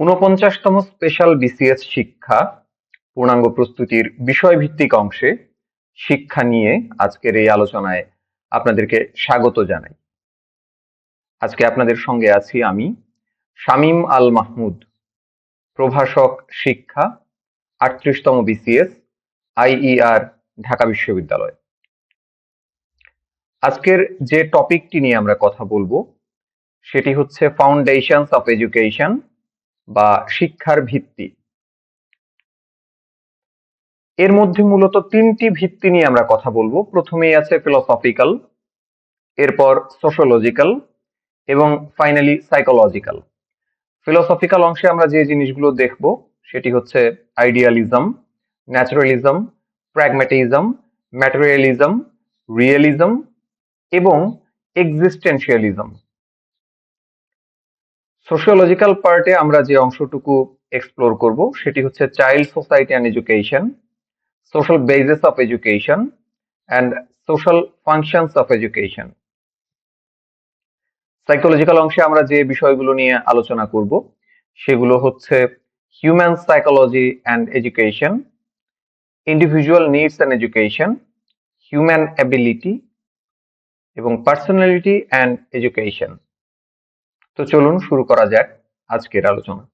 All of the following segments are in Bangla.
৪৯তম স্পেশাল বিসিএস শিক্ষা পূর্ণাঙ্গ প্রস্তুতির বিষয়ভিত্তিক অংশে শিক্ষা নিয়ে আজকের এই আলোচনায় আপনাদেরকে স্বাগত জানাই। আজকে আপনাদের সঙ্গে আছি আমি শামীম আল মাহমুদ, প্রভাষক শিক্ষা, ৩৮তম বিসিএস, আইইআর, ঢাকা বিশ্ববিদ্যালয়। আজকের যে টপিকটি নিয়ে আমরা কথা বলবো সেটি হচ্ছে ফাউন্ডেশনস অফ এডুকেশন বা শিক্ষার ভিত্তি। এর মধ্যে মূলত তিনটি ভিত্তি নিয়ে আমরা কথা বলবো। প্রথমেই আছে ফিলোসফিক্যাল, এরপর সোশ্যোলজিক্যাল এবং ফাইনালি সাইকোলজিক্যাল। ফিলোসফিক্যাল অংশে আমরা যে জিনিসগুলো দেখব সেটি হচ্ছে idealism, naturalism, pragmatism, materialism, realism এবং এক্সিস্টেন্সিয়ালিজম। সোশিওলজিক্যাল পার্টে আমরা যে অংশটুকু এক্সপ্লোর করব সেটি হচ্ছে child society and education, social basis of education and social functions of education. Psychological অংশে আমরা যে বিষয়গুলো নিয়ে আলোচনা করব সেগুলো হচ্ছে human psychology and education, individual needs and education, human ability এবং পার্সোনালিটি অ্যান্ড এডুকেশন। তো চলুন শুরু করা যাক আজকের আলোচনা।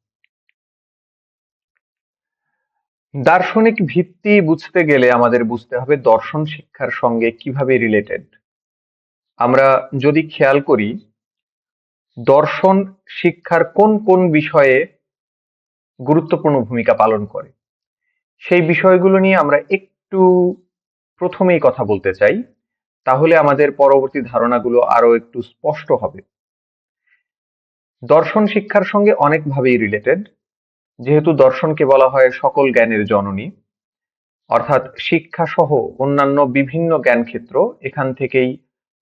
দার্শনিক ভিত্তি বুঝতে গেলে আমাদের বুঝতে হবে দর্শন শিক্ষার সঙ্গে কিভাবে রিলেটেড। আমরা যদি খেয়াল করি দর্শন শিক্ষার কোন কোন বিষয়ে গুরুত্বপূর্ণ ভূমিকা পালন করে, সেই বিষয়গুলো নিয়ে আমরা একটু প্রথমেই কথা বলতে চাই, তাহলে আমাদের পরবর্তী ধারণাগুলো আরো একটু স্পষ্ট হবে। দর্শন শিক্ষার সঙ্গে অনেকভাবেই রিলেটেড, যেহেতু দর্শনকে বলা হয় সকল জ্ঞানের জননী, অর্থাৎ শিক্ষা সহ অন্যান্য বিভিন্ন জ্ঞান ক্ষেত্র এখান থেকেই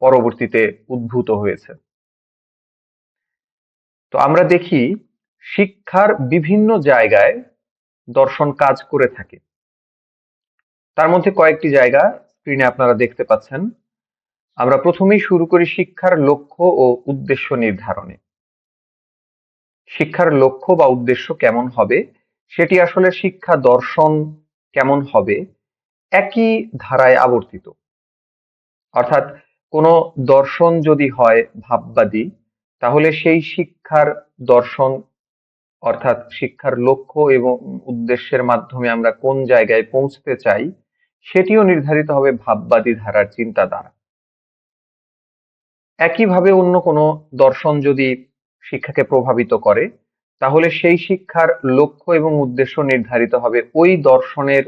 পরবর্তীতে উদ্ভূত হয়েছে। তো আমরা দেখি শিক্ষার বিভিন্ন জায়গায় দর্শন কাজ করে থাকে। তার মধ্যে কয়েকটি জায়গা স্ক্রিনে আপনারা দেখতে পাচ্ছেন। আমরা প্রথমেই শুরু করি শিক্ষার লক্ষ্য ও উদ্দেশ্য নির্ধারণে। শিক্ষার লক্ষ্য বা উদ্দেশ্য কেমন হবে সেটি আসলে শিক্ষা দর্শন কেমন হবে একই ধারায় আবর্তিত। অর্থাৎ কোনো দর্শন যদি হয় ভাববাদী, তাহলে সেই শিক্ষার দর্শন অর্থাৎ শিক্ষার লক্ষ্য এবং উদ্দেশ্যের মাধ্যমে আমরা কোন জায়গায় পৌঁছতে চাই সেটিও নির্ধারিত হবে ভাববাদী ধারার চিন্তা দ্বারা। একইভাবে অন্য কোনো দর্শন যদি শিক্ষাকে প্রভাবিত করে, তাহলে সেই শিক্ষার লক্ষ্য এবং উদ্দেশ্য নির্ধারিত হবে ওই দর্শনের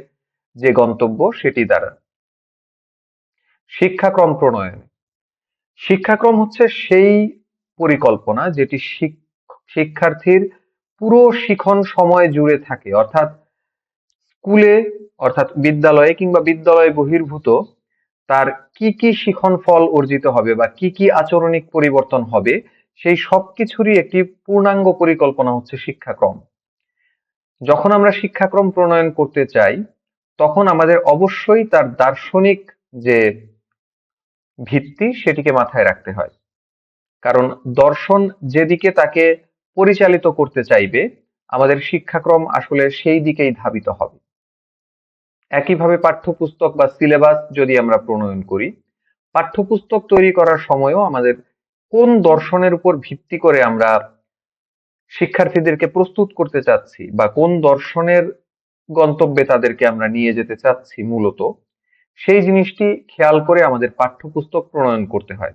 যে গন্তব্য সেটি দ্বারা। শিক্ষাক্রম প্রণয়ন। শিক্ষাক্রম হচ্ছে সেই পরিকল্পনা যেটি শিক্ষার্থীর পুরো শিখন সময় জুড়ে থাকে, অর্থাৎ স্কুলে অর্থাৎ বিদ্যালয়ে কিংবা বিদ্যালয় বহির্ভূত তার কি কি শিখন ফল অর্জিত হবে বা কি কি আচরণিক পরিবর্তন হবে সেই সবকিছুরই একটি পূর্ণাঙ্গ পরিকল্পনা হচ্ছে শিক্ষাক্রম। যখন আমরা শিক্ষাক্রম প্রণয়ন করতে চাই তখন আমাদের অবশ্যই তার দার্শনিক যে ভিত্তি সেটিকে মাথায় রাখতে হয়, কারণ দর্শন যেদিকে তাকে পরিচালিত করতে চাইবে আমাদের শিক্ষাক্রম আসলে সেই দিকেই ধাবিত হবে। একইভাবে পাঠ্যপুস্তক বা সিলেবাস যদি আমরা প্রণয়ন করি, পাঠ্যপুস্তক তৈরি করার সময়ও আমাদের কোন দর্শনের উপর ভিত্তি করে আমরা শিক্ষার্থীদেরকে প্রস্তুত করতে চাচ্ছি বা কোন দর্শনের গন্তব্যে তাদেরকে আমরা নিয়ে যেতে চাচ্ছি মূলত সেই জিনিসটি খেয়াল করে আমাদের পাঠ্যপুস্তক প্রণয়ন করতে হয়।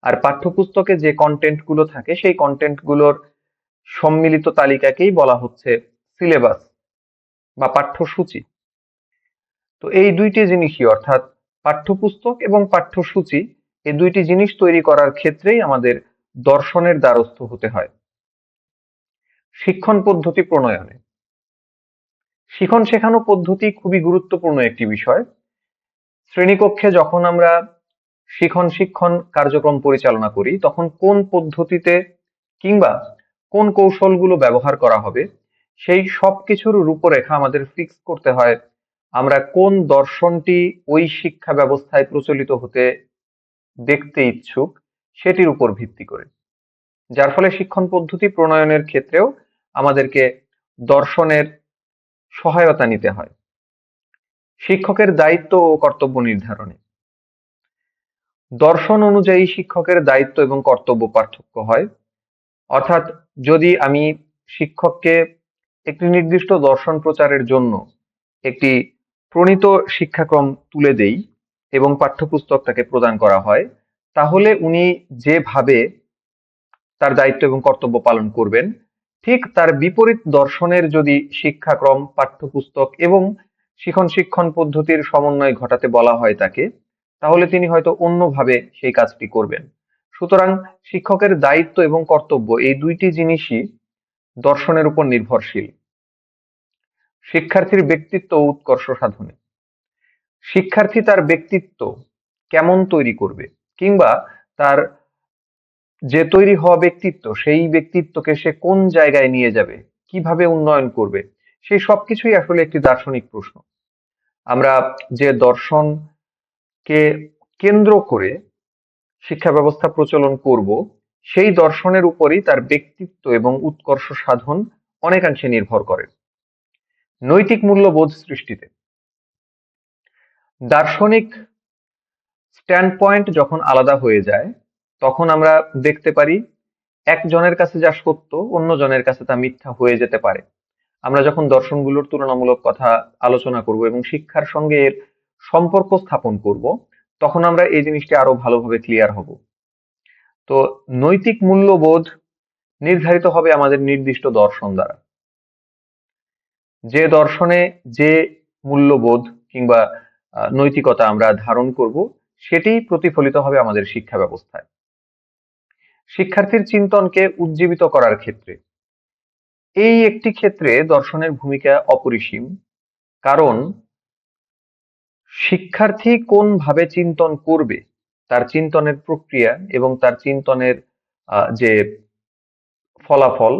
আর পাঠ্যপুস্তকে যে কন্টেন্ট গুলো থাকে সেই কন্টেন্ট গুলোর সম্মিলিত তালিকাকেই বলা হচ্ছে সিলেবাস বা পাঠ্যসূচি। তো এই দুইটি জিনিসই অর্থাৎ পাঠ্যপুস্তক এবং পাঠ্যসূচি এই দুইটি জিনিস তৈরি করার ক্ষেত্রেই আমাদের দর্শনের দ্বারস্থ হতে হয়। শিক্ষণ পদ্ধতি প্রণয়নে শিখন শেখানো পদ্ধতি খুবই গুরুত্বপূর্ণ একটি বিষয়। শ্রেণীকক্ষে যখন আমরা শিক্ষণ কার্যক্রম পরিচালনা করি তখন কোন পদ্ধতিতে কিংবা কোন কৌশলগুলো ব্যবহার করা হবে সেই সবকিছুর রূপরেখা আমাদের ফিক্স করতে হয় আমরা কোন দর্শনটি ওই শিক্ষা ব্যবস্থায় প্রচলিত হতে দেখতে ইচ্ছুক সেটির উপর ভিত্তি করে। যার ফলে শিক্ষণ পদ্ধতি প্রণয়নের ক্ষেত্রেও আমাদেরকে দর্শনের সহায়তা নিতে হয়। শিক্ষকের দায়িত্ব ও কর্তব্য নির্ধারণে দর্শন অনুযায়ী শিক্ষকের দায়িত্ব এবং কর্তব্য পার্থক্য হয়। অর্থাৎ যদি আমি শিক্ষককে একটি নির্দিষ্ট দর্শন প্রচারের জন্য একটি প্রণীত শিক্ষাক্রম তুলে দেই এবং পাঠ্যপুস্তক তাকে প্রদান করা হয়, তাহলে উনি যেভাবে তার দায়িত্ব এবং কর্তব্য পালন করবেন, ঠিক তার বিপরীত দর্শনের যদি শিক্ষাক্রম, পাঠ্যপুস্তক এবং শিক্ষণ পদ্ধতির সমন্বয় ঘটাতে বলা হয় তাকে, তাহলে তিনি হয়তো অন্যভাবে সেই কাজটি করবেন। সুতরাং শিক্ষকের দায়িত্ব এবং কর্তব্য এই দুইটি জিনিসই দর্শনের উপর নির্ভরশীল। শিক্ষার্থীর ব্যক্তিত্ব ও উৎকর্ষ সাধনে শিক্ষার্থী তার ব্যক্তিত্ব কেমন তৈরি করবে, কিংবা তার যে তৈরি হওয়া ব্যক্তিত্ব, সেই ব্যক্তিত্বকে সে কোন জায়গায় নিয়ে যাবে, কিভাবে উন্নয়ন করবে, সেই সবকিছুই আসলে একটি দার্শনিক প্রশ্ন। আমরা যে দর্শনকে কেন্দ্র করে শিক্ষা ব্যবস্থা প্রচলন করব, সেই দর্শনের উপরই তার ব্যক্তিত্ব এবং উৎকর্ষ সাধন অনেকাংশে নির্ভর করে। নৈতিক মূল্যবোধ সৃষ্টিতে দার্শনিক স্ট্যান্ড পয়েন্ট যখন আলাদা হয়ে যায়, তখন আমরা দেখতে পারি একজনের কাছে যা সত্য, অন্য জনের কাছে তা মিথ্যা হয়ে যেতে পারে। আমরা যখন দর্শনগুলোর তুলনামূলক কথা আলোচনা করব এবং শিক্ষার সঙ্গে এর সম্পর্ক স্থাপন করব, তখন আমরা এই জিনিসটি আরো ভালোভাবে ক্লিয়ার হব। তো নৈতিক মূল্যবোধ নির্ধারিত হবে আমাদের নির্দিষ্ট দর্শন দ্বারা। যে দর্শনে যে মূল্যবোধ কিংবা নৈতিকতা আমরা ধারণ করব, সেটি প্রতিফলিত হবে আমাদের শিক্ষা ব্যবস্থায়। শিক্ষার্থীর চিন্তনকে উজ্জীবিত করার ক্ষেত্রে এই একটি ক্ষেত্রে দর্শনের ভূমিকা অপরিসীম। কারণ শিক্ষার্থী কোনভাবে চিন্তন করবে, তার চিন্তনের প্রক্রিয়া এবং তার চিন্তনের যে ফলাফল,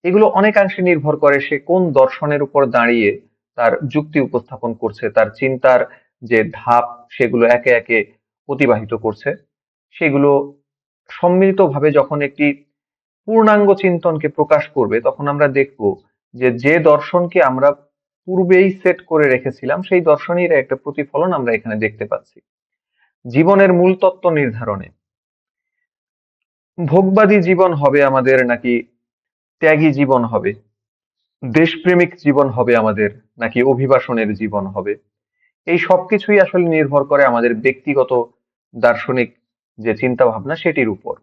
এগুলো অনেকাংশে নির্ভর করে সে কোন দর্শনের উপর দাঁড়িয়ে তার যুক্তি উপস্থাপন করছে, তার চিন্তার যে ধাপ সেগুলো একে একে অতিবাহিত করছে। সেগুলো সম্মিলিতভাবে যখন একটি পূর্ণাঙ্গ চিন্তনকে প্রকাশ করবে, তখন আমরা দেখব যে যে দর্শনকে আমরা পূর্বেই সেট করে রেখেছিলাম, সেই দর্শনের একটা প্রতিফলন আমরা এখানে দেখতে পাচ্ছি। জীবনের মূল তত্ত্ব নির্ধারণে ভোগবাদী জীবন হবে আমাদের, নাকি ত্যাগী জীবন হবে, দেশপ্রেমিক জীবন হবে আমাদের, নাকি অভিবাসনের জীবন হবে, এই সবকিছুই আসলে নির্ভর করে আমাদের ব্যক্তিগত দার্শনিক যে চিন্তা ভাবনা সেটির উপর।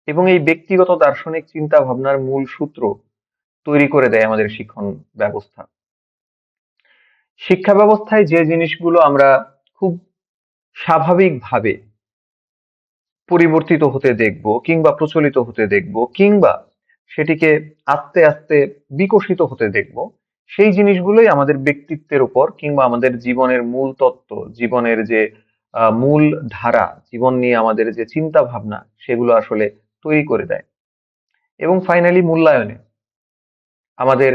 এবং এই ব্যক্তিগত দার্শনিক চিন্তা ভাবনার মূল সূত্র তৈরি করে দেয় আমাদের শিক্ষণ ব্যবস্থা। শিক্ষা ব্যবস্থায় যে জিনিসগুলো আমরা খুব স্বাভাবিকভাবে পরিবর্তিত হতে দেখব কিংবা প্রচলিত হতে দেখব, কিংবা সেটিকে আস্তে আস্তে বিকশিত হতে দেখব, সেই জিনিসগুলোই আমাদের ব্যক্তিত্বের উপর কিংবা আমাদের জীবনের মূল তত্ত্ব, জীবনের যে মূল ধারা, জীবন নিয়ে আমাদের যে চিন্তা ভাবনা, সেগুলো আসলে তৈরি করে দেয়। এবং ফাইনালি মূল্যায়নে আমাদের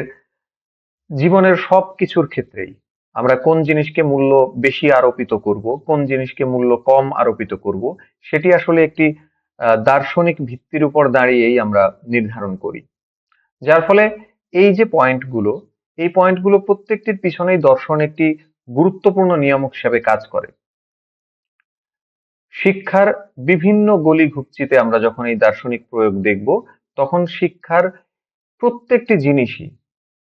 জীবনের সব কিছুর ক্ষেত্রেই আমরা কোন জিনিসকে মূল্য বেশি আরোপিত করব, কোন জিনিসকে মূল্য কম আরোপিত করব, সেটি আসলে একটি দার্শনিক ভিত্তির উপর দাঁড়িয়েই আমরা নির্ধারণ করি। যার ফলে এই যে পয়েন্টগুলো, এই পয়েন্টগুলো প্রত্যেকটির পিছনেই দর্শন একটি গুরুত্বপূর্ণ নিয়ামক হিসাবে কাজ করে। শিক্ষার বিভিন্ন গলি ঘুপচিতে আমরা যখন এই দার্শনিক প্রয়োগ দেখব, তখন শিক্ষার প্রত্যেকটি জিনিসই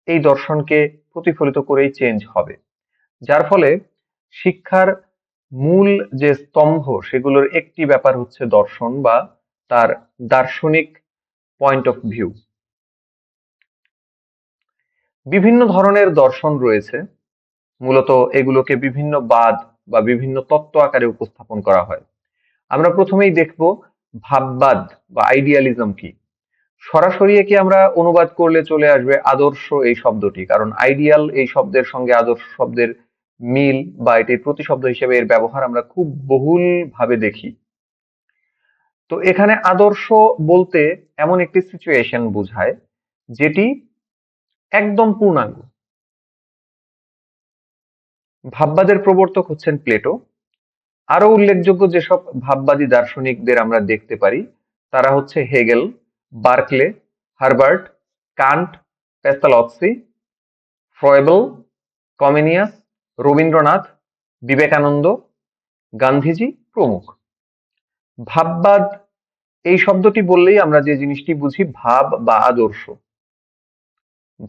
এই দর্শনকে প্রতিফলিত করেই চেঞ্জ হবে। যার ফলে শিক্ষার মূল যে স্তম্ভ, সেগুলোর একটি ব্যাপার হচ্ছে দর্শন বা তার দার্শনিক পয়েন্ট অফ ভিউ। বিভিন্ন ধরনের দর্শন রয়েছে, মূলত এগুলোকে বিভিন্ন বাদ বা বিভিন্ন তত্ত্ব আকারে উপস্থাপন করা হয়। আমরা প্রথমেই দেখব ভাববাদ বা আইডিয়ালিজম কি। সরাসরি একে আমরা অনুবাদ করলে চলে আসবে আদর্শ এই শব্দটি, কারণ আইডিয়াল এই শব্দের সঙ্গে আদর্শ শব্দের মিল বা এটির প্রতিশব্দ হিসেবে এর ব্যবহার আমরা খুব বহুল ভাবে দেখি। তো এখানে আদর্শ বলতে এমন একটি সিচুয়েশন বোঝায় যেটি একদম পূর্ণাঙ্গ। ভাববাদের প্রবর্তক হচ্ছেন প্লেটো। আরো উল্লেখযোগ্য যেসব ভাববাদী দার্শনিকদের আমরা দেখতে পারি, তারা হচ্ছে Hegel, Berkeley, Herbart, Kant, Pestalozzi, Froebel, Comenius, Rabindranath, Vivekananda, Gandhiji প্রমুখ। ভাববাদ এই শব্দটি বললেই আমরা যে জিনিসটি বুঝি ভাব বা আদর্শ।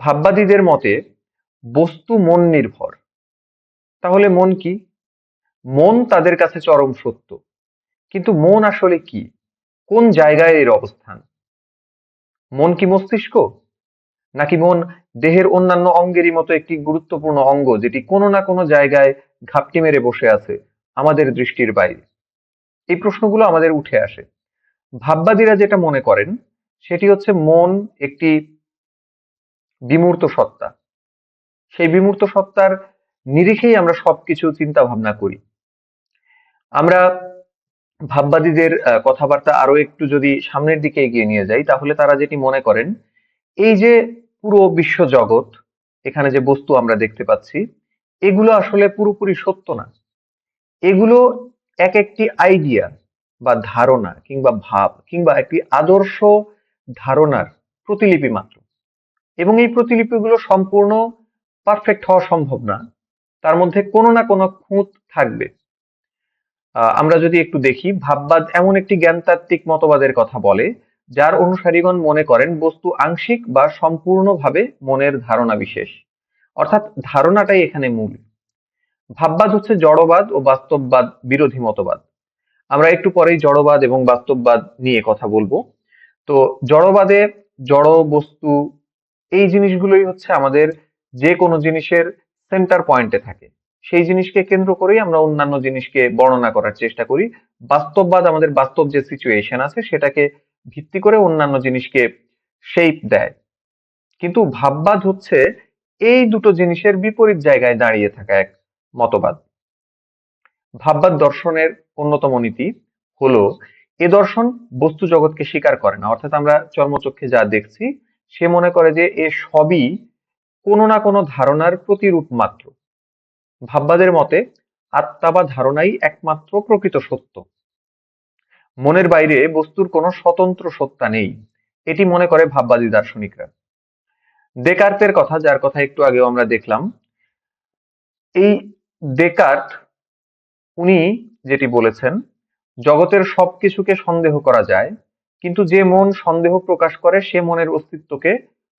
ভাববাদীদের মতে বস্তু মন নির্ভর। তাহলে মন কি? মন তাদের কাছে চরম সত্য। কিন্তু মন আসলে কি? কোন জায়গায় এর অবস্থান? মন কি মস্তিষ্ক, নাকি মন দেহের অন্যান্য অঙ্গেরই মতো একটি গুরুত্বপূর্ণ অঙ্গ যেটি কোনো না কোনো জায়গায় ঘাপটি মেরে বসে আছে আমাদের দৃষ্টির বাইরে? এই প্রশ্নগুলো আমাদের উঠে আসে। ভাববাদীরা যেটা মনে করেন সেটি হচ্ছে মন একটি বিমূর্ত সত্তা। সেই বিমূর্ত সত্তার নিরিখেই আমরা সবকিছু চিন্তা ভাবনা করি। আমরা ভাববাদীদের কথাবার্তা আরো একটু যদি সামনের দিকে এগিয়ে নিয়ে যাই, তাহলে তারা যেটি মনে করেন, এই যে পুরো বিশ্ব জগৎ, এখানে যে বস্তু আমরা দেখতে পাচ্ছি, এগুলো আসলে পুরোপুরি সত্য না। এগুলো এক একটি আইডিয়া বা ধারণা কিংবা ভাব কিংবা একটি আদর্শ ধারণার প্রতিলিপি মাত্র। এবং এই প্রতিলিপিগুলো সম্পূর্ণ পারফেক্ট হওয়া সম্ভব না, তার মধ্যে কোনো না কোনো খুঁত থাকবে। আমরা যদি একটু দেখি, ভাববাদ এমন একটি জ্ঞানতাত্ত্বিক মতবাদের কথা বলে যার অনুসারীগণ মনে করেন বস্তু আংশিক বা সম্পূর্ণভাবে মনের ধারণা বিশেষ, অর্থাৎ ধারণাটাই এখানে মূল। ভাববাদ হচ্ছে জড়বাদ ও বাস্তববাদ বিরোধী মতবাদ। আমরা একটু পরেই জড়বাদ এবং বাস্তববাদ নিয়ে কথা বলবো। তো জড়বাদে জড় বস্তু এই জিনিসগুলোই হচ্ছে আমাদের যে কোনো জিনিসের সেন্টার পয়েন্টে থাকে। সেই জিনিসকে কেন্দ্র করেই আমরা অন্যান্য জিনিসকে বর্ণনা করার চেষ্টা করি। বাস্তববাদ আমাদের বাস্তব যে সিচুয়েশন আছে সেটাকে ভিত্তি করে অন্যান্য জিনিসকে শেপ দেয়। কিন্তু ভাববাদ হচ্ছে এই দুটো জিনিসের বিপরীত জায়গায় দাঁড়িয়ে থাকা এক মতবাদ। ভাববাদ দর্শনের অন্যতম নীতি হলো, এ দর্শন বস্তু জগৎকে স্বীকার করে না, অর্থাৎ আমরা চর্মচক্ষে যা দেখছি সে মনে করে যে এ সবই কোনো না কোনো ধারণার প্রতিরূপ মাত্র। ভাববাদের মতে আত্মা বা ধারণাই একমাত্র প্রকৃত সত্য। মনের বাইরে বস্তুর কোনো স্বতন্ত্র সত্তা নেই, এটি মনে করে ভাববাদী দার্শনিকরা। দেকার্তের কথা, যার কথা একটু আগেও আমরা দেখলাম, এই দেকার্ত উনি যেটি বলেছেন, জগতের সবকিছুকে সন্দেহ করা যায়, কিন্তু যে মন সন্দেহ প্রকাশ করে সে মনের অস্তিত্বকে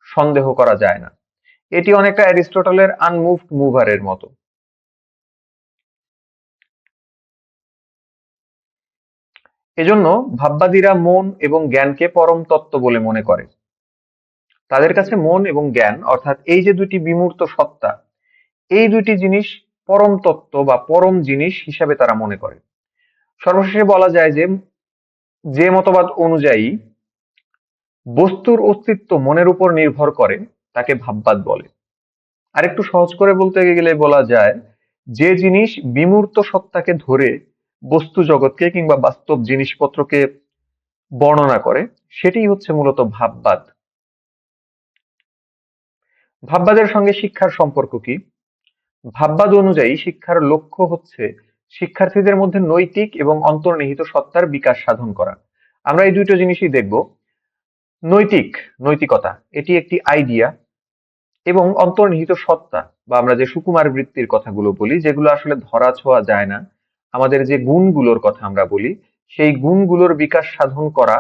সন্দেহ করা যায় না। এটি অনেকটা অ্যারিস্টটলের আনমুভড মুভারের মতো। এজন্য ভাববাদীরা মন এবং জ্ঞানকে পরম তত্ত্ব বলে মনে করে। তাদের কাছে মন এবং জ্ঞান, অর্থাৎ এই যে দুটি বিমূর্ত সত্তা, এই দুটি জিনিস পরম তত্ত্ব বা পরম জিনিস হিসাবে তারা মনে করে। সর্বশেষে বলা যায় যে, যে মতবাদ অনুযায়ী বস্তুর অস্তিত্ব মনের উপর নির্ভর করে তাকে ভাববাদ বলে। আরেকটু সহজ করে বলতে গেলে বলা যায়, যে জিনিস বিমূর্ত সত্তাকে ধরে বস্তু জগৎকে কিংবা বাস্তব জিনিসপত্রকে বর্ণনা করে সেটি হচ্ছে মূলত ভাববাদ। ভাববাদের সঙ্গে শিক্ষার সম্পর্ক কি? ভাববাদ অনুযায়ী শিক্ষার লক্ষ্য হচ্ছে শিক্ষার্থীদের মধ্যে নৈতিক এবং অন্তর্নিহিত সত্তার বিকাশ সাধন করা। আমরা এই দুটো জিনিসই দেখব। নৈতিকতা এটি একটি আইডিয়া, এবং অন্তর্নিহিত সত্তা বা আমরা যে সুকুমার বৃত্তির কথাগুলো বলি, যেগুলো আসলে ধরা ছোঁয়া যায় না, আমাদের যে গুণগুলোর কথা আমরা বলি, সেই গুণগুলোর বিকাশ সাধন করা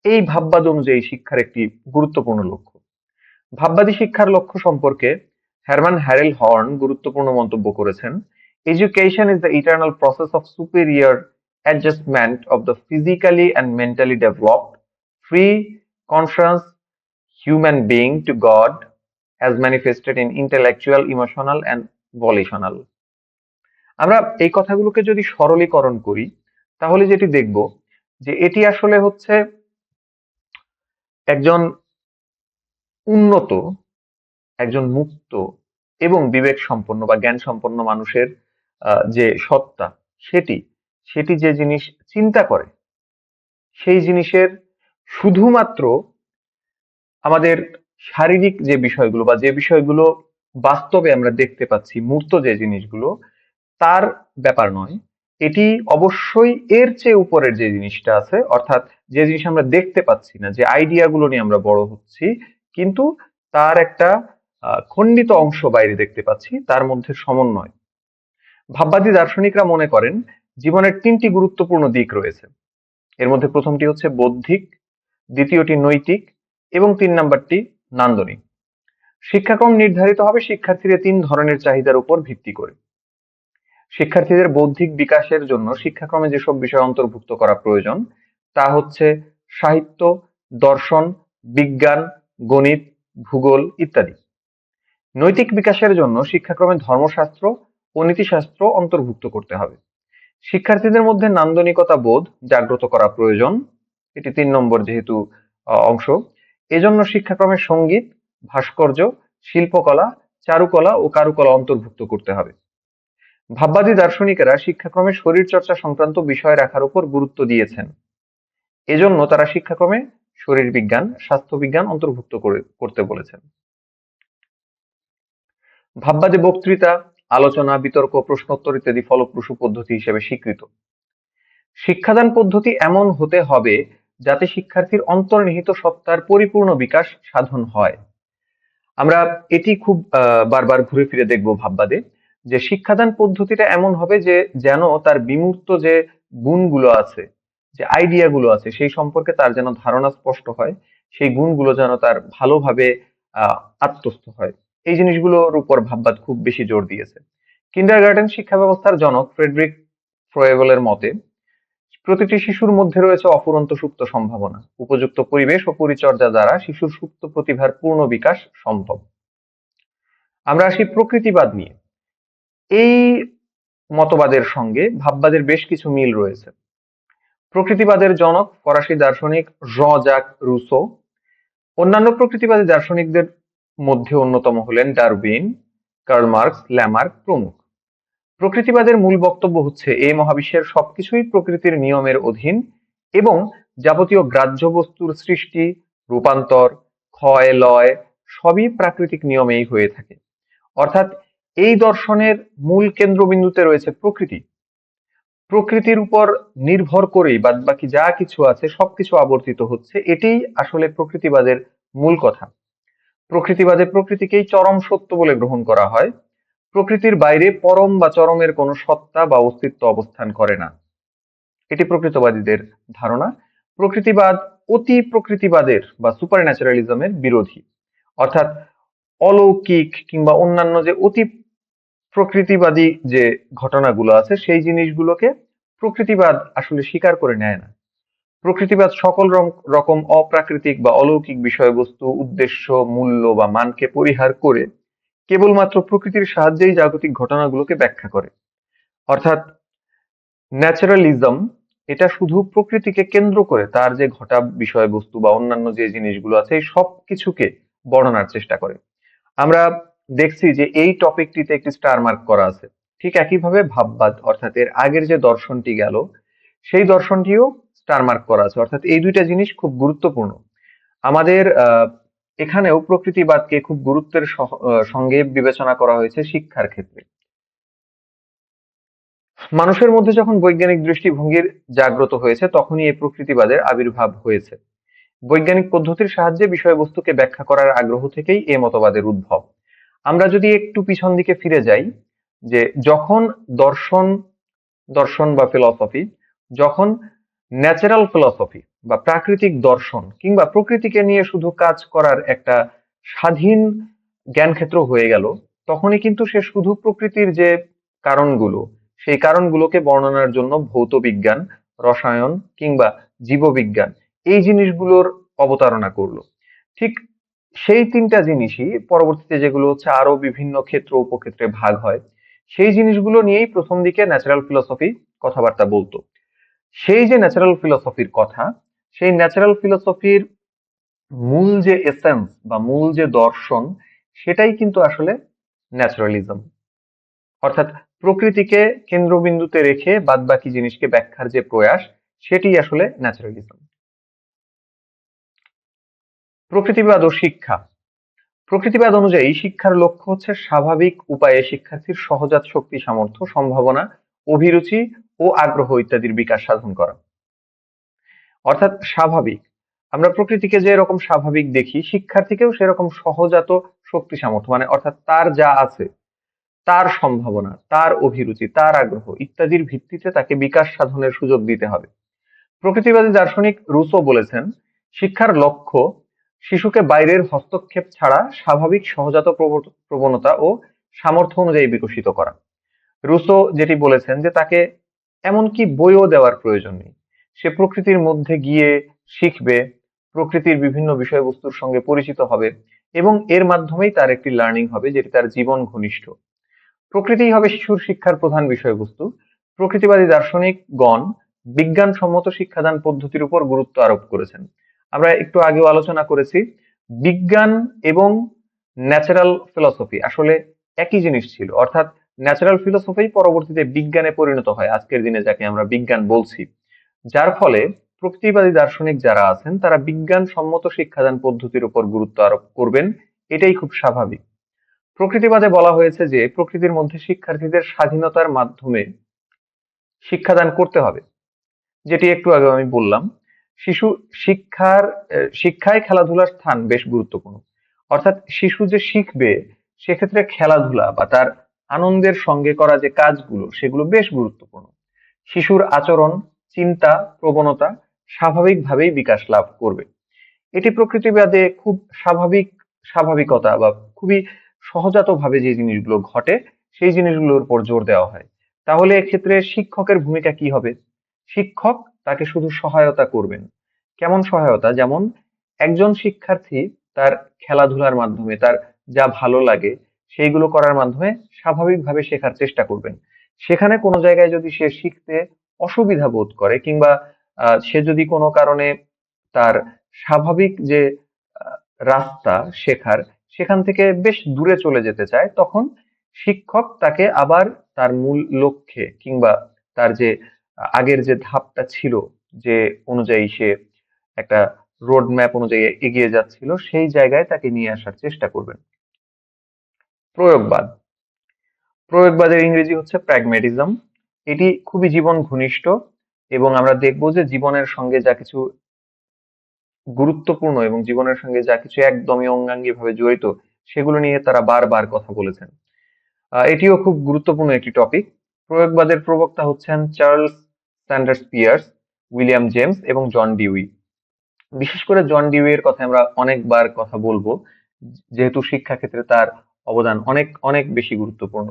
এই ভাববাদ অনুযায়ী শিক্ষার একটি গুরুত্বপূর্ণ লক্ষ্য। ভাববাদী শিক্ষার লক্ষ্য সম্পর্কে হারমান হ্যারেল হর্ন গুরুত্বপূর্ণ মন্তব্য করেছেন, education is the eternal process of superior adjustment of the physically and mentally developed free conscious human being to God as manifested in intellectual, emotional and volitional. আমরা এই কথাগুলোকে যদি সরলীকরণ করি তাহলে যেটি দেখব যে এটি আসলে হচ্ছে একজন উন্নত, একজন মুক্ত এবং বিবেক সম্পন্ন বা জ্ঞান সম্পন্ন মানুষের যে সত্তা, সেটি সেটি যে জিনিস চিন্তা করে সেই জিনিসের শুধুমাত্র আমাদের শারীরিক যে বিষয়গুলো বা যে বিষয়গুলো বাস্তবে আমরা দেখতে পাচ্ছি, মূর্ত যে জিনিসগুলো, তার ব্যাপার নয়। এটি অবশ্যই এর চেয়ে উপরের যে জিনিসটা আছে, অর্থাৎ যে জিনিস আমরা দেখতে পাচ্ছি না, যে আইডিয়া গুলো নিয়ে আমরা বড় হচ্ছি, কিন্তু তার একটা খণ্ডিত অংশ বাইরে দেখতে পাচ্ছি, তার মধ্যে সমন্বয়। ভাববাদী দার্শনিকরা মনে করেন জীবনের তিনটি গুরুত্বপূর্ণ দিক রয়েছে। এর মধ্যে প্রথমটি হচ্ছে বৌদ্ধিক, দ্বিতীয়টি নৈতিক এবং ৩ নাম্বারটি নান্দনিক। শিক্ষাক্রম নির্ধারিত হবে শিক্ষার্থীদের ৩ ধরনের চাহিদার উপর ভিত্তি করে। শিক্ষার্থীদের বৌদ্ধিক বিকাশের জন্য শিক্ষাক্রমে যেসব বিষয় অন্তর্ভুক্ত করা প্রয়োজন তা হচ্ছে সাহিত্য, দর্শন, বিজ্ঞান, গণিত, ভূগোল ইত্যাদি। নৈতিক বিকাশের জন্য শিক্ষাক্রমে ধর্মশাস্ত্র ও নীতিশাস্ত্র অন্তর্ভুক্ত করতে হবে। শিক্ষার্থীদের মধ্যে নান্দনিকতা বোধ জাগ্রত করা প্রয়োজন, এটি ৩ নম্বর যেহেতু অংশ। এজন্য শিক্ষাক্রমে সঙ্গীত, ভাস্কর্য, শিল্পকলা, চারুকলা ও কারুকলা অন্তর্ভুক্ত করতে হবে। ভাববাদী দার্শনিকেরা শিক্ষাক্রমে শরীরচর্চা সংক্রান্ত বিষয় রাখার উপর গুরুত্ব দিয়েছেন। এজন্য তারা শিক্ষাক্রমে শরীরবিজ্ঞান, স্বাস্থ্যবিজ্ঞান অন্তর্ভুক্ত করতে বলেছেন। ভাববাদী বক্তৃতা, আলোচনা, বিতর্ক, প্রশ্নোত্তর ইত্যাদি ফলপ্রসূ পদ্ধতি হিসেবে স্বীকৃত। শিক্ষাদান পদ্ধতি এমন হতে হবে যাতে শিক্ষার্থীর অন্তর্নিহিত সত্তার পরিপূর্ণ বিকাশ সাধন হয়। আমরা এটি খুব বারবার ঘুরে ফিরে দেখব ভাববাদে, যে শিক্ষাদান পদ্ধতিটা এমন হবে যে যেন তার বিমূর্ত যে গুণগুলো আছে, যে আইডিয়া গুলো আছে, সেই সম্পর্কে তার যেন ধারণা স্পষ্ট হয়, সেই গুণগুলো যেন তার ভালোভাবে আত্মস্থ হয়। এই জিনিসগুলোর উপর ভাববাদ খুব বেশি জোর দিয়েছে। কিন্ডারগার্টেন শিক্ষা ব্যবস্থার জনক ফ্রেডরিক ফ্রয়েগলের মতে প্রতিটি শিশুর মধ্যে রয়েছে অফুরন্ত সুপ্ত সম্ভাবনা। উপযুক্ত পরিবেশ ও পরিচর্যা দ্বারা শিশুর সুপ্ত প্রতিভার পূর্ণ বিকাশ সম্ভব। আমরা আসি প্রকৃতিবাদ নিয়ে। এই মতবাদের সঙ্গে ভাববাদের বেশ কিছু মিল রয়েছে। প্রকৃতিবাদের জনক ফরাসি দার্শনিক জঁ জাক রুসো। অন্যান্য প্রকৃতিবাদী দার্শনিকদের মধ্যে অন্যতম হলেন ডারউইন, কার্ল মার্কস, ল্যামার্ক প্রমুখ। প্রকৃতিবাদের মূল বক্তব্য হচ্ছে এই মহাবিশ্বের সবকিছুই প্রকৃতির নিয়মের অধীন এবং যাবতীয় গ্রাহ্য বস্তুর সৃষ্টি, রূপান্তর, ক্ষয়, লয় সবই প্রাকৃতিক নিয়মেই হয়ে থাকে। অর্থাৎ এই দর্শনের মূল কেন্দ্রবিন্দুতে রয়েছে প্রকৃতি। প্রকৃতির উপর নির্ভর করেই বাদবাকি যা কিছু আছে সবকিছু আবর্তিত হচ্ছে, এটাই আসলে প্রকৃতিবাদের মূল কথা। প্রকৃতিবাদে প্রকৃতিকেই চরম সত্য বলে গ্রহণ করা হয়। প্রকৃতির বাইরে পরম বা চরমের কোনো সত্তা বা অস্তিত্ব অবস্থান করে না, এটি প্রকৃতবাদীদের ধারণা। প্রকৃতিবাদ অতি প্রকৃতিবাদের বা সুপার ন্যাচারালিজমের বিরোধী। অর্থাৎ অলৌকিক কিংবা অন্যান্য যে অতি প্রকৃতিবাদী যে ঘটনাগুলো আছে সেই জিনিসগুলোকে প্রকৃতিবাদ আসলে স্বীকার করে নেয় না। প্রকৃতিবাদ সকল রকম অপ্রাকৃতিক বা অলৌকিক বিষয়বস্তু, উদ্দেশ্য, মূল্য বা মানকে পরিহার করে কেবলমাত্র প্রকৃতির সাহায্যেই জাগতিক ঘটনাগুলোকে ব্যাখ্যা করে। অর্থাৎ ন্যাচারালিজম এটা শুধু প্রকৃতিকে কেন্দ্র করে তার যে ঘটা বিষয়বস্তু বা অন্যান্য যে জিনিসগুলো আছে এই সব কিছুকে বর্ণনার চেষ্টা করে। আমরা দেখছি যে এই টপিকটিতে একটি স্টার মার্ক করা আছে। ঠিক একইভাবে ভাববাদ অর্থাৎ এর আগের যে দর্শনটি গেল সেই দর্শনটিও স্টার মার্ক করা আছে। অর্থাৎ এই দুইটা জিনিস খুব গুরুত্বপূর্ণ। আমাদের এখানেও প্রকৃতিবাদকে খুব গুরুত্বের সঙ্গে বিবেচনা করা হয়েছে শিক্ষার ক্ষেত্রে। মানুষের মধ্যে যখন বৈজ্ঞানিক দৃষ্টিভঙ্গির জাগ্রত হয়েছে তখনই এই প্রকৃতিবাদের আবির্ভাব হয়েছে। বৈজ্ঞানিক পদ্ধতির সাহায্যে বিষয়বস্তুকে ব্যাখ্যা করার আগ্রহ থেকেই এই মতবাদের উদ্ভব। আমরা যদি একটু পিছন দিকে ফিরে যাই, যে যখন দর্শন দর্শন বা ফিলসফি যখন ন্যাচারাল ফিলসফি বা প্রাকৃতিক দর্শন কিংবা প্রকৃতিকে নিয়ে শুধু কাজ করার একটা স্বাধীন জ্ঞানক্ষেত্র হয়ে গেল, তখনই কিন্তু সে শুধু প্রকৃতির যে কারণগুলো সেই কারণগুলোকে বর্ণনার জন্য ভৌত বিজ্ঞান, রসায়ন কিংবা জীববিজ্ঞান এই জিনিসগুলোর অবতারণা করলো। ঠিক সেই তিনটা জিনিসই পরবর্তীতে যেগুলো হচ্ছে আরো বিভিন্ন ক্ষেত্র উপক্ষেত্রে ভাগ হয়, সেই জিনিসগুলো নিয়েই প্রথম দিকে ন্যাচারাল ফিলসফি কথাবার্তা বলতো। সেই যে ন্যাচারাল ফিলসফির কথা, সেই ন্যাচারাল ফিলসফির মূল যে এসেন্স বা মূল যে দর্শন সেটাই কিন্তু আসলে ন্যাচারালিজম। অর্থাৎ প্রকৃতিকে কেন্দ্রবিন্দুতে রেখে বাদবাকি জিনিসকে ব্যাখ্যার যে প্রয়াস সেটি আসলে ন্যাচারালিজম। প্রকৃতিবাদ ও শিক্ষা। প্রকৃতিবাদ অনুযায়ী শিক্ষার লক্ষ্য হচ্ছে স্বাভাবিক উপায়ে শিক্ষার্থীর সহজাত শক্তি, সামর্থ্য, সম্ভাবনা, অভিরুচি ও আগ্রহ ইত্যাদির বিকাশ সাধন করা। অর্থাৎ স্বাভাবিক আমরা প্রকৃতিকে যে এরকম স্বাভাবিক দেখি, শিক্ষার্থীকেও সেরকম সহজাত শক্তি সামর্থ্য, মানে অর্থাৎ তার যা আছে, তার সম্ভাবনা, তার অভিরুচি, তার আগ্রহ ইত্যাদির ভিত্তিতে তাকে বিকাশ সাধনের সুযোগ দিতে হবে। প্রকৃতিবাদী দার্শনিক রুসো বলেছেন, শিক্ষার লক্ষ্য শিশুকে বাইরের হস্তক্ষেপ ছাড়া স্বাভাবিক সহজাত প্রবণতা ও সামর্থ্য অনুযায়ী বিকশিত করা। রুসো যেটি বলেছেন যে তাকে এমনকি বইও দেওয়ার প্রয়োজন নেই, সে প্রকৃতির মধ্যে গিয়ে শিখবে, প্রকৃতির বিভিন্ন বিষয়বস্তুর সঙ্গে পরিচিত হবে এবং এর মাধ্যমেই তার একটি লার্নিং হবে যেটি তার জীবন ঘনিষ্ঠ। প্রকৃতিই হবে শিশুর শিক্ষার প্রধান বিষয়বস্তু। প্রকৃতিবাদী দার্শনিকগণ বিজ্ঞানসম্মত শিক্ষাদান পদ্ধতির উপর গুরুত্ব আরোপ করেছেন। আমরা একটু আগেও আলোচনা করেছি, বিজ্ঞান এবং ন্যাচারাল ফিলসফি আসলে একই জিনিস ছিল, অর্থাৎ ন্যাচারাল ফিলসফি পরবর্তীতে বিজ্ঞানে পরিণত হয়, আজকের দিনে যাকে আমরা বিজ্ঞান বলছি। যার ফলে প্রকৃতিবাদী দার্শনিক যারা আছেন তারা বিজ্ঞানসম্মত শিক্ষাদান পদ্ধতির উপর গুরুত্ব আরোপ করবেন, এটাই খুব স্বাভাবিক। প্রকৃতিবাদে বলা হয়েছে যে প্রকৃতির মধ্যে শিক্ষার্থীদের স্বাধীনতার মাধ্যমে শিক্ষাদান করতে হবে, যেটি একটু আগে আমি বললাম। শিশু শিক্ষার শিক্ষায় খেলাধুলার স্থান বেশ গুরুত্বপূর্ণ, অর্থাৎ শিশু যে শিখবে সেক্ষেত্রে খেলাধুলা বা তার আনন্দের সঙ্গে করা যে কাজগুলো সেগুলো বেশ গুরুত্বপূর্ণ। শিশুর আচরণ, চিন্তা, প্রবণতা স্বাভাবিকভাবেই বিকাশ লাভ করবে। এটি প্রকৃতিবাদে খুব স্বাভাবিকতা বা খুবই সহজাতভাবে যে জিনিসগুলো ঘটে সেই জিনিসগুলোর উপর জোর দেওয়া হয়। তাহলে এক্ষেত্রে শিক্ষকের ভূমিকা কি হবে? শিক্ষক তাকে শুধু সহায়তা করবেন। কেমন সহায়তা? যেমন একজন শিক্ষার্থী তার খেলাধুলার মাধ্যমে তার যা ভালো লাগে সেইগুলো করার মাধ্যমে স্বাভাবিকভাবে শেখার চেষ্টা করবেন। সেখানে কোনো জায়গায় যদি সে শিখতে অসুবিধা বোধ করে কিংবা সে যদি কোনো কারণে তার স্বাভাবিক যে আহ, রাস্তা শেখার সেখান থেকে বেশ দূরে চলে যেতে চায়, তখন শিক্ষক তাকে আবার তার মূল লক্ষ্যে কিংবা তার যে আগের যে ধাপটা ছিল, যে অনুযায়ী সে একটা রোড ম্যাপ অনুযায়ী এগিয়ে যাচ্ছিল সেই জায়গায় তাকে নিয়ে আসার চেষ্টা করবেন। প্রয়োগবাদ, প্রয়োগবাদের ইংরেজি হচ্ছে প্র্যাগম্যাটিজম। এটি খুবই জীবন ঘনিষ্ঠ এবং আমরা দেখব যে জীবনের সঙ্গে যা কিছু গুরুত্বপূর্ণ এবং জীবনের সঙ্গে যা কিছু একদমই অঙ্গাঙ্গিভাবে জড়িত সেগুলো নিয়ে তারা বারবার কথা বলেছেন। এটিও খুব গুরুত্বপূর্ণ একটি টপিক। প্রয়োগবাদের প্রবক্তা হচ্ছেন Charles Sanders Peirce, William James এবং জন ডিউই। বিশেষ করে জন ডিউই এর কথা আমরা অনেকবার কথা বলবো, যেহেতু শিক্ষা ক্ষেত্রে তার অবদান অনেক অনেক বেশি গুরুত্বপূর্ণ।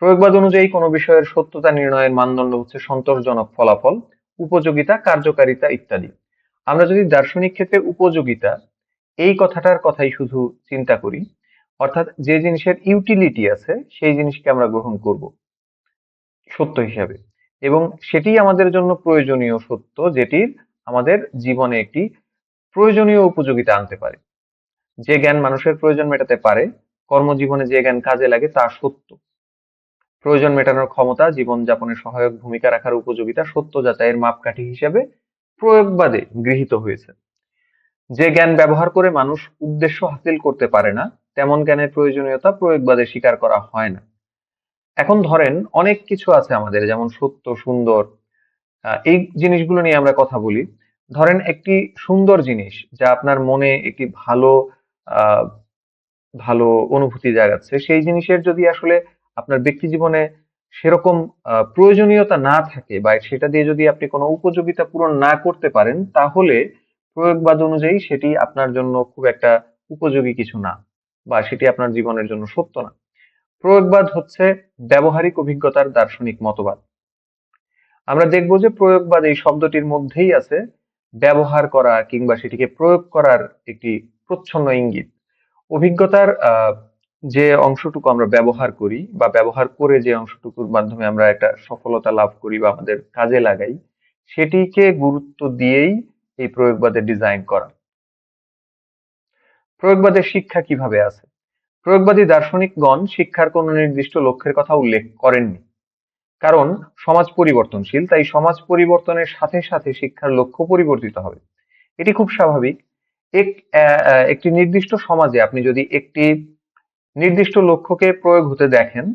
প্রয়োগবাদ অনুযায়ী কোনো বিষয়ের সত্যতা নির্ণয়ের মানদণ্ড হচ্ছে সন্তোষজনক ফলাফল, উপযোগিতা, কার্যকারিতা ইত্যাদি। আমরা যদি দার্শনিক ক্ষেত্রে উপযোগিতা এই কথাটার কথাই শুধু চিন্তা করি, অর্থাৎ যে জিনিসের ইউটিলিটি আছে সেই জিনিসকে আমরা গ্রহণ করব সত্য হিসাবে, এবং সেটিই আমাদের জন্য প্রয়োজনীয় সত্য, যেটির আমাদের জীবনে একটি প্রয়োজনীয় উপযোগিতা আনতে পারে। যে জ্ঞান মানুষের প্রয়োজন মেটাতে পারে, কর্মজীবনে যে জ্ঞান কাজে লাগে তা সত্য। প্রয়োজন মেটানোর ক্ষমতা, জীবনযাপনে সহায়ক ভূমিকা রাখার উপযোগিতা সত্য যাচাইয়ের মাপকাঠি হিসেবে প্রয়োগবাদে গৃহীত হয়েছে। যে জ্ঞান ব্যবহার করে মানুষ উদ্দেশ্য হাসিল করতে পারে না, তেমন জ্ঞানের প্রয়োজনীয়তা প্রয়োগবাদে স্বীকার করা হয় না। এখন ধরেন অনেক কিছু আছে আমাদের, যেমন সত্য, সুন্দর, এই জিনিসগুলো নিয়ে আমরা কথা বলি। ধরেন একটি সুন্দর জিনিস যা আপনার মনে একটি আহ ভালো অনুভূতি জাগাচ্ছে, সেই জিনিসের যদি আসলে আপনার ব্যক্তি জীবনে সেরকম প্রয়োজনীয়তা না থাকে বা সেটা দিয়ে যদি আপনি কোনো উপযোগিতা পূরণ না করতে পারেন, তাহলে প্রয়োগবাদ অনুযায়ী সেটি আপনার জন্য খুব একটা উপযোগী কিছু না, বা সেটি আপনার জীবনের জন্য সত্য না। প্রয়োগবাদ হচ্ছে ব্যবহারিক অভিজ্ঞতার দার্শনিক মতবাদ। আমরা দেখব যে প্রয়োগবাদ এই শব্দটির মধ্যেই আছে ব্যবহার করা কিংবা সেটিকে প্রয়োগ করার একটি প্রচ্ছন্ন ইঙ্গিত। অভিজ্ঞতার যে অংশটুকু আমরা ব্যবহার করি বা ব্যবহার করে যে অংশটুকুর মাধ্যমে আমরা একটা সফলতা লাভ করি বা আমাদের কাজে লাগাই, সেটিকে গুরুত্ব দিয়েই এই প্রয়োগবাদের ডিজাইন করা। প্রয়োগবাদের শিক্ষা কিভাবে আছে? প্রয়োগবাদী দার্শনিকগণ শিক্ষার কোনো নির্দিষ্ট লক্ষ্যের কথা উল্লেখ করেননি, কারণ সমাজ পরিবর্তনশীল, তাই সমাজ পরিবর্তনের সাথে সাথে শিক্ষার লক্ষ্য পরিবর্তিত হবে। এটি খুব স্বাভাবিক। একটি নির্দিষ্ট সমাজে আপনি যদি একটি নির্দিষ্ট লক্ষ্যকে প্রয়োগ হতে দেখেন,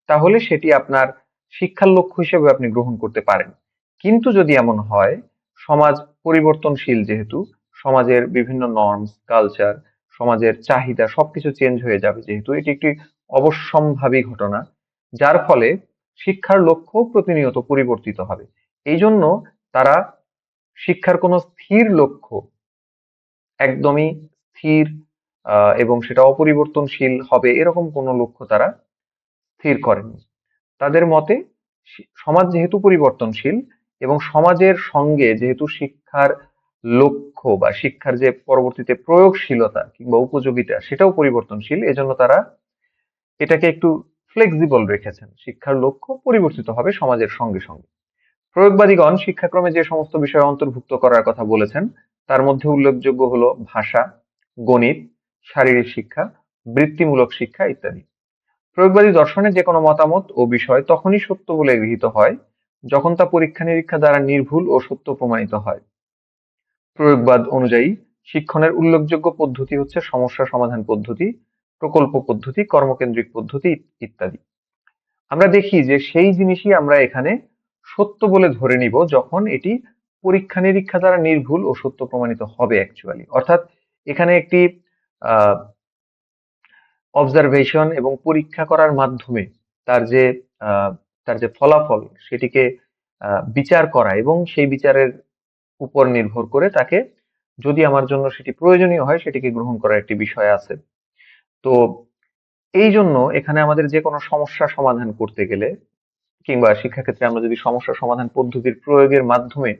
তাহলে সেটি আপনার শিক্ষার লক্ষ্য হিসেবে আপনি গ্রহণ করতে পারেন। কিন্তু যদি এমন হয়, সমাজ পরিবর্তনশীল যেহেতু, সমাজের বিভিন্ন নর্মস, কালচার, সমাজের চাহিদা সবকিছু চেঞ্জ হয়ে যাবে, যেহেতু এটি একটি অবশ্যম্ভাবী ঘটনা, যার ফলে শিক্ষার লক্ষ্য প্রতিনিয়ত পরিবর্তিত হবে। এই জন্য তারা শিক্ষার কোনো স্থির লক্ষ্য, একদমই স্থির এবং সেটা অপরিবর্তনশীল হবে এরকম কোনো লক্ষ্য তারা স্থির করেনি। তাদের মতে সমাজ যেহেতু পরিবর্তনশীল এবং সমাজের সঙ্গে যেহেতু শিক্ষার লক্ষ্য বা শিক্ষার যে পরবর্তীতে প্রয়োগশীলতা কিংবা উপযোগিতা সেটাও পরিবর্তনশীল, এজন্য তারা এটাকে একটু ফ্লেক্সিবল রেখেছেন। শিক্ষার লক্ষ্য পরিবর্তিত হবে সমাজের সঙ্গে সঙ্গে। প্রয়োগবাদীগণ শিক্ষাক্রমে যে সমস্ত বিষয় অন্তর্ভুক্ত করার কথা বলেছেন তার মধ্যে উল্লেখযোগ্য হলো ভাষা, গণিত, শারীরিক শিক্ষা, বৃত্তিমূলক শিক্ষা ইত্যাদি। প্রয়োগবাদী দর্শনে যে কোনো মতামত ও বিষয় তখনই সত্য বলে গৃহীত হয় যখন তা পরীক্ষা নিরীক্ষা দ্বারা নির্ভুল ও সত্য প্রমাণিত হয়। প্রয়োগবাদ অনুযায়ী শিক্ষণের উল্লেখযোগ্য পদ্ধতি হচ্ছে সমস্যা সমাধান পদ্ধতি, প্রকল্প পদ্ধতি, কর্মকেন্দ্রিক পদ্ধতি ইত্যাদি। আমরা দেখি যে সেই জিনিসই আমরা এখানে সত্য বলে ধরে নিব যখন এটি পরীক্ষা নিরীক্ষা দ্বারা নির্ভুল ও সত্য প্রমাণিত হবে অ্যাকচুয়ালি। অর্থাৎ এখানে একটি অবজারভেশন এবং পরীক্ষা করার মাধ্যমে তার যে তার যে ফলাফল সেটিকে বিচার করা এবং সেই বিচারের উপর নির্ভর করে তাকে যদি আমার জন্য সেটি প্রয়োজনীয় হয় সেটিকে গ্রহণ করার একটি বিষয় আছে। তো এই জন্য এখানে আমাদের যে কোনো সমস্যা সমাধান করতে গেলে কিংবা শিক্ষাক্ষেত্রে আমরা যদি সমস্যা সমাধান পদ্ধতির প্রয়োগের মাধ্যমে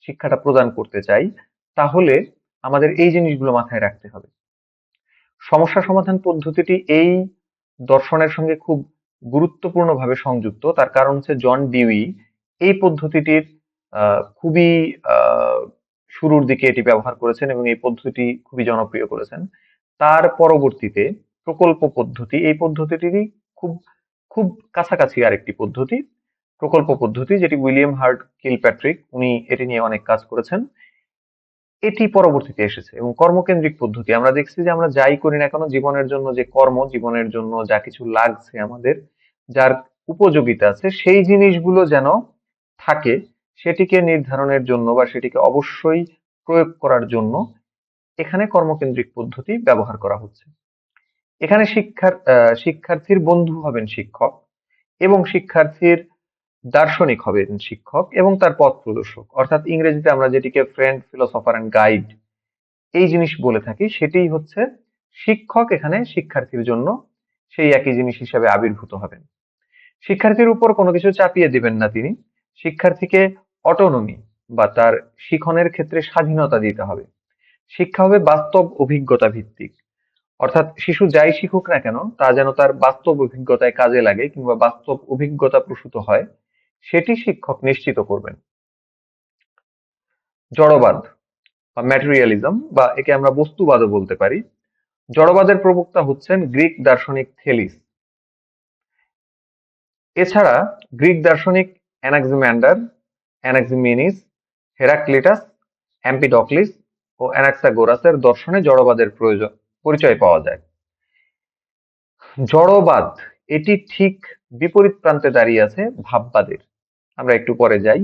শিক্ষাটা প্রদান করতে চাই, তাহলে আমাদের এই জিনিসগুলো মাথায় রাখতে হবে। সমস্যা সমাধান পদ্ধতিটি এই দর্শনের সঙ্গে খুব গুরুত্বপূর্ণভাবে সংযুক্ত। তার কারণ হচ্ছে জন ডিউই এই পদ্ধতিটির খুবই শুরুর দিকে এটি ব্যবহার করেছেন এবং এই পদ্ধতি খুবই জনপ্রিয় করেছেন। তার পরবর্তীতে প্রকল্প পদ্ধতি, এই পদ্ধতিটিরই খুব খুব কাছাকাছি আরেকটি পদ্ধতি, প্রকল্প পদ্ধতি, যেটি উইলিয়াম হার্ট কিলপ্যাট্রিক উনি এটি নিয়ে অনেক কাজ করেছেন। এটি পরবর্তীতে এসেছে। এবং কর্মকেন্দ্রিক পদ্ধতি, আমরা দেখছি যে আমরা যাই করি না কেন জীবনের জন্য যে কর্ম, জীবনের জন্য যা কিছু লাগছে আমাদের, যার উপযোগিতা আছে সেই জিনিসগুলো যেন থাকে সেটিকে নির্ধারণের জন্য বা সেটিকে অবশ্যই প্রয়োগ করার জন্য এখানে কর্মকেন্দ্রিক পদ্ধতি ব্যবহার করা হচ্ছে। এখানে শিক্ষার্থীর বন্ধু হবেন শিক্ষক এবং শিক্ষার্থীর দার্শনিক হবেন শিক্ষক এবং তার পথ প্রদর্শক, অর্থাৎ ইংরেজিতে আমরা যেটিকে ফ্রেন্ড, ফিলোসফার এন্ড গাইড এই জিনিস বলে থাকি, সেটিই হচ্ছে শিক্ষক এখানে শিক্ষার্থীর জন্য সেই একই জিনিস হিসেবে আবির্ভূত হবেন। শিক্ষার্থীর উপর কোনো কিছু চাপিয়ে দিবেন না তিনি, শিক্ষার্থীকে অটোনমি বা তার শিখনের ক্ষেত্রে স্বাধীনতা দিতে হবে। শিক্ষা হবে বাস্তব অভিজ্ঞতা ভিত্তিক, অর্থাৎ শিশু যাই শিখুক না কেন তা যেন তার বাস্তব অভিজ্ঞতায় কাজে লাগে কিংবা বাস্তব অভিজ্ঞতা প্রসূত হয় সেটি শিক্ষক নিশ্চিত করবেন। জড়বাদ বা ম্যাটেরিয়ালিজম বা একে আমরা বস্তুবাদও বলতে পারি। জড়বাদের প্রবক্তা হচ্ছেন গ্রিক দার্শনিক থেলিস। এছাড়া গ্রিক দার্শনিক অ্যানাক্সিম্যান্ডার, অ্যানাক্সিমেনিস, হেরাক্লিটাস, এম্পিডক্লিস ও অ্যানাক্সাগোরাসের দর্শনে জড়বাদের পরিচয় পাওয়া যায়। জড়বাদ এটি ঠিক বিপরীত প্রান্তে দাঁড়িয়ে আছে ভাববাদের। আমরা একটু পরে যাই।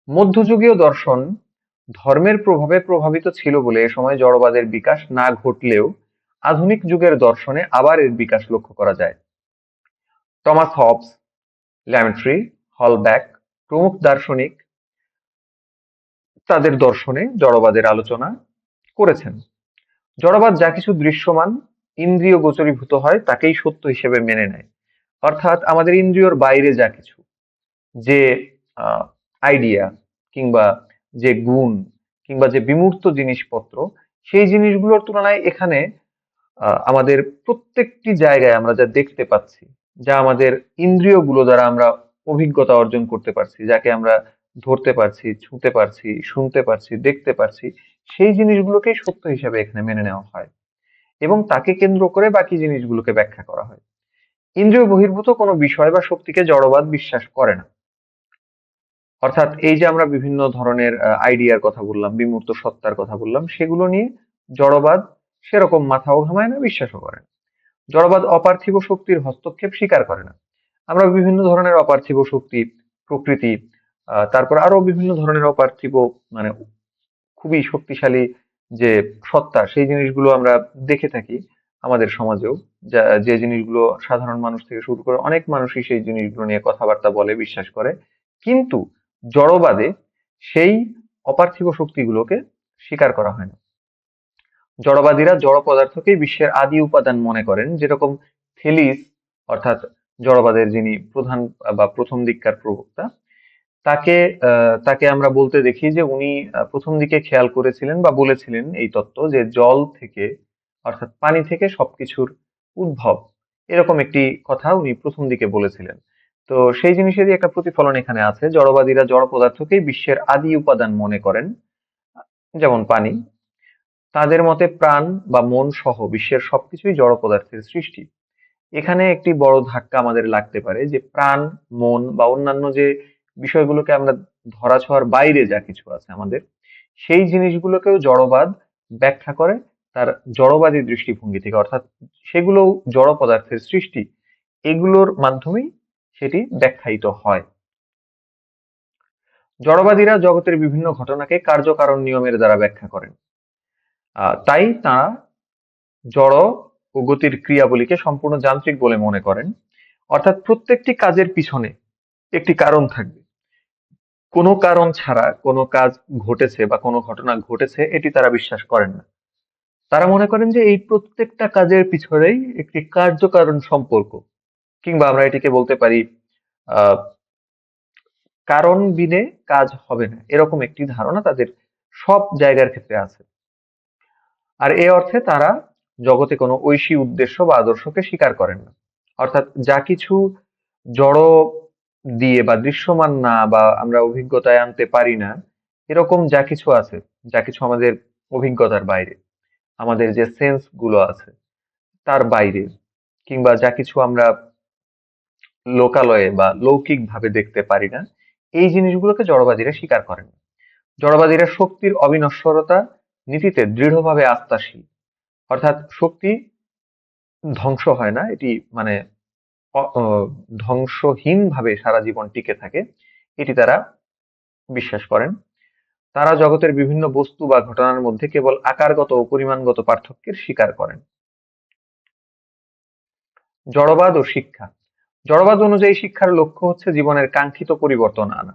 মধ্যযুগীয় দর্শন ধর্মের প্রভাবে প্রভাবিত ছিল বলে এ সময় জড়বাদের বিকাশ না ঘটলেও আধুনিক যুগের দর্শনে আবার এর বিকাশ লক্ষ্য করা যায়। টমাস হবস, ল্যামেট্রি, হলব্যাক প্রমুখ দার্শনিক তাদের দর্শনে জড়বাদের আলোচনা করেছেন। জড়বাদ যা কিছু দৃশ্যমান, ইন্দ্রিয় গোচরীভূত হয় তাকেই সত্য হিসেবে মেনে নেয়। অর্থাৎ আমাদের ইন্দ্রিয়র বাইরে যা কিছু, যে আইডিয়া কিংবা যে গুণ কিংবা যে বিমূর্ত জিনিসপত্র, সেই জিনিসগুলোর তুলনায় এখানে আমাদের প্রত্যেকটি জায়গায় আমরা যা দেখতে পাচ্ছি, যা আমাদের ইন্দ্রিয়গুলো দ্বারা আমরা অভিজ্ঞতা অর্জন করতে পারছি, যাকে আমরা ধরতে পারছি, ছুঁতে পারছি, শুনতে পারছি, দেখতে পারছি, সেই জিনিসগুলোকেই সত্য হিসেবে এখানে মেনে নেওয়া হয় এবং তাকে কেন্দ্র করে বাকি জিনিসগুলোকে ব্যাখ্যা করা হয়। ইন্দ্রিয় বহির্ভূত কোনো বিষয় বা শক্তিকে জড়বাদ বিশ্বাস করে না। অর্থাৎ এই যে আমরা বিভিন্ন ধরনের আইডিয়ার কথা বললাম, বিমূর্ত সত্তার কথা বললাম, সেগুলো নিয়ে জড়বাদ সেরকম মাথাও ঘামায় না, বিশ্বাসও করে না। জড়বাদ অপার্থিব শক্তির হস্তক্ষেপ স্বীকার করে না। আমরা বিভিন্ন ধরনের অপার্থিব শক্তি, প্রকৃতি, তারপর আরো বিভিন্ন ধরনের অপার্থিব মানে খুবই শক্তিশালী যে সত্তা, সেই জিনিসগুলো আমরা দেখে থাকি আমাদের সমাজেও। যে জিনিসগুলো সাধারণ মানুষ থেকে শুরু করে অনেক মানুষই সেই জিনিসগুলো নিয়ে কথাবার্তা বলে, বিশ্বাস করে। কিন্তু জড়বাদে সেই অপার্থিব শক্তিগুলোকে স্বীকার করা হয় না। জড়বাদীরা জড় পদার্থকেই বিশ্বের আদি উপাদান মনে করেন, যেরকম থেলিস, অর্থাৎ জড়বাদের যিনি প্রধান বা প্রথম দিককার প্রবক্তা, তাকে আমরা বলতে দেখি যে উনি প্রথম দিকে খেয়াল করেছিলেন বা বলেছিলেন এই তত্ত্ব যে জল থেকে, অর্থাৎ পানি থেকে সবকিছুর উদ্ভব, এরকম একটি কথা উনি প্রথম দিকে বলেছিলেন। তো সেই জিনিসেরই একটা প্রতিফলন এখানে আছে। জড়বাদীরা জড় পদার্থকেই বিশ্বের আদি উপাদান মনে করেন, যেমন পানি। তাদের মতে প্রাণ বা মন সহ বিশ্বের সবকিছুই জড় পদার্থের সৃষ্টি। এখানে একটি বড় ধাক্কা আমাদের লাগতে পারে যে প্রাণ, মন বা অন্যান্য যে বিষয়গুলোকে আমরা ধরাছোঁয়ার বাইরে যা কিছু আছে আমাদের, সেই জিনিসগুলোকেও জড়বাদ ব্যাখ্যা করে তার জড়বাদী দৃষ্টিভঙ্গি থেকে, অর্থাৎ সেগুলো জড় পদার্থের সৃষ্টি, এগুলোর মাধ্যমেই সেটি ব্যাখ্যায়িত হয়। জড়বাদীরা জগতের বিভিন্ন ঘটনাকে কার্যকারণ নিয়মের দ্বারা ব্যাখ্যা করেন। তাই তারা জড় ও গতির ক্রিয়াবলীকে সম্পূর্ণ যান্ত্রিক বলে মনে করেন। অর্থাৎ প্রত্যেকটি কাজের পিছনে একটি কারণ থাকবে। কোনো কারণ ছাড়া কোনো কাজ ঘটেছে বা কোনো ঘটনা ঘটেছে, এটি তারা বিশ্বাস করেন না। তারা মনে করেন যে এই প্রত্যেকটা কাজের পিছনেই একটি কার্যকারণ সম্পর্ক, কিংবা আমরা এটিকে বলতে পারি আহ কারণ বিনে কাজ হবে না, এরকম একটি ধারণা তাদের সব জায়গার ক্ষেত্রে আছে। আর এ অর্থে তারা জগতে কোনো ঐশী উদ্দেশ্য বা আদর্শকে স্বীকার করেন না। অর্থাৎ যা কিছু জড় দিয়ে বা দৃশ্যমান না, বা আমরা অভিজ্ঞতায় আনতে পারি না, এরকম যা কিছু আছে, যা কিছু আমাদের অভিজ্ঞতার বাইরে, আমাদের যে সেন্স গুলো আছে তার বাইরে, কিংবা যা কিছু আমরা লোকালয়ে বা লৌকিক ভাবে দেখতে পারি না, এই জিনিসগুলোকে জড়বাদীরা স্বীকার করেন না। জড়বাদীরা শক্তির অবিনশ্বরতা নীতিতে দৃঢ়ভাবে আস্থাশীল। অর্থাৎ শক্তি ধ্বংস হয় না, এটি মানে ধ্বংসহীন ভাবে সারা জীবন টিকে থাকে, এটি তারা বিশ্বাস করেন। তারা জগতের বিভিন্ন বস্তু বা ঘটনার মধ্যে কেবল আকারগত ও পরিমাণগত পার্থক্যের স্বীকার করেন। জড়বাদ ও শিক্ষা। জড়বাদ অনুযায়ী শিক্ষার লক্ষ্য হচ্ছে জীবনের কাঙ্ক্ষিত পরিবর্তন আনা।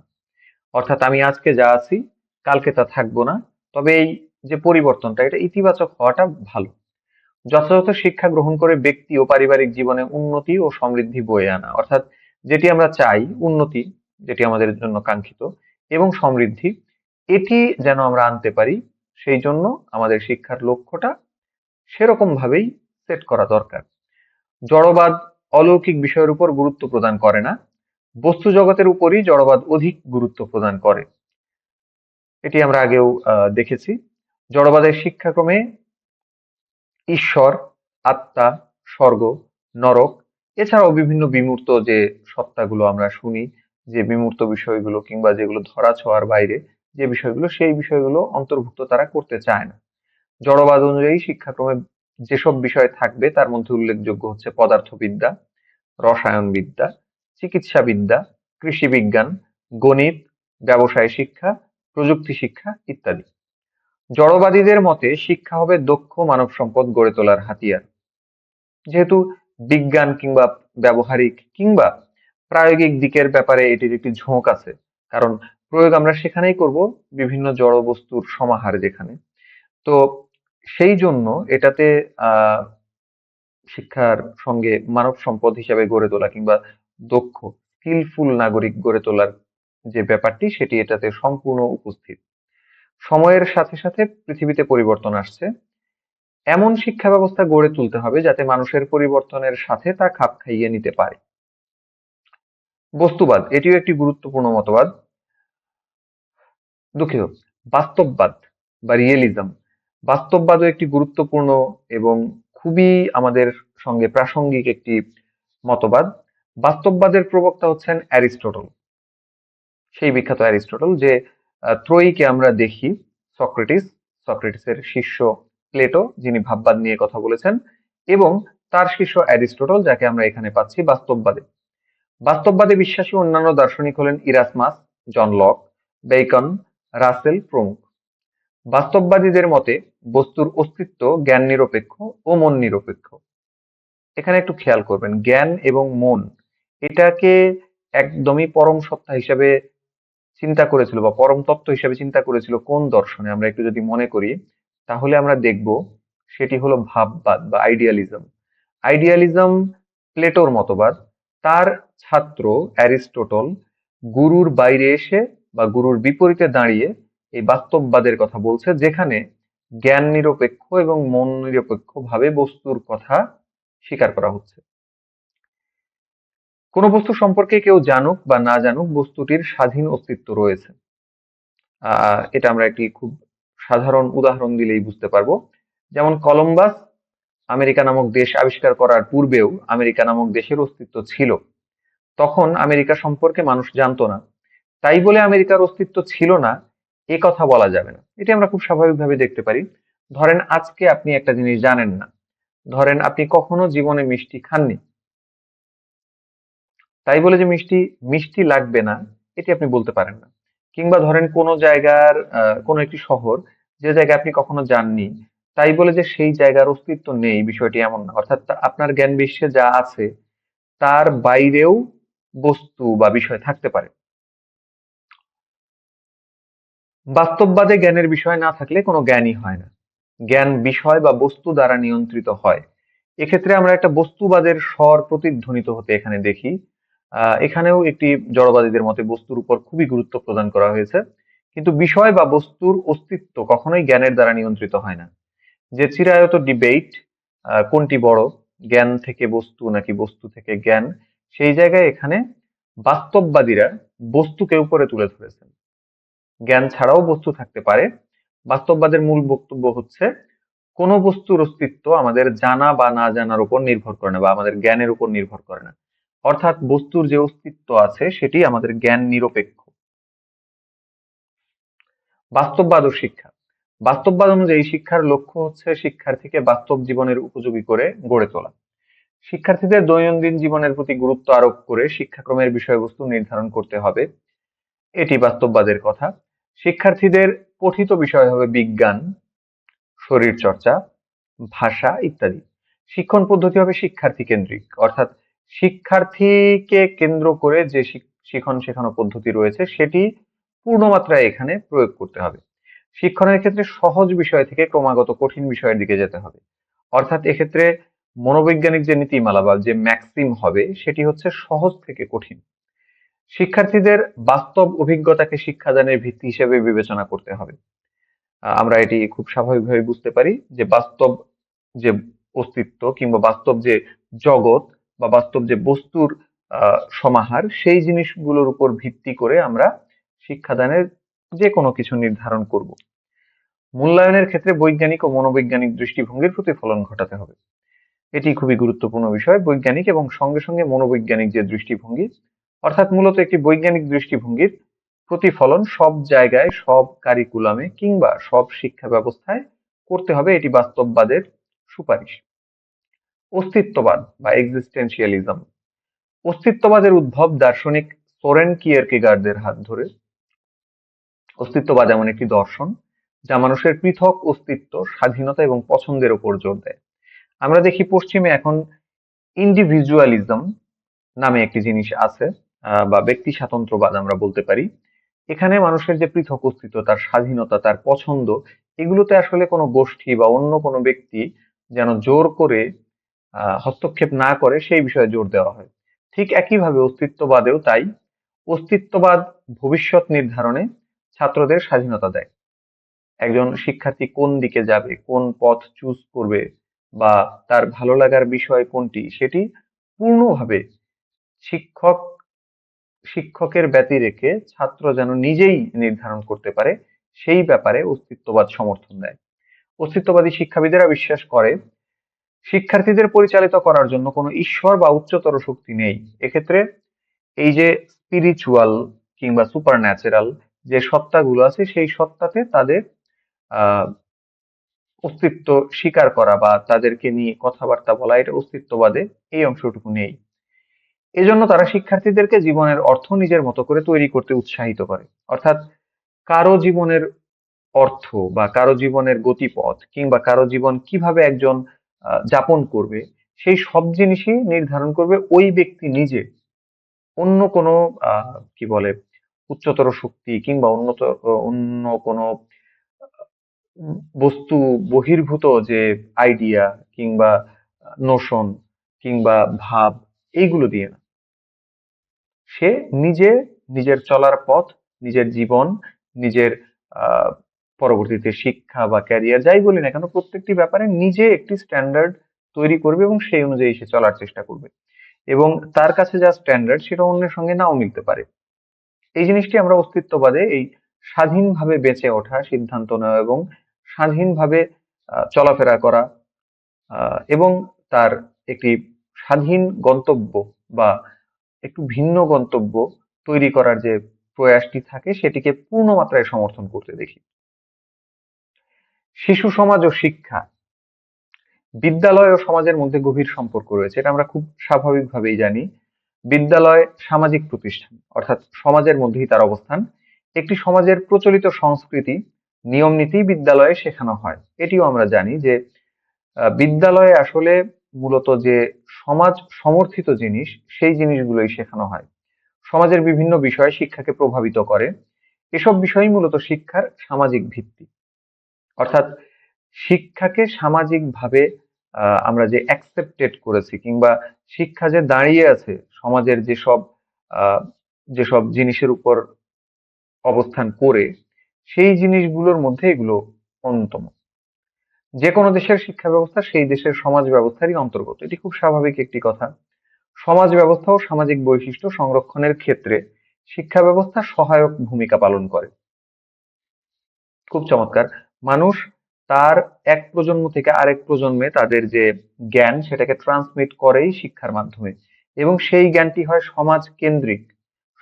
অর্থাৎ আমি আজকে যা আছি কালকে তা থাকবো না, তবে এই যে পরিবর্তনটা, এটা ইতিবাচক হওয়াটা ভালো। যথাযথ শিক্ষা গ্রহণ করে ব্যক্তি ও পারিবারিক জীবনে উন্নতি ও সমৃদ্ধি বয়ে আনা। অর্থাৎ যেটি আমরা চাই, উন্নতি যেটি আমাদের জন্য কাঙ্ক্ষিত, এবং সমৃদ্ধি, এটি যেন আমরা আনতে পারি, সেই জন্য আমাদের শিক্ষার লক্ষ্যটা সেরকম ভাবেই সেট করা দরকার। জড়বাদ অলৌকিক বিষয়ের উপর গুরুত্ব প্রদান করে না, বস্তু জগতের উপরই জড়বাদ অধিক গুরুত্ব প্রদান করে। এটি আমরা আগেও দেখেছি। জড়বাদের শিক্ষাক্রমে ঈশ্বর, আত্মা, স্বর্গ, নরক, এছাড়াও বিভিন্ন বিমূর্ত যে সত্তাগুলো আমরা শুনি, যে বিমূর্ত বিষয়গুলো কিংবা যেগুলো ধরা ছোঁয়ার বাইরে যে বিষয়গুলো, সেই বিষয়গুলো অন্তর্ভুক্ত তারা করতে চায় না। জড়বাদ অনুযায়ী শিক্ষাক্রমে যেসব বিষয় থাকবে তার মধ্যে উল্লেখযোগ্য হচ্ছে পদার্থবিদ্যা, রসায়নবিদ্যা, চিকিৎসাবিদ্যা, কৃষিবিজ্ঞান, গণিত, ব্যবসায় শিক্ষা, প্রযুক্তি শিক্ষা ইত্যাদি। জড়বাদীদের মতে শিক্ষা হবে দক্ষ মানব সম্পদ গড়ে তোলার হাতিয়ার। যেহেতু বিজ্ঞান কিংবা ব্যবহারিক কিংবা প্রায়োগিক দিকের ব্যাপারে এটির একটি ঝোঁক আছে, কারণ প্রয়োগ আমরা সেখানেই করব, বিভিন্ন জড় বস্তুর সমাহার যেখানে। তো সেই জন্য এটাতে আহ শিক্ষার সঙ্গে মানব সম্পদ হিসাবে গড়ে তোলা কিংবা দক্ষ স্কিলফুল নাগরিক গড়ে তোলার যে ব্যাপারটি, সেটি এটাতে সম্পূর্ণ উপস্থিত। সময়ের সাথে সাথে পৃথিবীতে পরিবর্তন আসছে, এমন শিক্ষা ব্যবস্থা গড়ে তুলতে হবে যাতে মানুষের পরিবর্তনের সাথে তা খাপ খাইয়ে নিতে পারে। বস্তুবাদ, এটিও একটি গুরুত্বপূর্ণ মতবাদ। দুঃখিত, বাস্তববাদ বা রিয়েলিজম। বাস্তববাদও একটি গুরুত্বপূর্ণ এবং খুবই আমাদের সঙ্গে প্রাসঙ্গিক একটি মতবাদ। বাস্তববাদের প্রবক্তা হচ্ছেন অ্যারিস্টটল, সেই বিখ্যাত অ্যারিস্টটল, যে ত্রয়ীকে আমরা দেখি, সক্রেটিস, সক্রেটিসের শিষ্য প্লেটো, যিনি ভাববাদ নিয়ে কথা বলেছেন, এবং তার শিষ্য অ্যারিস্টটল, যাকে আমরা এখানে পাচ্ছি বাস্তববাদে। বাস্তববাদে বিশ্বাসী অন্যান্য দার্শনিক হলেন Erasmus, John Locke, Bacon, Russell প্রমুখ। বাস্তববাদীদের মতে বস্তুর অস্তিত্ব জ্ঞান নিরপেক্ষ ও মন নিরপেক্ষ। এখানে একটু খেয়াল করবেন, জ্ঞান এবং মন এটাকে একদমই পরম সত্তা হিসেবে চিন্তা করেছিল বা পরম তত্ত্ব হিসেবে চিন্তা করেছিল কোন দর্শনে, আমরা একটু যদি মনে করি তাহলে আমরা দেখব সেটি হলো ভাববাদ বা আইডিয়ালিজম। আইডিয়ালিজম প্লেটোর মতবাদ। তার ছাত্র অ্যারিস্টটল গুরুর বাইরে এসে বা গুরুর বিপরীতে দাঁড়িয়ে এই বাস্তববাদের কথা বলছে, যেখানে জ্ঞান নিরপেক্ষ এবং মন নিরপেক্ষ ভাবে বস্তুর কথা স্বীকার করা হচ্ছে। কোনো বস্তু সম্পর্কে কেউ জানুক বা না জানুক, বস্তুটির স্বাধীন অস্তিত্ব রয়েছে। এটা আমরা একটি খুব সাধারণ উদাহরণ দিলেই বুঝতে পারবো। যেমন কলম্বাস আমেরিকা নামক দেশ আবিষ্কার করার পূর্বেও আমেরিকা নামক দেশের অস্তিত্ব ছিল। তখন আমেরিকা সম্পর্কে মানুষ জানতো না, তাই বলে আমেরিকার অস্তিত্ব ছিল না এ কথা বলা যাবে না। এটি আমরা খুব স্বাভাবিকভাবে দেখতে পারি। ধরেন আজকে আপনি একটা জিনিস জানেন না, ধরেন আপনি কখনো জীবনে মিষ্টি খাননি, তাই বলে যে মিষ্টি মিষ্টি লাগবে না এটি আপনি বলতে পারেন না। কিংবা ধরেন কোনো জায়গার কোনো একটি শহর যে জায়গায় আপনি কখনো যাননি, তাই বলে যে সেই জায়গার অস্তিত্ব নেই বিষয়টি এমন না। অর্থাৎ আপনার জ্ঞান বিশ্বে যা আছে তার বাইরেও বস্তু বা বিষয় থাকতে পারে। বাস্তববাদে জ্ঞানের বিষয় না থাকলে কোনো জ্ঞানই হয় না। জ্ঞান বিষয় বা বস্তু দ্বারা নিয়ন্ত্রিত হয়। এক্ষেত্রে আমরা একটা বস্তুবাদের স্বর প্রতিধ্বনিত হতে এখানে দেখি। এখানেও একটি জড়বাদীদের মতে বস্তুর উপর খুবই গুরুত্ব প্রদান করা হয়েছে। কিন্তু বিষয় বা বস্তুর অস্তিত্ব কখনোই জ্ঞানের দ্বারা নিয়ন্ত্রিত হয় না। যে চিরায়ত ডিবেট, কোনটি বড়, জ্ঞান থেকে বস্তু নাকি বস্তু থেকে জ্ঞান, সেই জায়গায় এখানে বাস্তববাদীরা বস্তুকে উপরে তুলে ধরেছেন। জ্ঞান ছাড়াও বস্তু থাকতে পারে। বাস্তববাদের মূল বক্তব্য হচ্ছে কোন বস্তুর অস্তিত্ব আমাদের জানা বা না জানার উপর নির্ভর করে না বা আমাদের জ্ঞানের উপর নির্ভর করে না। অর্থাৎ বস্তুর যে অস্তিত্ব আছে সেটি আমাদের জ্ঞান নিরপেক্ষ। বাস্তববাদ ও শিক্ষা। বাস্তববাদ অনুযায়ী শিক্ষার লক্ষ্য হচ্ছে শিক্ষার্থীকে বাস্তব জীবনের উপযোগী করে গড়ে তোলা। শিক্ষার্থীদের দৈনন্দিন জীবনের প্রতি গুরুত্ব আরোপ করে শিক্ষাক্রমের বিষয়বস্তু নির্ধারণ করতে হবে, এটি বাস্তববাদের কথা। শিক্ষার্থীদের পঠিত বিষয় হবে বিজ্ঞান, শরীরচর্চা, ভাষা ইত্যাদি। শিক্ষণ পদ্ধতি হবে শিক্ষার্থী কেন্দ্রিক, অর্থাৎ শিক্ষার্থীকে কেন্দ্র করে যে শিখন শেখানো পদ্ধতি রয়েছে সেটি পূর্ণমাত্রায় এখানে প্রয়োগ করতে হবে। শিক্ষণের ক্ষেত্রে সহজ বিষয় থেকে ক্রমাগত কঠিন বিষয়ের দিকে যেতে হবে। অর্থাৎ এক্ষেত্রে মনোবৈজ্ঞানিক যে নীতিমালা বা যে ম্যাক্সিম হবে সেটি হচ্ছে সহজ থেকে কঠিন। শিক্ষার্থীদের বাস্তব অভিজ্ঞতাকে শিক্ষাদানের ভিত্তি হিসেবে বিবেচনা করতে হবে। আমরা এটি খুব স্বাভাবিকভাবে বুঝতে পারি যে বাস্তব যে অস্তিত্ব কিংবা বাস্তব যে জগৎ বা বাস্তব যে বস্তুর সমাহার, সেই জিনিসগুলোর উপর ভিত্তি করে আমরা শিক্ষাদানের যে কোনো কিছু নির্ধারণ করব। মূল্যায়নের ক্ষেত্রে বৈজ্ঞানিক ও মনোবৈজ্ঞানিক দৃষ্টিভঙ্গির প্রতিফলন ঘটাতে হবে। এটি খুবই গুরুত্বপূর্ণ বিষয়। বৈজ্ঞানিক এবং সঙ্গে সঙ্গে মনোবৈজ্ঞানিক যে দৃষ্টিভঙ্গি, অর্থাৎ মূলত একটি বৈজ্ঞানিক দৃষ্টিভঙ্গির প্রতিফলন সব জায়গায়, সব কারিকুলামে কিংবা সব শিক্ষা ব্যবস্থায় করতে হবে, এটি বাস্তববাদের সুপারিশ। অস্তিত্ববাদ বা এক্সিস্টেন্সিয়ালিজম। অস্তিত্ববাদের উদ্ভব দার্শনিক সোরেন কিয়েরকেগার্দের হাত ধরে। অস্তিত্ববাদ এমন একটি দর্শন যা মানুষের পৃথক অস্তিত্ব, স্বাধীনতা এবং পছন্দের উপর জোর দেয়। আমরা দেখি পশ্চিমে এখন ইন্ডিভিজুয়ালিজম নামে একটি জিনিস আছে, বা ব্যক্তি স্বাতন্ত্র্যবাদ আমরা বলতে পারি। এখানে মানুষের যে পৃথক অস্তিত্ব, তার স্বাধীনতা, তার পছন্দ, এগুলোতে আসলে কোনো গোষ্ঠী বা অন্য কোনো ব্যক্তি যেন জোর করে হস্তক্ষেপ না করে সেই বিষয়ে জোর দেওয়া হয়। ঠিক একইভাবে অস্তিত্ববাদেও তাই। অস্তিত্ববাদ ভবিষ্যৎ নির্ধারণে ছাত্রদের স্বাধীনতা দেয়। একজন শিক্ষার্থী কোন দিকে যাবে, কোন পথ চুজ করবে বা তার ভালো লাগার বিষয় কোনটি, সেটি পূর্ণভাবে শিক্ষক শিক্ষকের ব্যতি রেখে ছাত্র যেন নিজেই নির্ধারণ করতে পারে, সেই ব্যাপারে অস্তিত্ববাদ সমর্থন দেয়। অস্তিত্ববাদী শিক্ষাবিদেরা বিশ্বাস করে শিক্ষার্থীদের পরিচালিত করার জন্য কোনো ঈশ্বর বা উচ্চতর শক্তি নেই। এক্ষেত্রে এই যে স্পিরিচুয়াল কিংবা সুপার ন্যাচারাল যে সত্তাগুলো আছে সেই সত্তাতে তাদের আহ অস্তিত্ব স্বীকার করা বা তাদেরকে নিয়ে কথাবার্তা বলা, এটা অস্তিত্ববাদে এই অংশটুকু নেই। এজন্য তারা শিক্ষার্থীদেরকে জীবনের অর্থ নিজের মতো করে তৈরি করতে উৎসাহিত করে। অর্থাৎ কারো জীবনের অর্থ বা কারো জীবনের গতিপথ কিংবা কারো জীবন কিভাবে একজন যাপন করবে, সেই সব জিনিসই নির্ধারণ করবে ওই ব্যক্তি নিজে। অন্য কোনো কি বলে উচ্চতর শক্তি কিংবা অন্য কোনো বস্তু বহির্ভূত যে আইডিয়া কিংবা নোশন কিংবা ভাব, এইগুলো দিয়ে না। সে নিজে নিজের চলার পথ, নিজের জীবন, নিজের আহ পরবর্তীতে শিক্ষা বা ক্যারিয়ার যাই বলি না কেন, প্রত্যেকটি ব্যাপারে নিজে একটি স্ট্যান্ডার্ড তৈরি করবে এবং সেই অনুযায়ী সে চলার চেষ্টা করবে। এবং তার কাছে যা স্ট্যান্ডার্ড সেটা অন্যের সঙ্গে নাও মিলতে পারে। এই জিনিসটি আমরা অস্তিত্ববাদে এই স্বাধীনভাবে বেঁচে ওঠা, সিদ্ধান্ত নেওয়া এবং স্বাধীনভাবে চলাফেরা করা এবং তার একটি স্বাধীন গন্তব্য বা একটু ভিন্ন গন্তব্য তৈরি করার যে প্রয়াসটি থাকে সেটিকে পূর্ণ মাত্রায় সমর্থন করতে দেখি। শিশু সমাজ ও শিক্ষা, বিদ্যালয় ও সমাজের মধ্যে গভীর সম্পর্ক রয়েছে, এটা আমরা খুব স্বাভাবিকভাবেই জানি। বিদ্যালয় সামাজিক প্রতিষ্ঠান, অর্থাৎ সমাজের মধ্যেই তার অবস্থান। একটি সমাজের প্রচলিত সংস্কৃতি, নিয়ম নীতি বিদ্যালয়ে শেখানো হয়। এটিও আমরা জানি যে বিদ্যালয়ে আসলে মূলত যে সমাজ সমর্থিত জিনিস, সেই জিনিসগুলোই শেখানো হয়। সমাজের বিভিন্ন বিষয় শিক্ষাকে প্রভাবিত করে। এসব বিষয়ই মূলত শিক্ষার সামাজিক ভিত্তি। অর্থাৎ শিক্ষাকে সামাজিকভাবে আমরা যে অ্যাকসেপ্টেড করেছি কিংবা শিক্ষা যে দাঁড়িয়ে আছে সমাজের আহ, যেসব জিনিসের উপর অবস্থান করে, সেই জিনিসগুলোর মধ্যে এগুলো অন্যতম। যে কোনো দেশের শিক্ষা ব্যবস্থা সেই দেশের সমাজ ব্যবস্থারই অন্তর্গত, এটি খুব স্বাভাবিক একটি কথা। সমাজ ব্যবস্থা ও সামাজিক বৈশিষ্ট্য সংরক্ষণের ক্ষেত্রে শিক্ষা ব্যবস্থা সহায়ক ভূমিকা পালন করে। খুব চমৎকার। মানুষ তার এক প্রজন্ম থেকে আরেক প্রজন্মে তাদের যে জ্ঞান সেটাকে ট্রান্সমিট করেই শিক্ষার মাধ্যমে, এবং সেই জ্ঞানটি হয় সমাজ কেন্দ্রিক।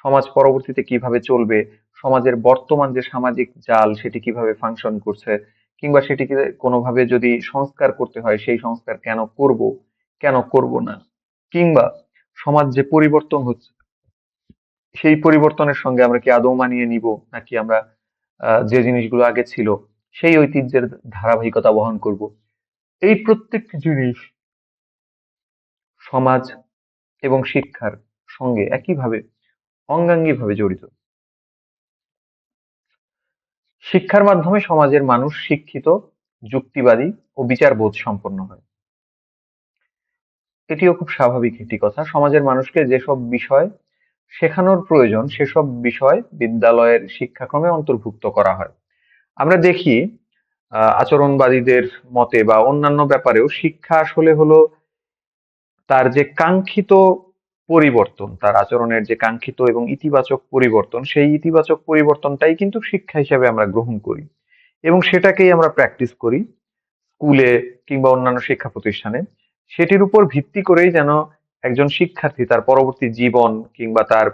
সমাজ পরবর্তীতে কিভাবে চলবে, সমাজের বর্তমান যে সামাজিক জাল সেটি কিভাবে ফাংশন করছে, কিংবা সেটিকে কোনোভাবে যদি সংস্কার করতে হয় সেই সংস্কার কেন করব, কেন করব না, কিংবা সমাজ যে পরিবর্তন হচ্ছে সেই পরিবর্তনের সঙ্গে আমরা কি আদৌ মানিয়ে নিব, নাকি আমরা যে জিনিসগুলো আগে ছিল সেই ঐতিহ্যের ধারাবাহিকতা বহন করব। এই প্রত্যেকটি জিনিস সমাজ এবং শিক্ষার সঙ্গে একইভাবে অঙ্গাঙ্গিভাবে জড়িত। শিক্ষার মাধ্যমে সমাজের মানুষ শিক্ষিত, যুক্তিবাদী ও বিচারবোধ সম্পন্ন হয়। এটিও খুব স্বাভাবিক একটি কথা। সমাজের মানুষকে যেসব বিষয় শেখানোর প্রয়োজন সেসব বিষয় বিদ্যালয়ের শিক্ষাক্রমে অন্তর্ভুক্ত করা হয়। আমরা দেখি আচরণবাদীদের মতে বা অন্যান্য ব্যাপারেও শিক্ষা আসলে হলো তার যে কাঙ্ক্ষিত পরিবর্তন, তার আচরণের যে কাঙ্ক্ষিত এবং ইতিবাচক পরিবর্তন, সেই ইতিবাচক পরিবর্তনটাই কিন্তু শিক্ষা হিসেবে আমরা গ্রহণ করি এবং সেটাকেই আমরা প্র্যাকটিস করি স্কুলে কিংবা অন্যান্য শিক্ষা প্রতিষ্ঠানে। সেটির উপর ভিত্তি করেই যেন একজন শিক্ষার্থী তার পরবর্তী জীবন কিংবা তার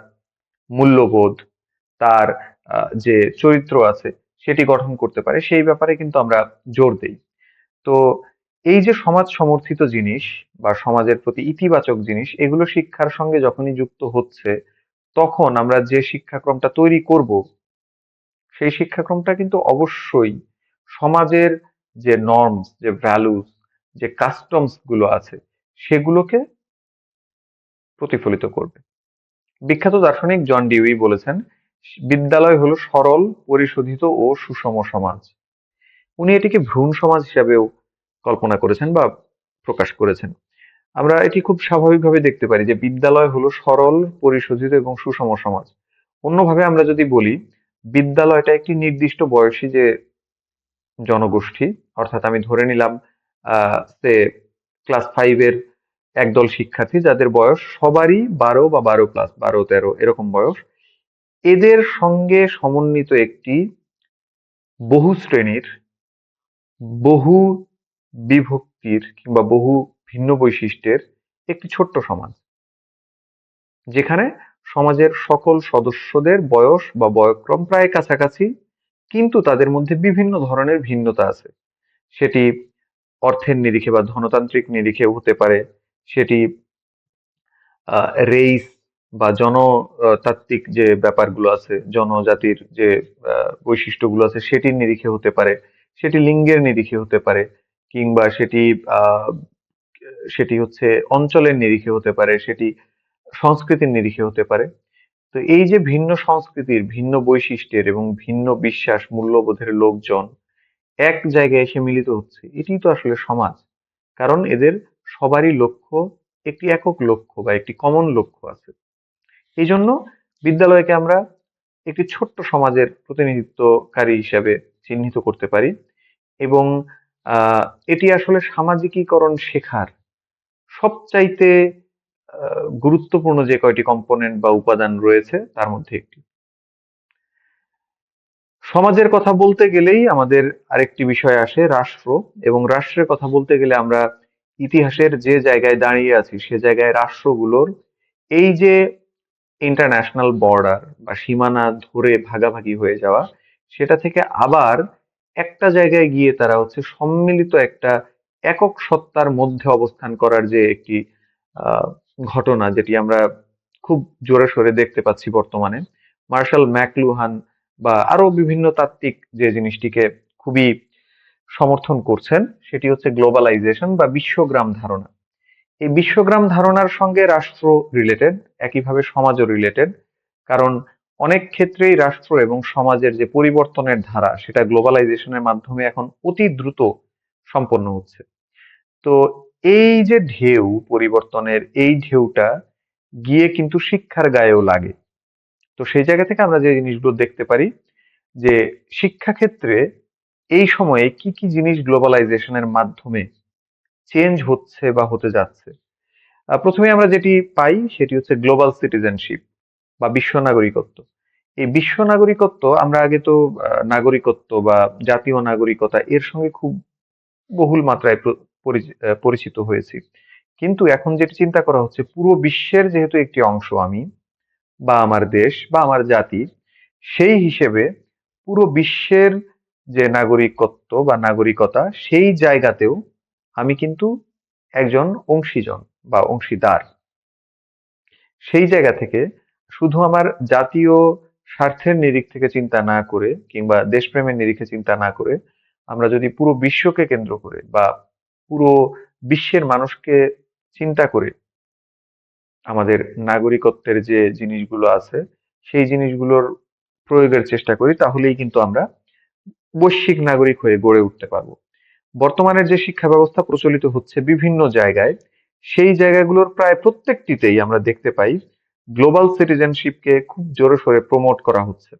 মূল্যবোধ, তার যে চরিত্র আছে সেটি গঠন করতে পারে, সেই ব্যাপারে কিন্তু আমরা জোর দেই। তো এই যে সমাজ সমর্থিত জিনিস বা সমাজের প্রতি ইতিবাচক জিনিস, এগুলো শিক্ষার সঙ্গে যখনই যুক্ত হচ্ছে, তখন আমরা যে শিক্ষাক্রমটা তৈরি করব সেই শিক্ষাক্রমটা কিন্তু অবশ্যই সমাজের যে নর্মস, যে ভ্যালুস, যে কাস্টমস গুলো আছে সেগুলোকে প্রতিফলিত করবে। বিখ্যাত দার্শনিক জন ডিউই বলেছেন, বিদ্যালয় হলো সরল, পরিশোধিত ও সুষম সমাজ। উনি এটিকে ভ্রূণ সমাজ হিসাবেও কল্পনা করেছেন বা প্রকাশ করেছেন। আমরা এটি খুব স্বাভাবিকভাবে দেখতে পারি যে বিদ্যালয় হলো সরল, পরিশোধিত এবং সুষম সমাজ। অন্যভাবে আমরা যদি বলি, বিদ্যালয়টা একটি নির্দিষ্ট বয়সী যে জনগোষ্ঠী, অর্থাৎ আমি ধরে নিলাম সে ক্লাস 5 এর একদল শিক্ষার্থী যাদের বয়স সবারই 12 বা 12+, 12-13 এরকম বয়স। এদের সঙ্গে সমন্বিত একটি বহু শ্রেণীর, বহু বিভক্তির কিংবা বহু ভিন্ন বৈশিষ্ট্যের একটি ছোট্ট সমাজ, যেখানে সমাজের সকল সদস্যদের বয়স বা বয়ঃক্রম প্রায় কাছাকাছি, কিন্তু তাদের মধ্যে বিভিন্ন ধরনের ভিন্নতা আছে। সেটি অর্থের নিরিখে বা ধনতান্ত্রিক নিরিখে হতে পারে, সেটি রেইস বা জনতাত্ত্বিক যে ব্যাপারগুলো আছে, জনজাতির যে বৈশিষ্ট্যগুলো আছে সেটির নিরিখে হতে পারে, সেটি লিঙ্গের নিরিখে হতে পারে, কিংবা আহ সেটি হচ্ছে অঞ্চলের নিরিখে হতে পারে, সেটি সংস্কৃতির নিরিখে হতে পারে। তো এই যে ভিন্ন সংস্কৃতির, ভিন্ন বৈশিষ্ট্যের এবং ভিন্ন বিশ্বাস মূল্যবোধের লোকজন এক জায়গায় এসে মিলিত হচ্ছে, এটি তো আসলে সমাজ। কারণ এদের সবারই লক্ষ্য, একটি একক লক্ষ্য বা একটি কমন লক্ষ্য আছে। এই জন্য বিদ্যালয়কে আমরা একটি ছোট্ট সমাজের প্রতিনিধিত্বকারী হিসেবে চিহ্নিত করতে পারি। এবং আহ, এটি আসলে সামাজিকীকরণ শেখার সবচাইতে গুরুত্বপূর্ণ যে কয়টি কম্পোনেন্ট বা উপাদান রয়েছে তার মধ্যে একটি। সমাজের কথা বলতে গেলেই আমাদের আরেকটি বিষয় আসে, রাষ্ট্র। এবং রাষ্ট্রের কথা বলতে গেলে আমরা ইতিহাসের যে জায়গায় দাঁড়িয়ে আছি সে জায়গায় রাষ্ট্রগুলোর এই যে ইন্টারন্যাশনাল বর্ডার বা সীমানা ধরে ভাগাভাগি হয়ে যাওয়া, সেটা থেকে আবার একটা জায়গায় গিয়ে তারা হচ্ছে সম্মিলিত একটা একক সত্তার মধ্যে অবস্থান করার যে একটি আহ, ঘটনা, যেটি আমরা খুব জোরে সোরে দেখতে পাচ্ছি বর্তমানে। মার্শাল ম্যাকলুহান বা আরো বিভিন্ন তাত্ত্বিক যে জিনিসটিকে খুবই সমর্থন করছেন, সেটি হচ্ছে গ্লোবালাইজেশন বা বিশ্বগ্রাম ধারণা। এই বিশ্বগ্রাম ধারণার সঙ্গে রাষ্ট্র রিলেটেড, একইভাবে সমাজও রিলেটেড। কারণ অনেক ক্ষেত্রেই রাষ্ট্র এবং সমাজের যে পরিবর্তনের ধারা সেটা গ্লোবালাইজেশনের মাধ্যমে এখন অতি দ্রুত সম্পন্ন হচ্ছে। তো এই যে ঢেউ পরিবর্তনের, এই ঢেউটা গিয়ে কিন্তু শিক্ষার গায়েও লাগে। তো সেই জায়গা থেকে আমরা যে জিনিসগুলো দেখতে পারি যে শিক্ষাক্ষেত্রে এই সময়ে কি কি জিনিস গ্লোবালাইজেশনের মাধ্যমে চেঞ্জ হচ্ছে বা হতে যাচ্ছে। প্রথমে আমরা যেটি পাই সেটি হচ্ছে গ্লোবাল সিটিজেনশিপ বা বিশ্ব নাগরিকত্ব। এই বিশ্ব নাগরিকত্ব আমরা আগে তো নাগরিকত্ব বা জাতীয় নাগরিকতা এর সঙ্গে খুব বহুল মাত্রায় পরিচিত হয়েছি। কিন্তু এখন যেটি চিন্তা করা হচ্ছে, পুরো বিশ্বের যেহেতু একটি অংশ আমি বা আমার দেশ বা আমার জাতি, সেই হিসেবে পুরো বিশ্বের যে নাগরিকত্ব বা নাগরিকতা, সেই জায়গাতেও আমি কিন্তু একজন অংশীজন বা অংশীদার। সেই জায়গা থেকে শুধু আমার জাতীয় স্বার্থের নিরিখ থেকে চিন্তা না করে কিংবা দেশপ্রেমের নিরিখে চিন্তা না করে, আমরা যদি পুরো বিশ্বকে কেন্দ্র করে বা পুরো বিশ্বের মানুষকে চিন্তা করে আমাদের নাগরিকত্বের যে জিনিসগুলো আছে সেই জিনিসগুলোর প্রয়োগের চেষ্টা করি, তাহলেই কিন্তু আমরা বৈশ্বিক নাগরিক হয়ে গড়ে উঠতে পারবো। বর্তমানের যে শিক্ষা ব্যবস্থা প্রচলিত হচ্ছে বিভিন্ন জায়গায়, সেই জায়গাগুলোর প্রায় প্রত্যেকটিতেই আমরা দেখতে পাই গ্লোবাল সিটিজেনশিপকে খুব জোরে সোরে প্রমোট করা হচ্ছে।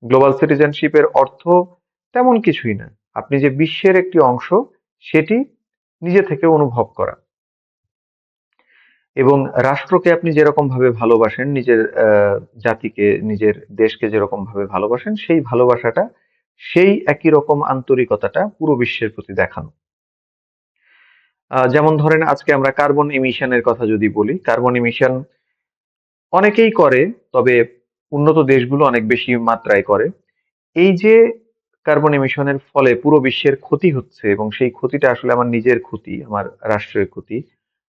গ্লোবাল সিটিজেনশিপের অর্থ তেমন কিছুই না, আপনি যে বিশ্বের একটি অংশ সেটি নিজে থেকে অনুভব করা। এবং রাষ্ট্রকে আপনি যেরকম ভাবে ভালোবাসেন, নিজের জাতিকে, নিজের দেশকে যেরকম ভাবে ভালোবাসেন, সেই ভালোবাসাটা, সেই একই রকম আন্তরিকতাটা পুরো বিশ্বের প্রতি দেখানো। যেমন ধরেন আজকে আমরা কার্বন ইমিশনের কথা যদি বলি, কার্বন ইমিশন অনেকেই করে, তবে উন্নত দেশগুলো অনেক বেশি মাত্রায় করে। এই যে কার্বন এমিশনের ফলে পুরো বিশ্বের ক্ষতি হচ্ছে এবং সেই ক্ষতিটা আসলে আমার নিজের ক্ষতি, আমার রাষ্ট্রের ক্ষতি,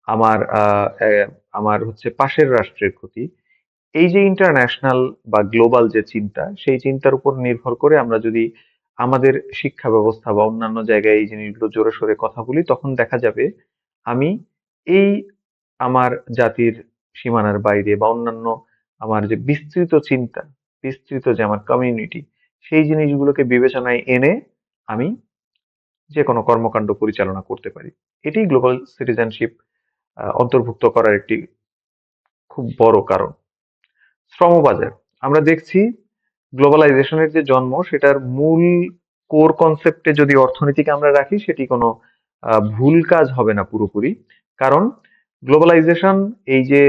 আমার আমার হচ্ছে পাশের রাষ্ট্রের ক্ষতি। এই যে ইন্টারন্যাশনাল বা গ্লোবাল যে চিন্তা, সেই চিন্তার উপর নির্ভর করে আমরা যদি আমাদের শিক্ষা ব্যবস্থা বা অন্যান্য জায়গায় এই জিনিসগুলো জোরে সোরে কথা বলি, তখন দেখা যাবে আমি এই আমার জাতির সীমানার বাইরে বা অন্যান্য আমার যে বিস্তৃত চিন্তা, বিস্তৃত যে আমার কমিউনিটি, সেই জিনিসগুলোকে বিবেচনায় এনে আমি যে কোনো কর্মকাণ্ড পরিচালনা করতে পারি। এটি গ্লোবাল সিটিজেনশিপ অন্তর্ভুক্ত করার একটি খুব বড় কারণ। শ্রমবাজার, আমরা দেখছি গ্লোবালাইজেশনের যে জন্ম, সেটার মূল কোর কনসেপ্টে যদি অর্থনীতিকে আমরা রাখি, সেটি কোনো ভুল কাজ হবে না পুরোপুরি। কারণ গ্লোবালাইজেশন এই যে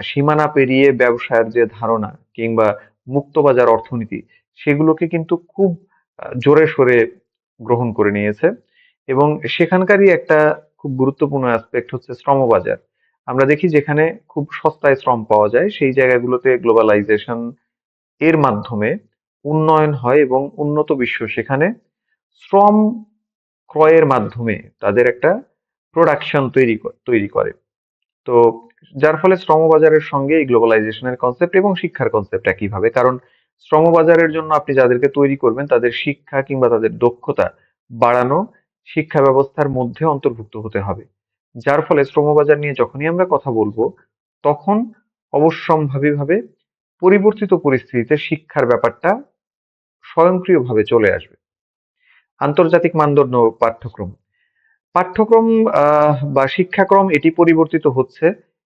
সীমানা পেরিয়ে ব্যবসায়ের যে ধারণা কিংবা মুক্তবাজার অর্থনীতি, সেগুলোকে কিন্তু খুব জোরে সোরে গ্রহণ করে নিয়েছে। এবং সেখানকারই একটা খুব গুরুত্বপূর্ণ অ্যাসপেক্ট হচ্ছে শ্রমবাজার। আমরা দেখি যেখানে খুব সস্তায় শ্রম পাওয়া যায়, সেই জায়গাগুলোতে গ্লোবালাইজেশন এর মাধ্যমে উন্নয়ন হয় এবং উন্নত বিশ্ব সেখানে শ্রম ক্রয়ের মাধ্যমে তাদের একটা প্রোডাকশন তৈরি করে। তো যার ফলে শ্রমবাজারের সঙ্গে এই গ্লোবালাইজেশনের কনসেপ্ট এবং শিক্ষার কনসেপ্ট একইভাবে, কারণ শ্রমবাজারের জন্য আপনি যাদেরকে তৈরি করবেন তাদের শিক্ষা কিংবা তাদের দক্ষতা বাড়ানো শিক্ষা ব্যবস্থার মধ্যে অন্তর্ভুক্ত হতে হবে। যার ফলে শ্রমবাজার নিয়ে যখনই আমরা কথা বলবো তখন অবশ্যম্ভাবীভাবে পরিবর্তিত পরিস্থিতিতে শিক্ষার ব্যাপারটা স্বয়ংক্রিয়ভাবে চলে আসবে। আন্তর্জাতিক মানদণ্ড পাঠ্যক্রম পাঠ্যক্রম বা শিক্ষাক্রম এটি পরিবর্তিত হচ্ছে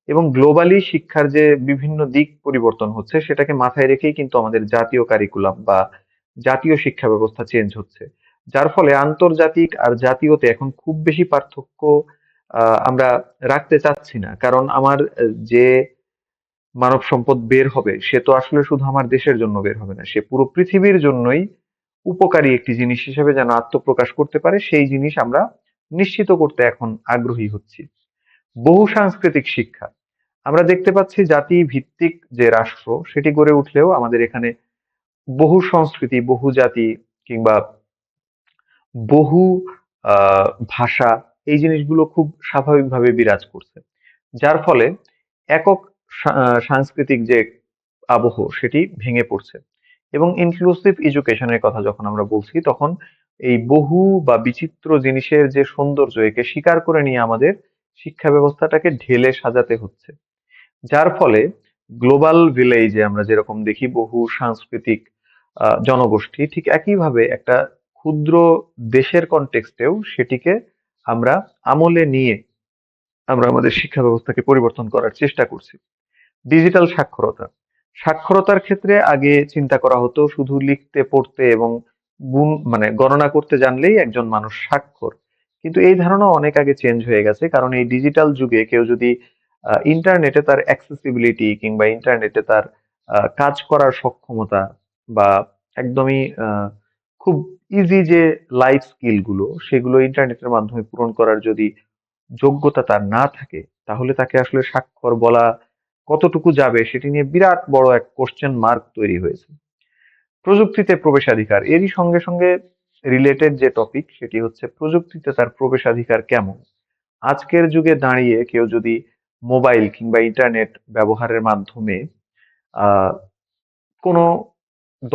এবং গ্লোবালি শিক্ষার যে বিভিন্ন দিক পরিবর্তন হচ্ছে সেটাকে মাথায় রেখেই কিন্তু আমাদের জাতীয় কারিকুলাম বা জাতীয় শিক্ষা ব্যবস্থা চেঞ্জ হচ্ছে। যার ফলে আন্তর্জাতিক আর জাতীয়তে এখন খুব বেশি পার্থক্য আমরা রাখতে চাচ্ছি না, কারণ আমার যে মানব সম্পদ বের হবে সে তো আসলে শুধু আমার দেশের জন্য বের হবে না, সে পুরো পৃথিবীর জন্যই উপকারী একটি জিনিস হিসেবে যেন আত্মপ্রকাশ করতে পারে সেই জিনিস আমরা নিশ্চিত করতে এখন আগ্রহী হচ্ছি। বহু সাংস্কৃতিক শিক্ষা আমরা দেখতে পাচ্ছি জাতি ভিত্তিক যে রাষ্ট্র সেটি গড়ে উঠলেও আমাদের এখানে বহু সংস্কৃতি, বহু জাতি কিংবা বহু ভাষা এই জিনিসগুলো খুব স্বাভাবিকভাবে বিরাজ করছে। যার ফলে একক সাংস্কৃতিক যে আবহ সেটি ভেঙে পড়ছে এবং ইনক্লুসিভ এডুকেশনের কথা যখন আমরা বলছি তখন এই বহু বা বিচিত্র জিনিসের যে সৌন্দর্য একে স্বীকার করে নিয়ে আমাদের শিক্ষা ব্যবস্থাটাকে ঢেলে সাজাতে হচ্ছে। যার ফলে গ্লোবাল ভিলেজে আমরা যেরকম দেখি বহু সাংস্কৃতিক জনগোষ্ঠী, ঠিক একইভাবে একটা ক্ষুদ্র দেশের কনটেক্সটেও সেটিকে আমরা আমলে নিয়ে আমরা আমাদের শিক্ষা ব্যবস্থাকে পরিবর্তন করার চেষ্টা করছি। ডিজিটাল সাক্ষরতা সাক্ষরতার ক্ষেত্রে আগে চিন্তা করা হতো শুধু লিখতে পড়তে এবং গুণ মানে গণনা করতে জানলেই একজন মানুষ সাক্ষর, কিন্তু এই ধারণা অনেক আগে চেঞ্জ হয়ে গেছে, কারণ এই ডিজিটাল যুগে কেউ যদি ইন্টারনেটে তার অ্যাক্সেসিবিলিটি কিংবা ইন্টারনেটে তার কাজ করার সক্ষমতা বা একদমই খুব ইজি যে লাইফ স্কিল গুলো সেগুলো ইন্টারনেটের মাধ্যমে পূরণ করার যদি যোগ্যতা তার না থাকে তাহলে তাকে আসলে স্বাক্ষর বলা কতটুকু যাবে সেটি নিয়ে বিরাট বড় এক কোশ্চেন মার্ক তৈরি হয়েছে। প্রযুক্তিতে প্রবেশাধিকার এরই সঙ্গে সঙ্গে রিলেটেড যে টপিক সেটি হচ্ছে প্রযুক্তিতে তার প্রবেশাধিকার কেমন। আজকের যুগে দাঁড়িয়ে কেউ যদি মোবাইল কিংবা ইন্টারনেট ব্যবহারের মাধ্যমে আহ কোনো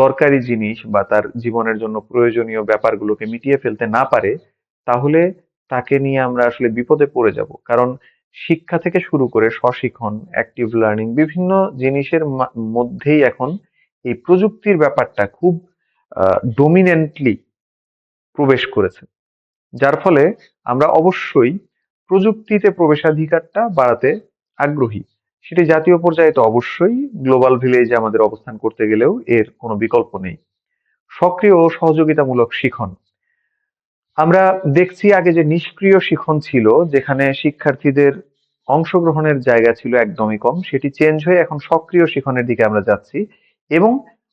দরকারি জিনিস বা তার জীবনের জন্য প্রয়োজনীয় ব্যাপারগুলোকে মিটিয়ে ফেলতে না পারে তাহলে তাকে নিয়ে আমরা আসলে বিপদে পড়ে যাব, কারণ শিক্ষা থেকে শুরু করে স্বশিক্ষণ, অ্যাক্টিভ লার্নিং বিভিন্ন জিনিসের মধ্যেই এখন এই প্রযুক্তির ব্যাপারটা খুব ডমিনেন্টলি প্রবেশ করেছে। যার ফলে আমরা অবশ্যই প্রযুক্তিতে প্রবেশাধিকারটা বাড়াতে আগ্রহী। সেটি জাতীয় পর্যায়ে তো অবশ্যই, গ্লোবাল ভিলেজে আমাদের অবস্থান করতে গেলেও এর কোনো বিকল্প নেই। সক্রিয় ও সহযোগিতামূলক শিখন আমরা দেখছি আগে যে নিষ্ক্রিয় শিখন ছিল যেখানে শিক্ষার্থীদের অংশগ্রহণের জায়গা ছিল একদমই কম, সেটি চেঞ্জ হয়ে এখন সক্রিয় শিখনের দিকে আমরা যাচ্ছি এবং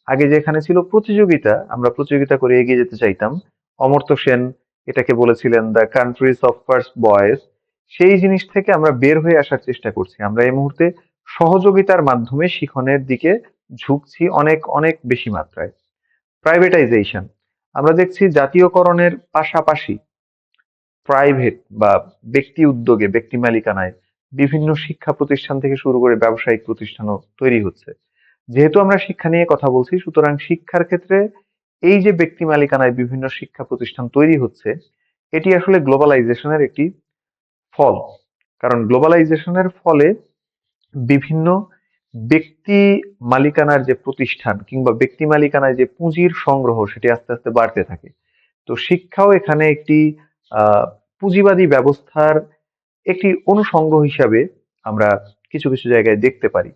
আগে যেখানে ছিল প্রতিযোগিতা, আমরা প্রতিযোগিতা করে এগিয়ে যেতে চাইতাম, অমর্ত্য সেন এটাকে বলেছিলেন the countries of first boys, সেই জিনিস থেকে আমরা বের হয়ে আসার চেষ্টা করছি। আমরা এই মুহূর্তে সহযোগিতার মাধ্যমে শিখনের দিকে ঝুঁকছি অনেক অনেক বেশি মাত্রায়। প্রাইভেটাইজেশন আমরা দেখছি জাতীয়করণের পাশাপাশি প্রাইভেট বা ব্যক্তি উদ্যোগে, ব্যক্তি মালিকানায় বিভিন্ন শিক্ষা প্রতিষ্ঠান থেকে শুরু করে ব্যবসায়িক প্রতিষ্ঠানও তৈরি হচ্ছে। যেহেতু আমরা শিক্ষা নিয়ে কথা বলছি সুতরাং শিক্ষার ক্ষেত্রে এই যে ব্যক্তি মালিকানায় বিভিন্ন শিক্ষা প্রতিষ্ঠান তৈরি হচ্ছে এটি আসলে গ্লোবালাইজেশনের একটি ফল, কারণ গ্লোবালাইজেশনের ফলে বিভিন্ন ব্যক্তি মালিকানার যে প্রতিষ্ঠান কিংবা ব্যক্তি মালিকানায় যে পুঁজির সংগ্রহ সেটি আস্তে আস্তে বাড়তে থাকে। তো শিক্ষাও এখানে একটি পুঁজিবাদী ব্যবস্থার একটি অনুষঙ্গ হিসাবে আমরা কিছু কিছু জায়গায় দেখতে পারি।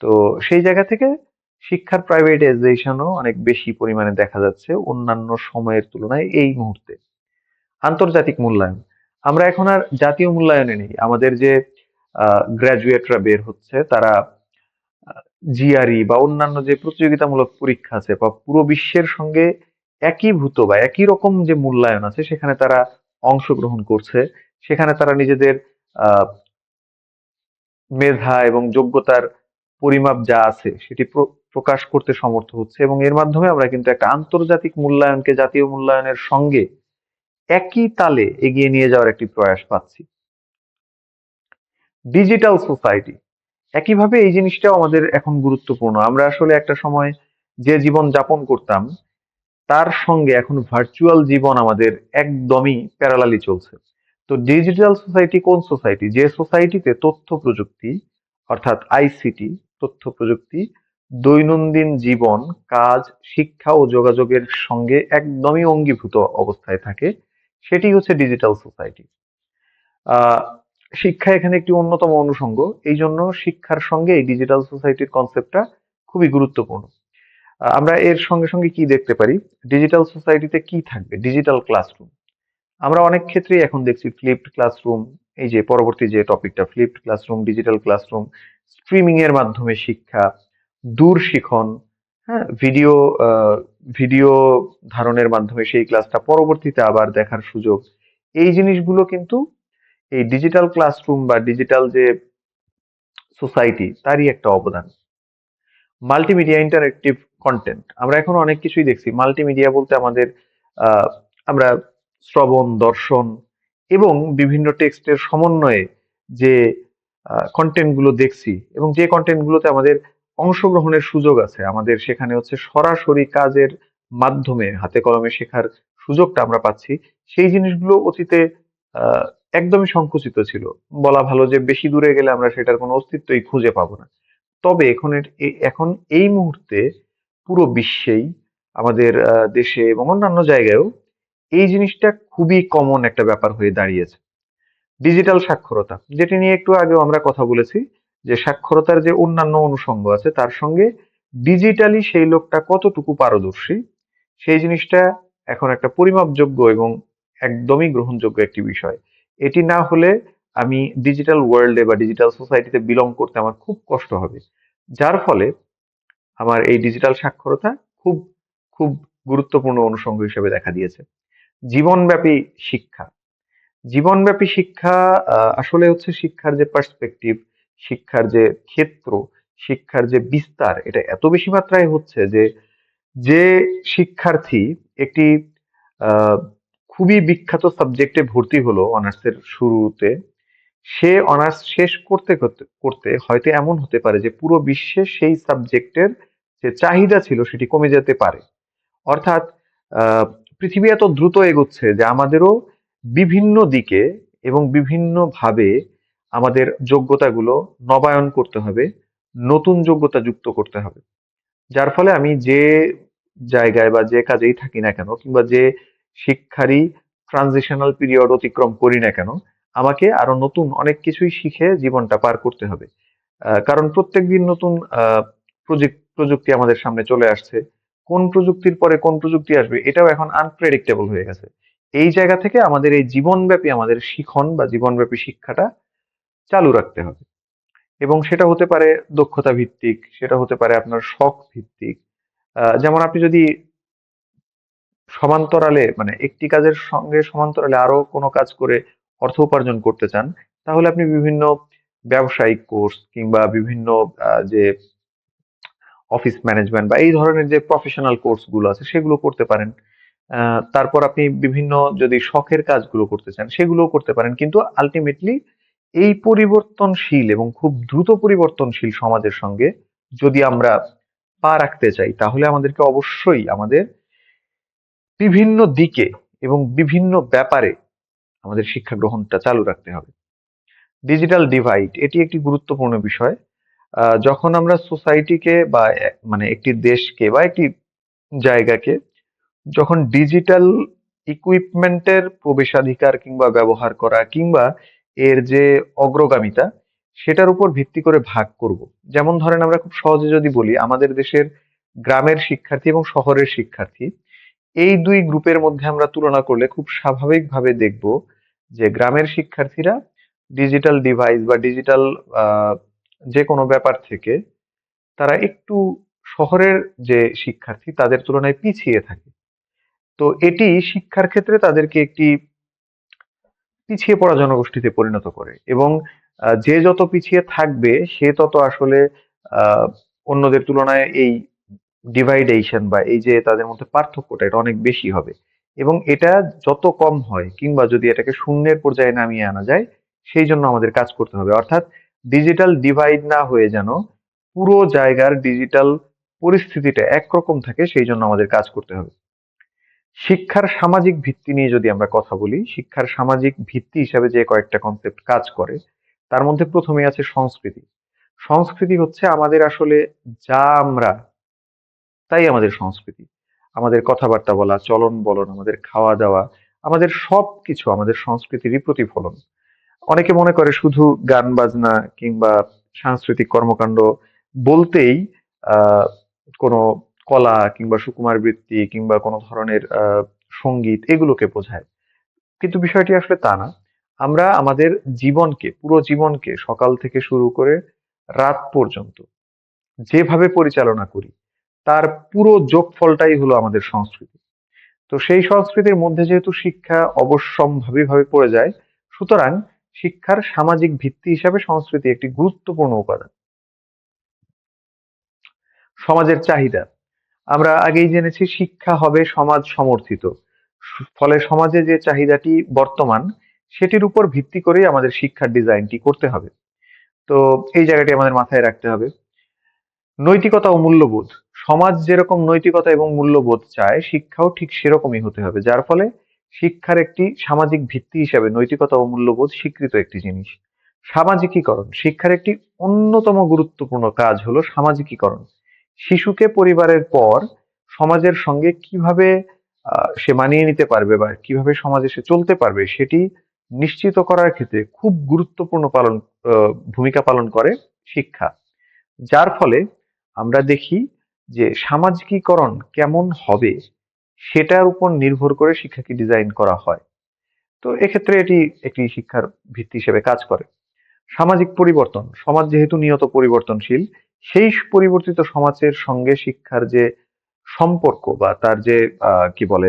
তো সেই জায়গা থেকে শিক্ষার প্রাইভেটাইজেশনও অনেক বেশি পরিমাণে দেখা যাচ্ছে অন্যান্য সময়ের তুলনায় এই মুহূর্তে। আন্তর্জাতিক মূল্যায়ন আমরা এখন আর জাতীয় মূল্যায়নে নেই, আমাদের যে গ্রাজুয়েটরা বের হচ্ছে তারা জিআরই বা অন্যান্য যে প্রতিযোগিতামূলক পরীক্ষা আছে বা পুরো বিশ্বের সঙ্গে একীভূত বা একই রকম যে মূল্যায়ন আছে সেখানে তারা অংশগ্রহণ করছে, সেখানে তারা নিজেদের আহ মেধা এবং যোগ্যতার পরিমাপ যা আছে সেটি প্রকাশ করতে সমর্থ হচ্ছে এবং এর মাধ্যমে আমরা কিন্তু একটা আন্তর্জাতিক মূল্যায়নকে জাতীয় মূল্যায়নের সঙ্গে একই তালে এগিয়ে নিয়ে যাওয়ার একটি প্রয়াস পাচ্ছি। ডিজিটাল সোসাইটি, একইভাবে এই জিনিসটাও আমাদের এখন গুরুত্বপূর্ণ। আমরা আসলে একটা সময় যে জীবন যাপন করতাম তার সঙ্গে এখন ভার্চুয়াল জীবন আমাদের একদমই প্যারালালি চলছে। তো ডিজিটাল সোসাইটি কোন সোসাইটি? যে সোসাইটিতে তথ্য প্রযুক্তি অর্থাৎ আইসিটি, তথ্য প্রযুক্তি দৈনন্দিন জীবন, কাজ, শিক্ষা ও যোগাযোগের সঙ্গে একদমই অঙ্গীভূত অবস্থায় থাকে, সেটি হচ্ছে ডিজিটাল সোসাইটি। আহ শিক্ষা এখানে একটি অন্যতম অনুষঙ্গ। এই জন্য শিক্ষার সঙ্গে এই ডিজিটাল সোসাইটির কনসেপ্টটা খুবই গুরুত্বপূর্ণ। আমরা এর সঙ্গে সঙ্গে কি দেখতে পারি? ডিজিটাল সোসাইটিতে কি থাকবে? Digital classroom. আমরা অনেক ক্ষেত্রেই এখন দেখছি ফ্লিপড ক্লাসরুম, এই যে পরবর্তী যে টপিকটা flipped classroom, digital classroom, streaming এর মাধ্যমে শিক্ষা, দূর শিখন, হ্যাঁ, ভিডিও ধারণের মাধ্যমে সেই ক্লাসটা পরবর্তীতে আবার দেখার সুযোগ। এই জিনিসগুলো কিন্তু এই ডিজিটাল ক্লাসরুম বা ডিজিটাল যে সোসাইটি তারই একটা অবদান। মাল্টিমিডিয়া ইন্টারেক্টিভ কন্টেন্ট, আমরা এখন অনেক কিছুই দেখছি। মাল্টিমিডিয়া বলতে আমাদের আহ, আমরা শ্রবণ, দর্শন এবং বিভিন্ন টেক্সটের সমন্বয়ে যে কন্টেন্ট গুলো দেখছি এবং যে কন্টেন্ট গুলোতে আমাদের অংশগ্রহণের সুযোগ আছে, আমাদের সেখানে হচ্ছে সরাসরি কাজের মাধ্যমে হাতে কলমে শেখার সুযোগটা আমরা পাচ্ছি, সেই জিনিসগুলো অতীতে আহ, একদমই সংকুচিত ছিল। বলা ভালো যে বেশি দূরে গেলে আমরা সেটার কোনো অস্তিত্বই খুঁজে পাবো না। তবে এখন এই মুহূর্তে পুরো বিশ্বেই, আমাদের দেশে এবং অন্যান্য জায়গায়ও এই জিনিসটা খুবই কমন একটা ব্যাপার হয়ে দাঁড়িয়েছে। ডিজিটাল সাক্ষরতা, যেটি নিয়ে একটু আগেও আমরা কথা বলেছি, যে সাক্ষরতার যে অন্যান্য অনুষঙ্গ আছে তার সঙ্গে ডিজিটালি সেই লোকটা কতটুকু পারদর্শী, সেই জিনিসটা এখন একটা পরিমাপযোগ্য এবং একদমই গ্রহণযোগ্য একটি বিষয়। এটি না হলে আমি ডিজিটাল ওয়ার্ল্ডে বা ডিজিটাল সোসাইটিতে বিলং করতে আমার খুব কষ্ট হবে। যার ফলে আমার এই ডিজিটাল সাক্ষরতা খুব খুব গুরুত্বপূর্ণ অনুষঙ্গ হিসেবে দেখা দিয়েছে। জীবনব্যাপী শিক্ষা, জীবনব্যাপী শিক্ষা আসলে হচ্ছে শিক্ষার যে পার্সপেক্টিভ, শিক্ষার যে ক্ষেত্র, শিক্ষার যে বিস্তার, এটা এত বেশি মাত্রায় হচ্ছে যে যে শিক্ষার্থী একটি আহ, খুবই বিখ্যাত সাবজেক্টে ভর্তি হলো অনার্সের শুরুতে, সে অনার্স শেষ করতে করতে করতে হয়তো এমন হতে পারে যে পুরো বিশ্বে সেই সাবজেক্টের যে চাহিদা ছিল সেটি কমে যেতে পারে। অর্থাৎ আহ, পৃথিবী এত দ্রুত এগোচ্ছে যে আমাদেরও বিভিন্ন দিকে এবং বিভিন্ন ভাবে আমাদের যোগ্যতাগুলো নবায়ন করতে হবে, নতুন যোগ্যতা যুক্ত করতে হবে। যার ফলে আমি যে জায়গায় বা যে কাজেই থাকি না কেন, কিংবা যে শিক্ষারই ট্রানজিশনাল পিরিয়ড অতিক্রম করি না কেন, আমাকে আরো নতুন অনেক কিছুই শিখে জীবনটা পার করতে হবে। কারণ প্রত্যেকদিন নতুন প্রযুক্তি আমাদের সামনে চলে আসছে। কোন প্রযুক্তির পরে কোন প্রযুক্তি আসবে এটাও এখন আনপ্রেডিক্টেবল হয়ে গেছে। এই জায়গা থেকে আমাদের এই জীবনব্যাপী আমাদের শিখন বা জীবনব্যাপী শিক্ষাটা চালু রাখতে হবে। এবং সেটা হতে পারে দক্ষতা ভিত্তিক, সেটা হতে পারে আপনার শখ ভিত্তিক। যেমন আপনি যদি সমান্তরালে মানে একটি কাজের সঙ্গে সমান্তরালে আরো কোনো কাজ করে অর্থ উপার্জন করতে চান, তাহলে আপনি বিভিন্ন ব্যবসায়িক কোর্স কিংবা বিভিন্ন যে অফিস ম্যানেজমেন্ট বা এই ধরনের যে প্রফেশনাল কোর্স গুলো আছে সেগুলো করতে পারেন। তারপর আপনি বিভিন্ন যদি শখের কাজগুলো করতে চান সেগুলোও করতে পারেন, কিন্তু আলটিমেটলি এই পরিবর্তনশীল এবং খুব দ্রুত পরিবর্তনশীল সমাজের সঙ্গে যদি আমরা পা রাখতে চাই, তাহলে আমাদেরকে অবশ্যই আমাদের বিভিন্ন দিকে এবং বিভিন্ন ব্যাপারে আমাদের শিক্ষা গ্রহণটা চালু রাখতে হবে। ডিজিটাল ডিভাইড, এটি একটি গুরুত্বপূর্ণ বিষয়। যখন আমরা সোসাইটিকে বা মানে একটি দেশকে বা একটি জায়গাকে যখন ডিজিটাল ইকুইপমেন্টের প্রবেশাধিকার কিংবা ব্যবহার করা কিংবা এর যে অগ্রগামিতা, সেটার উপর ভিত্তি করে ভাগ করব। যেমন ধরেন আমরা খুব সহজে যদি বলি, আমাদের দেশের গ্রামের শিক্ষার্থী এবং শহরের শিক্ষার্থী, এই দুই গ্রুপের মধ্যে আমরা তুলনা করলে খুব স্বাভাবিকভাবে দেখব যে গ্রামের শিক্ষার্থীরা ডিজিটাল ডিভাইস বা ডিজিটাল যে কোনো ব্যাপার থেকে তারা একটু শহরের যে শিক্ষার্থী তাদের তুলনায় পিছিয়ে থাকে। তো এটি শিক্ষার ক্ষেত্রে তাদেরকে একটি পিছিয়ে পড়া জনগোষ্ঠীতে পরিণত করে এবং যে যত পিছিয়ে থাকবে সে তত আসলে আহ, অন্যদের তুলনায় এই ডিভাইডেশন বা এই যে তাদের মধ্যে পার্থক্যটা এটা অনেক বেশি হবে। এবং এটা যত কম হয় কিংবা যদি এটাকে শূন্যের পর্যায়ে নামিয়ে আনা যায়, সেই জন্য আমাদের কাজ করতে হবে। অর্থাৎ ডিজিটাল ডিভাইড না হয়ে যেন পুরো জায়গার ডিজিটাল পরিস্থিতিটা একরকম থাকে, সেই জন্য আমাদের কাজ করতে হবে। শিক্ষার সামাজিক ভিত্তি নিয়ে যদি আমরা কথা বলি, শিক্ষার সামাজিক ভিত্তি হিসাবে যে কয়েকটা কনসেপ্ট কাজ করে, তার মধ্যে প্রথমেই আছে সংস্কৃতি। সংস্কৃতি হচ্ছে আমাদের আসলে যা আমরা, তাই আমাদের সংস্কৃতি। আমাদের কথাবার্তা বলা, চলন বলন, আমাদের খাওয়া দাওয়া, আমাদের সবকিছু আমাদের সংস্কৃতিরই প্রতিফলন। অনেকে মনে করে শুধু গান বাজনা কিংবা সাংস্কৃতিক কর্মকাণ্ড বলতেই আহ কোনো কলা কিংবা সুকুমার বৃত্তি কিংবা কোনো ধরনের সঙ্গীত এগুলোকে বোঝায়। কিন্তু বিষয়টি আসলে তা না। আমরা আমাদের জীবনকে, পুরো জীবনকে সকাল থেকে শুরু করে রাত পর্যন্ত যেভাবে পরিচালনা করি, তার পুরো যোগফলটাই হলো আমাদের সংস্কৃতি। তো সেই সংস্কৃতির মধ্যে যেহেতু শিক্ষা অবশ্যম্ভাবীভাবে পড়ে যায়, সুতরাং শিক্ষার সামাজিক ভিত্তি হিসাবে সংস্কৃতি একটি গুরুত্বপূর্ণ উপাদান। সমাজের চাহিদা, আমরা আগেই জেনেছি শিক্ষা হবে সমাজ সমর্থিত। ফলে সমাজে যে চাহিদাটি বর্তমান, সেটির উপর ভিত্তি করেই আমাদের শিক্ষার ডিজাইনটি করতে হবে। তো এই জায়গাটি আমাদের মাথায় রাখতে হবে। নৈতিকতা ও মূল্যবোধ, সমাজ যেরকম নৈতিকতা এবং মূল্যবোধ চায়, শিক্ষাও ঠিক সেরকমই হতে হবে, যার ফলে শিক্ষার একটি সামাজিক ভিত্তি হিসাবে নৈতিকতা ও মূল্যবোধ স্বীকৃত একটি জিনিস। সামাজিকীকরণ, শিক্ষার একটি অন্যতম গুরুত্বপূর্ণ কাজ হলো সামাজিকীকরণ। শিশুকে পরিবারের পর সমাজের সঙ্গে কিভাবে সে মানিয়ে নিতে পারবে বা কিভাবে সমাজে সে চলতে পারবে, সেটি নিশ্চিত করার ক্ষেত্রে খুব গুরুত্বপূর্ণ ভূমিকা পালন করে শিক্ষা। যার ফলে আমরা দেখি যে সামাজিকীকরণ কেমন হবে সেটার উপর নির্ভর করে শিক্ষাকে ডিজাইন করা হয়। তো এক্ষেত্রে এটি একটি শিক্ষার ভিত্তি হিসেবে কাজ করে। সামাজিক পরিবর্তন, সমাজ যেহেতু নিয়ত পরিবর্তনশীল, সেই পরিবর্তিত সমাজের সঙ্গে শিক্ষার যে সম্পর্ক বা তার যে কি বলে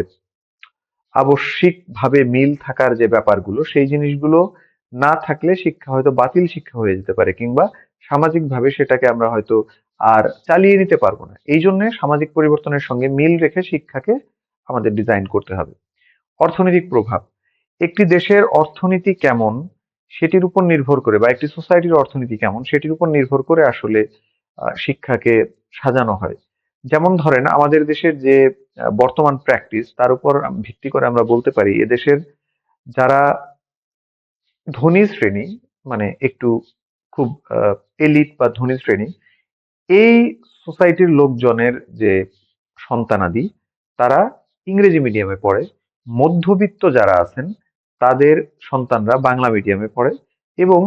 আবশ্যিকভাবে মিল থাকার যে ব্যাপারগুলো, সেই জিনিসগুলো না থাকলে শিক্ষা হয়তো বাতিল শিক্ষা হয়ে যেতে পারে, কিংবা সামাজিকভাবে সেটাকে আমরা হয়তো আর চালিয়ে নিতে পারবো না। এই জন্য সামাজিক পরিবর্তনের সঙ্গে মিল রেখে শিক্ষাকে আমাদের ডিজাইন করতে হবে। অর্থনৈতিক প্রভাব, একটি দেশের অর্থনীতি কেমন সেটির উপর নির্ভর করে, বা একটি সোসাইটির অর্থনীতি কেমন সেটির উপর নির্ভর করে আসলে শিক্ষাকে সাজানো হয়। যেমন ধরেন আমাদের দেশের যে বর্তমান প্র্যাকটিস, তার উপর ভিত্তি করে আমরা বলতে পারি এদেশের যারা ধনী শ্রেণী, মানে একটু খুব এলিট বা ধনী শ্রেণী, এই সোসাইটির লোকজনের যে সন্তানাদি, তারা ইংরেজি মিডিয়ামে পড়ে। মধ্যবিত্ত যারা আছেন তাদের সন্তানরা বাংলা মিডিয়ামে পড়ে, এবং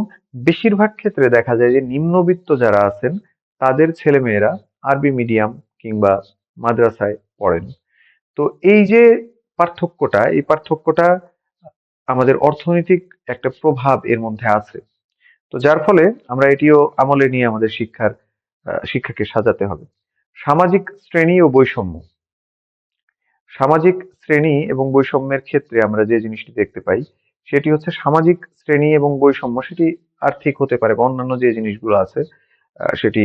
বেশিরভাগ ক্ষেত্রে দেখা যায় যে নিম্নবিত্ত যারা আছেন তাদের ছেলেমেয়েরা আরবি মিডিয়াম কিংবা মাদ্রাসায় পড়েন। তো এই যে পার্থক্যটা, এই পার্থক্যটা আমাদের অর্থনৈতিক একটা প্রভাব এর মধ্যে আছে। তো যার ফলে আমরা এটিও আমলে নিয়ে আমাদের শিক্ষাকে সাজাতে হবে। সামাজিক শ্রেণী ও বৈষম্য, সামাজিক শ্রেণী এবং বৈষম্যের ক্ষেত্রে আমরা যে জিনিসটি দেখতে পাই সেটি হচ্ছে সামাজিক শ্রেণী এবং বৈষম্য, সেটি আর্থিক হতে পারে বা অন্যান্য যে জিনিসগুলো আছে, সেটি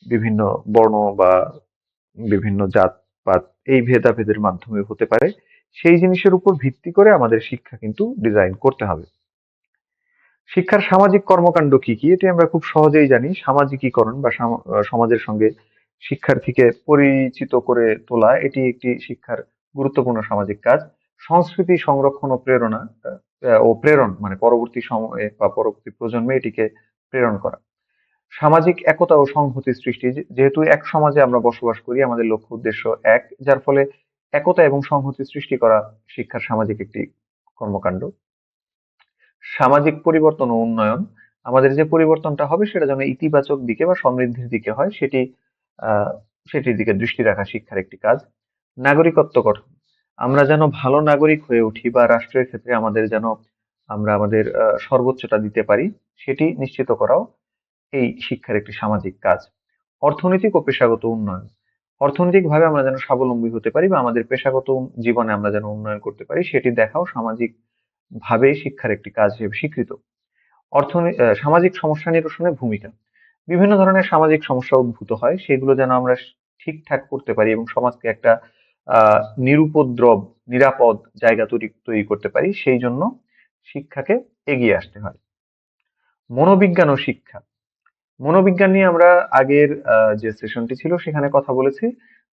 বিভিন্ন বর্ণ বা বিভিন্ন জাতপাত এই ভেদাভেদের মাধ্যমে হতে পারে। সেই জিনিসের উপর ভিত্তি করে আমাদের শিক্ষা কিন্তু ডিজাইন করতে হবে। শিক্ষার সামাজিক কর্মকাণ্ড কি কি, এটি আমরা খুব সহজেই জানি। সামাজিকীকরণ বা সমাজের সঙ্গে শিক্ষার্থীকে পরিচিত করে তোলা, এটি একটি শিক্ষার গুরুত্বপূর্ণ সামাজিক কাজ। সংস্কৃতি সংরক্ষণ ও প্রেরণ, মানে পরবর্তী সময়ে বা পরবর্তী প্রজন্মে এটিকে প্রেরণ করা। সামাজিক একতা ও সংহতি সৃষ্টি, যেহেতু এক সমাজে আমরা বসবাস করি, আমাদের লক্ষ্য উদ্দেশ্য এক, যার ফলে একতা এবং সংহতি সৃষ্টি করা শিক্ষার সামাজিক একটি কর্মকাণ্ড। সামাজিক পরিবর্তন ও উন্নয়ন, আমাদের যে পরিবর্তনটা হবে সেটা যেন ইতিবাচক দিকে বা সমৃদ্ধির দিকে হয়, আহ সেটির দিকে দৃষ্টি রাখা শিক্ষার একটি কাজ। নাগরিকত্ব গঠন, আমরা যেন ভালো নাগরিক হয়ে উঠি বা রাষ্ট্রের ক্ষেত্রে আমাদের যেন আমরা আমাদের সর্বোচ্চটা দিতে পারি, সেটি নিশ্চিত করাও এই শিক্ষার একটি সামাজিক কাজ। অর্থনৈতিক ও পেশাগত উন্নয়ন, অর্থনৈতিকভাবে আমরা যেন স্বাবলম্বী হতে পারি বা আমাদের পেশাগত জীবনে আমরা যেন উন্নয়ন করতে পারি, সেটি দেখাও সামাজিক ভাবে শিক্ষার একটি কাজ হিসেবে স্বীকৃত। সামাজিক সমস্যা নিরসনে ভূমিকা, বিভিন্ন ধরনের সামাজিক সমস্যা উদ্ভূত হয়, সেগুলো যেন আমরা ঠিকঠাক করতে পারি এবং সমাজকে একটা নিরুপদ্রব নিরাপদ জায়গা তৈরি তৈরি করতে পারি, সেই জন্য শিক্ষাকে এগিয়ে আসতে হয়। মনোবিজ্ঞান ও শিক্ষা। মনোবিজ্ঞান নিয়ে আমরা আগের যে সেশনটি ছিল সেখানে কথা বলেছি,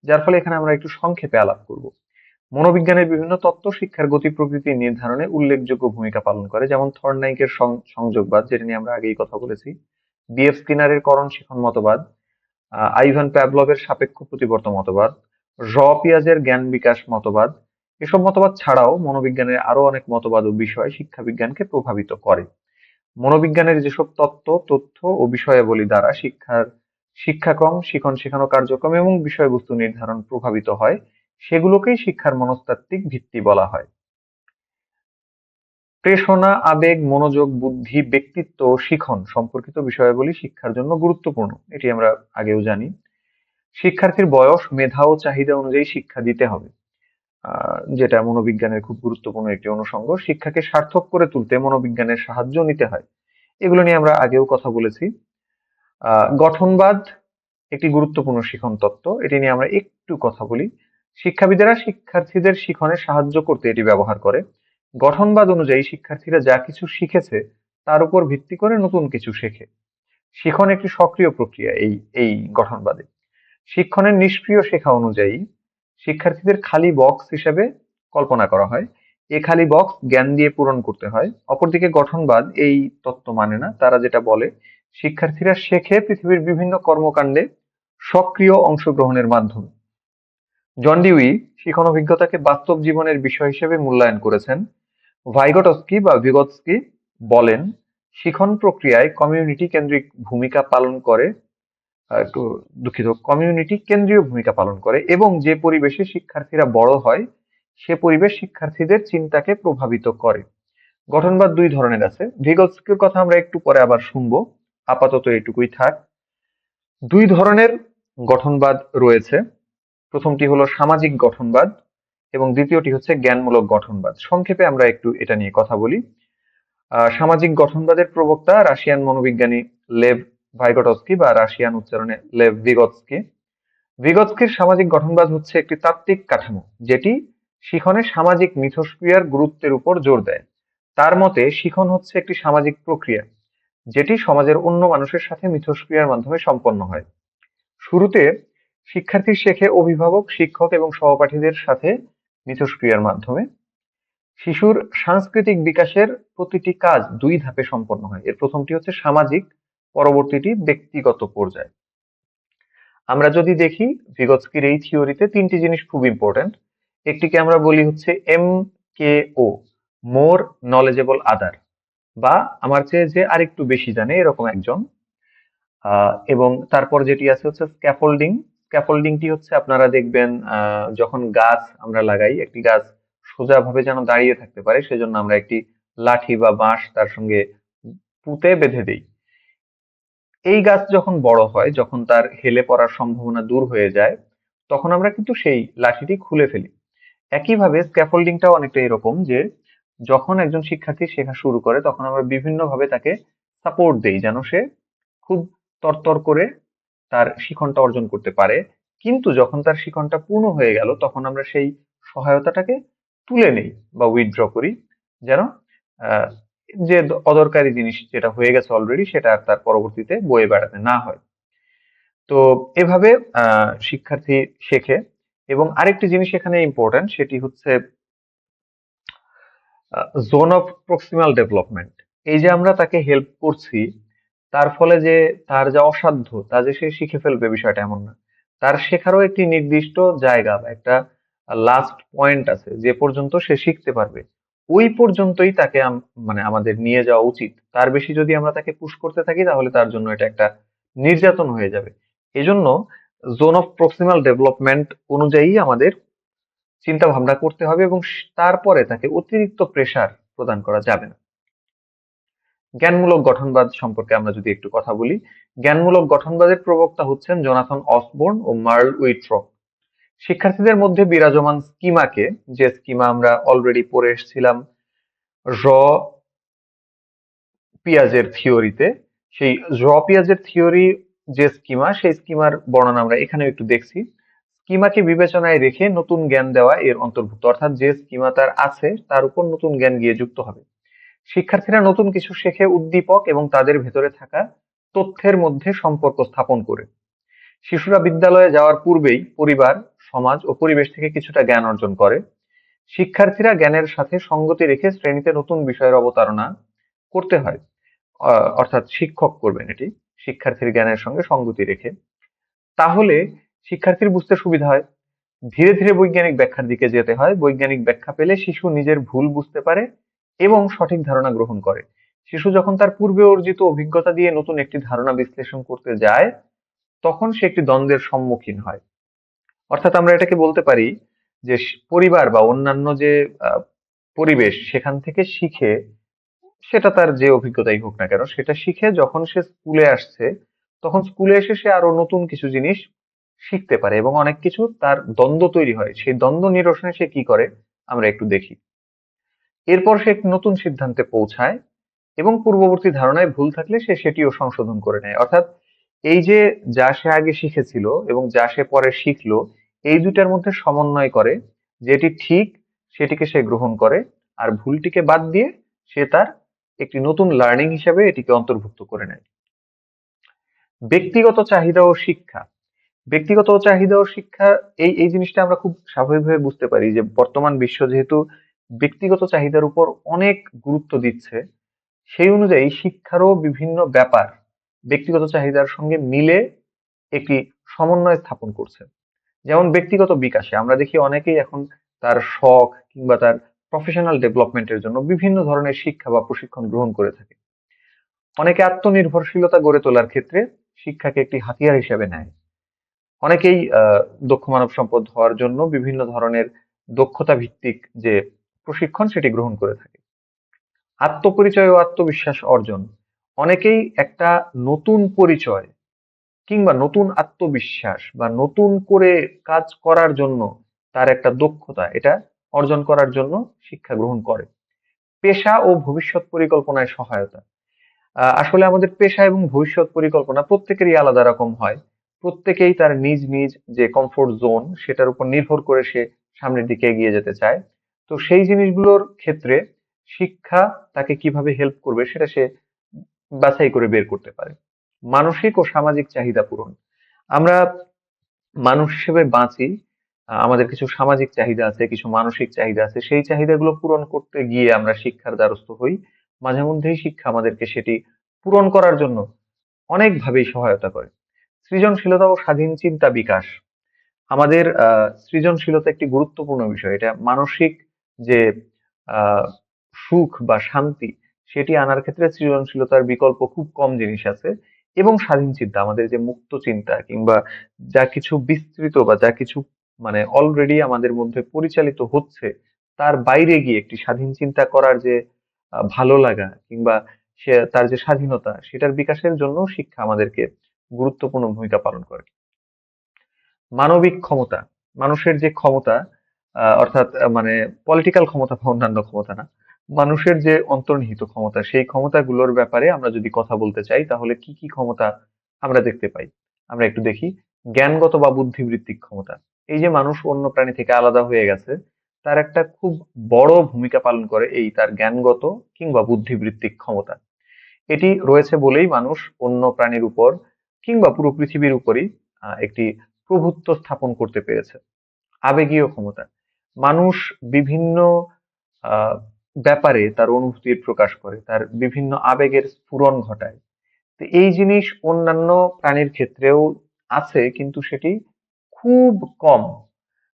যার ফলে এখানে আমরা একটু সংক্ষেপে আলাপ করব। মনোবিজ্ঞানের বিভিন্ন তত্ত্ব শিক্ষার গতি প্রকৃতি নির্ধারণে উল্লেখযোগ্য ভূমিকা পালন করে, যেমন থর্নডাইকের সংযোগবাদ, যেটা নিয়ে আমরা আগেই কথা বলেছি, বিএফ স্কিনারের করণ শিখন মতবাদ, আইভান প্যাভলভের সাপেক্ষ প্রতিবর্ত মতবাদ, র পিয়াজের জ্ঞান বিকাশ মতবাদ। এসব মতবাদ ছাড়াও মনোবিজ্ঞানের আরো অনেক মতবাদ ও বিষয় শিক্ষা বিজ্ঞানকে প্রভাবিত করে। মনোবিজ্ঞানের যেসব তত্ত্ব, তথ্য ও বিষয়াবলী দ্বারা শিক্ষাক্রম, শিখন শেখানো কার্যক্রম এবং বিষয়বস্তু নির্ধারণ প্রভাবিত হয়, সেগুলোকেই শিক্ষার মনস্তাত্ত্বিক ভিত্তি বলা হয়। প্রেষণা, আবেগ, মনোযোগ, বুদ্ধি, ব্যক্তিত্ব ও শিখন সম্পর্কিত বিষয়াবলী শিক্ষার জন্য গুরুত্বপূর্ণ, এটি আমরা আগেও জানি। শিক্ষার্থীর বয়স, মেধা ও চাহিদা অনুযায়ী শিক্ষা দিতে হবে, যেটা মনোবিজ্ঞানের খুব গুরুত্বপূর্ণ একটি অনুষঙ্গ। শিক্ষাকে সার্থক করে তুলতে মনোবিজ্ঞানের সাহায্য নিতে হয়, এগুলো নিয়ে আমরা আগেও কথা বলেছি। গঠনবাদ একটি গুরুত্বপূর্ণ শিখন তত্ত্ব, এটি নিয়ে আমরা একটু কথা বলি। শিক্ষাবিদেরা শিক্ষার্থীদের শিখনে সাহায্য করতে এটি ব্যবহার করে। গঠনবাদ অনুযায়ী শিক্ষার্থীরা যা কিছু শিখেছে তার উপর ভিত্তি করে নতুন কিছু শেখে। শিখন একটি সক্রিয় প্রক্রিয়া এই গঠনবাদে। শিক্ষণের নিষ্ক্রিয় শেখা অনুযায়ী শিক্ষার্থীদের খালি বক্স হিসেবে কল্পনা করা হয়, এ খালি বক্স জ্ঞান দিয়ে পূরণ করতে হয়। অপরদিকে গঠনবাদ এই তত্ত্ব মানে না, তারা যেটা বলে শিক্ষার্থীরা শেখে পৃথিবীর বিভিন্ন কর্মকাণ্ডে সক্রিয় অংশগ্রহণের মাধ্যমে। জন ডিউই শিখন অভিজ্ঞতাকে বাস্তব জীবনের বিষয় হিসেবে মূল্যায়ন করেছেন। ভিগোৎস্কি বলেন, শিখন প্রক্রিয়ায় কমিউনিটি কেন্দ্রিক ভূমিকা পালন করে, একটু দুঃখিত, কমিউনিটি কেন্দ্রীয় ভূমিকা পালন করে এবং যে পরিবেশে শিক্ষার্থীরা বড় হয় সে পরিবেশ শিক্ষার্থীদের চিন্তাকে প্রভাবিত করে। গঠনবাদ দুই ধরনের আছে, ভিগোৎস্কির কথা আমরা একটু পরে আবার শুনবো, আপাতত এটুকুই থাক। দুই ধরনের গঠনবাদ রয়েছে, প্রথমটি হলো সামাজিক গঠনবাদ এবং দ্বিতীয়টি হচ্ছে জ্ঞানমূলক গঠনবাদ। সংক্ষেপে আমরা একটু এটা নিয়ে কথা বলি। সামাজিক গঠনবাদের প্রবক্তা রাশিয়ান মনোবিজ্ঞানী লেভ ভাইগটস্কি, বা রাশিয়ান উচ্চারণে লেভ ভিগোৎস্কি। ভিগোৎস্কির সামাজিক গঠনবাদ হচ্ছে একটি তাত্ত্বিক কাঠামো যেটি শিখনে সামাজিক মিথস্ক্রিয়ার গুরুত্বের উপর জোর দেয়। তার মতে শিখন হচ্ছে একটি সামাজিক প্রক্রিয়া যেটি সমাজের অন্য মানুষের সাথে মিথস্ক্রিয়ার মাধ্যমে সম্পন্ন হয়। শুরুতে শিক্ষার্থী শেখে অভিভাবক, শিক্ষক এবং সহপাঠীদের সাথে মিথস্ক্রিয়ার মাধ্যমে। শিশুর সাংস্কৃতিক বিকাশের প্রতিটি কাজ দুই ধাপে সম্পন্ন হয়, এর প্রথমটি হচ্ছে সামাজিক, পরবর্তীটি ব্যক্তিগত পর্যায়ে। আমরা যদি দেখি ভিগোৎস্কির এই থিওরিতে তিনটি জিনিস খুব ইম্পর্টেন্ট। একটিকে আমরা বলি হচ্ছে MKO, মোর নলেজেবল আদার, বা আমার চেয়ে যে আরেকটু বেশি জানে এরকম একজন। এবং তারপর যেটি আছে হচ্ছে স্ক্যাফোল্ডিং। স্ক্যাফোল্ডিংটি হচ্ছে আপনারা দেখবেন যখন গাছ আমরা লাগাই, একটি গাছ সোজাভাবে যেন দাঁড়িয়ে থাকতে পারে সেজন্য আমরা একটি লাঠি বা বাঁশ তার সঙ্গে পুঁতে বেঁধে দেই। এই গাছ যখন বড় হয়, যখন তার হেলে পড়ার সম্ভাবনা দূর হয়ে যায়, তখন আমরা কিন্তু সেই লাঠিটি খুলে ফেলি। একইভাবে স্ক্যাফোল্ডিংটাও অনেকটা এরকম, যে যখন একজন শিক্ষার্থী শেখা শুরু করে তখন আমরা বিভিন্নভাবে তাকে সাপোর্ট দেই যেন সে খুব তরতর করে তার শিখনটা অর্জন করতে পারে। কিন্তু যখন তার শিখনটা পূর্ণ হয়ে গেল তখন আমরা সেই সহায়তাটাকে তুলে নেই বা উইথড্র করি, যেন আহ, যে অদরকারি জিনিস যেটা হয়ে গেছে অলরেডি সেটা আর তার পরবর্তীতে বয়ে বেড়াতে না হয়। তো এভাবে শিক্ষার্থী শেখে। এবং আরেকটি জিনিস এখানে ইম্পর্টেন্ট, সেটি হচ্ছে জোন অফ প্রক্সিমাল ডেভেলপমেন্ট। এই যে আমরা তাকে হেল্প করছি, তার ফলে যে তার যা অসাধ্য তা যে সে শিখে ফেলবে বিষয়টা এমন না। তার শেখারও একটি নির্দিষ্ট জায়গা বা একটা লাস্ট পয়েন্ট আছে যে পর্যন্ত সে শিখতে পারবে, ওই পর্যন্তই তাকে মানে আমাদের নিয়ে যাওয়া উচিত। তার বেশি যদি আমরা তাকে পুশ করতে থাকি তাহলে তার জন্য এটা একটা নির্যাতন হয়ে যাবে। এজন্য জোন অফ প্রক্সিমাল ডেভেলপমেন্ট অনুযায়ী আমাদের চিন্তা ভাবনা করতে হবে এবং তারপরে তাকে অতিরিক্ত প্রেসার প্রদান করা যাবে না। জ্ঞানমূলক গঠনবাদ সম্পর্কে আমরা যদি একটু কথা বলি, জ্ঞানমূলক গঠনবাদের প্রবক্তা হচ্ছেন জোনাথন অসবর্ন ও মার্ল উইথ্রপ। শিক্ষার্থীদের মধ্যে বিরাজমান স্কিমাকে, যে স্কিমা আমরা অলরেডি পড়ে এসেছিলাম র পিয়াজের থিওরিতে, সেই র পিয়াজের থিওরি যে স্কিমা, সেই স্কিমার বর্ণনা আমরা এখানে একটু দেখছি। স্কিমাকে বিবেচনায় রেখে নতুন জ্ঞান দেওয়া এর অন্তর্ভুক্ত, অর্থাৎ যে স্কিমা তার আছে তার উপর নতুন জ্ঞান গিয়ে যুক্ত হবে। শিক্ষার্থীরা নতুন কিছু শেখে উদ্দীপক এবং তাদের ভেতরে থাকা তথ্যের মধ্যে সম্পর্ক স্থাপন করে। শিশুরা বিদ্যালয়ে যাওয়ার পূর্বেই পরিবার, সমাজ ও পরিবেশ থেকে কিছুটা জ্ঞান অর্জন করে। শিক্ষার্থীরা জ্ঞানের সাথে সঙ্গতি রেখে শ্রেণীতে নতুন বিষয়ের অবতারণা করতে হয়। অর্থাৎ শিক্ষক করবেন এটি, শিক্ষার্থীর জ্ঞানের সঙ্গে সঙ্গতি রেখে। তাহলে শিক্ষার্থীর বুঝতে সুবিধা হয়। ধীরে ধীরে বৈজ্ঞানিক ব্যাখ্যার দিকে যেতে হয়। বৈজ্ঞানিক ব্যাখ্যা পেলে শিশু নিজের ভুল বুঝতে পারে এবং সঠিক ধারণা গ্রহণ করে। শিশু যখন তার পূর্বে অর্জিত অভিজ্ঞতা দিয়ে নতুন একটি ধারণা বিশ্লেষণ করতে যায়, তখন সে একটি দ্বন্দ্বের সম্মুখীন হয়। অর্থাৎ আমরা এটাকে বলতে পারি যে পরিবার বা অন্যান্য যে আহ, পরিবেশ, সেখান থেকে শিখে, সেটা তার যে অভিজ্ঞতাই হোক না কেন, সেটা শিখে যখন সে স্কুলে আসছে, তখন স্কুলে এসে সে আরো নতুন কিছু জিনিস শিখতে পারে এবং অনেক কিছু তার দ্বন্দ্ব তৈরি হয়। সেই দ্বন্দ্ব নিরসনে সে কি করে আমরা একটু দেখি। এরপর সে এক নতুন সিদ্ধান্তে পৌঁছায় এবং পূর্ববর্তী ধারণায় ভুল থাকলে সে সেটিও সংশোধন করে নেয়। অর্থাৎ এই যে যা সে আগে শিখেছিল এবং যা সে পরে শিখলো, এই দুইটার মধ্যে সমন্বয় করে, যেটি ঠিক সেটিকে সে গ্রহণ করে, আর ভুলটিকে বাদ দিয়ে সে তার একটি নতুন লার্নিং হিসেবে এটিকে অন্তর্ভুক্ত করে নেয়। ব্যক্তিগত চাহিদা ও শিক্ষা। ব্যক্তিগত চাহিদা ও শিক্ষা, এই এই জিনিসটা আমরা খুব স্বাভাবিকভাবে বুঝতে পারি যে বর্তমান বিশ্ব যেহেতু ব্যক্তিগত চাহিদার উপর অনেক গুরুত্ব দিচ্ছে, সেই অনুযায়ী শিক্ষারও বিভিন্ন ব্যাপার ব্যক্তিগত চাহিদার সঙ্গে মিলে একটি সমন্বয় স্থাপন করছে। যেমন ব্যক্তিগত বিকাশে আমরা দেখি অনেকেই এখন তার শখ কিংবা তার প্রফেশনাল ডেভেলপমেন্টের জন্য বিভিন্ন ধরনের শিক্ষা বা প্রশিক্ষণ গ্রহণ করে থাকে। অনেকে আত্মনির্ভরশীলতা গড়ে তোলার ক্ষেত্রে শিক্ষাকে একটি হাতিয়ার হিসেবে নেয়। অনেকেই দক্ষ মানব সম্পদ হওয়ার জন্য বিভিন্ন ধরনের দক্ষতা ভিত্তিক যে প্রশিক্ষণ সেটি গ্রহণ করে থাকে। আত্মপরিচয় ও আত্মবিশ্বাস অর্জন, অনেকেই একটা নতুন পরিচয় কিংবা নতুন আত্মবিশ্বাস বা নতুন করে কাজ করার জন্য তার একটা দক্ষতা, এটা অর্জন করার জন্য শিক্ষা গ্রহণ করে। পেশা ও ভবিষ্যৎ পরিকল্পনায় সহায়তা। আসলে আমাদের পেশা এবং ভবিষ্যৎ পরিকল্পনা প্রত্যেকেরই আলাদা রকম হয়। প্রত্যেকেই তার নিজ নিজ যে কমফোর্ট জোন, সেটার উপর নির্ভর করে সে সামনের দিকে এগিয়ে যেতে চায়। তো সেই জিনিসগুলোর ক্ষেত্রে শিক্ষা তাকে কিভাবে হেল্প করবে সেটা সে বাছাই করে বের করতে পারে। মানসিক ও সামাজিক চাহিদা পূরণ। আমরা মানুষ হিসেবে বাঁচি, আমাদের কিছু সামাজিক চাহিদা আছে, কিছু মানসিক চাহিদা আছে। সেই চাহিদাগুলো পূরণ করতে গিয়ে আমরা শিক্ষার দ্বারস্থ হই। মাঝে মধ্যেই শিক্ষা আমাদেরকে সেটি পূরণ করার জন্য অনেকভাবেই সহায়তা করে। সৃজনশীলতা ও স্বাধীন চিন্তা বিকাশ। আমাদের সৃজনশীলতা একটি গুরুত্বপূর্ণ বিষয়। এটা মানসিক যে আহ, সুখ বা শান্তি, সেটি আনার ক্ষেত্রে সৃজনশীলতার বিকল্প খুব কম জিনিস আছে। এবং স্বাধীন চিন্তা, আমাদের যে মুক্ত চিন্তা কিংবা যা কিছু বিস্তৃত বা যা কিছু মানে অলরেডি আমাদের মধ্যে পরিচালিত হচ্ছে, তার বাইরে গিয়ে একটি স্বাধীন চিন্তা করার যে ভালো লাগা কিংবা সে তার যে স্বাধীনতা, সেটার বিকাশের জন্য শিক্ষা আমাদেরকে গুরুত্বপূর্ণ ভূমিকা পালন করে। মানবিক ক্ষমতা, মানুষের যে ক্ষমতা, অর্থাৎ মানে পলিটিক্যাল ক্ষমতা বা অন্যান্য ক্ষমতা না, মানুষের যে অন্তর্নিহিত ক্ষমতা, সেই ক্ষমতাগুলোর ব্যাপারে আমরা যদি কথা বলতে চাই, তাহলে কি কি ক্ষমতা আমরা দেখতে পাই আমরা একটু দেখি। জ্ঞানগত বা বুদ্ধিবৃত্তিক ক্ষমতা। এই যে মানুষ অন্য প্রাণী থেকে আলাদা হয়ে গেছে, তার একটা খুব বড় ভূমিকা পালন করে এই তার জ্ঞানগত কিংবা বুদ্ধিবৃত্তিক ক্ষমতা। এটি রয়েছে বলেই মানুষ অন্য প্রাণীর উপর কিংবা পুরো পৃথিবীর উপরই একটি প্রভুত্ব স্থাপন করতে পেরেছে। আবেগীয় ক্ষমতা, মানুষ বিভিন্ন আহ, ব্যাপারে তার অনুভূতির প্রকাশ করে, তার বিভিন্ন আবেগের স্ফুরণ ঘটায়। তো এই জিনিস অন্যান্য প্রাণীর ক্ষেত্রেও আছে, কিন্তু সেটি খুব কম।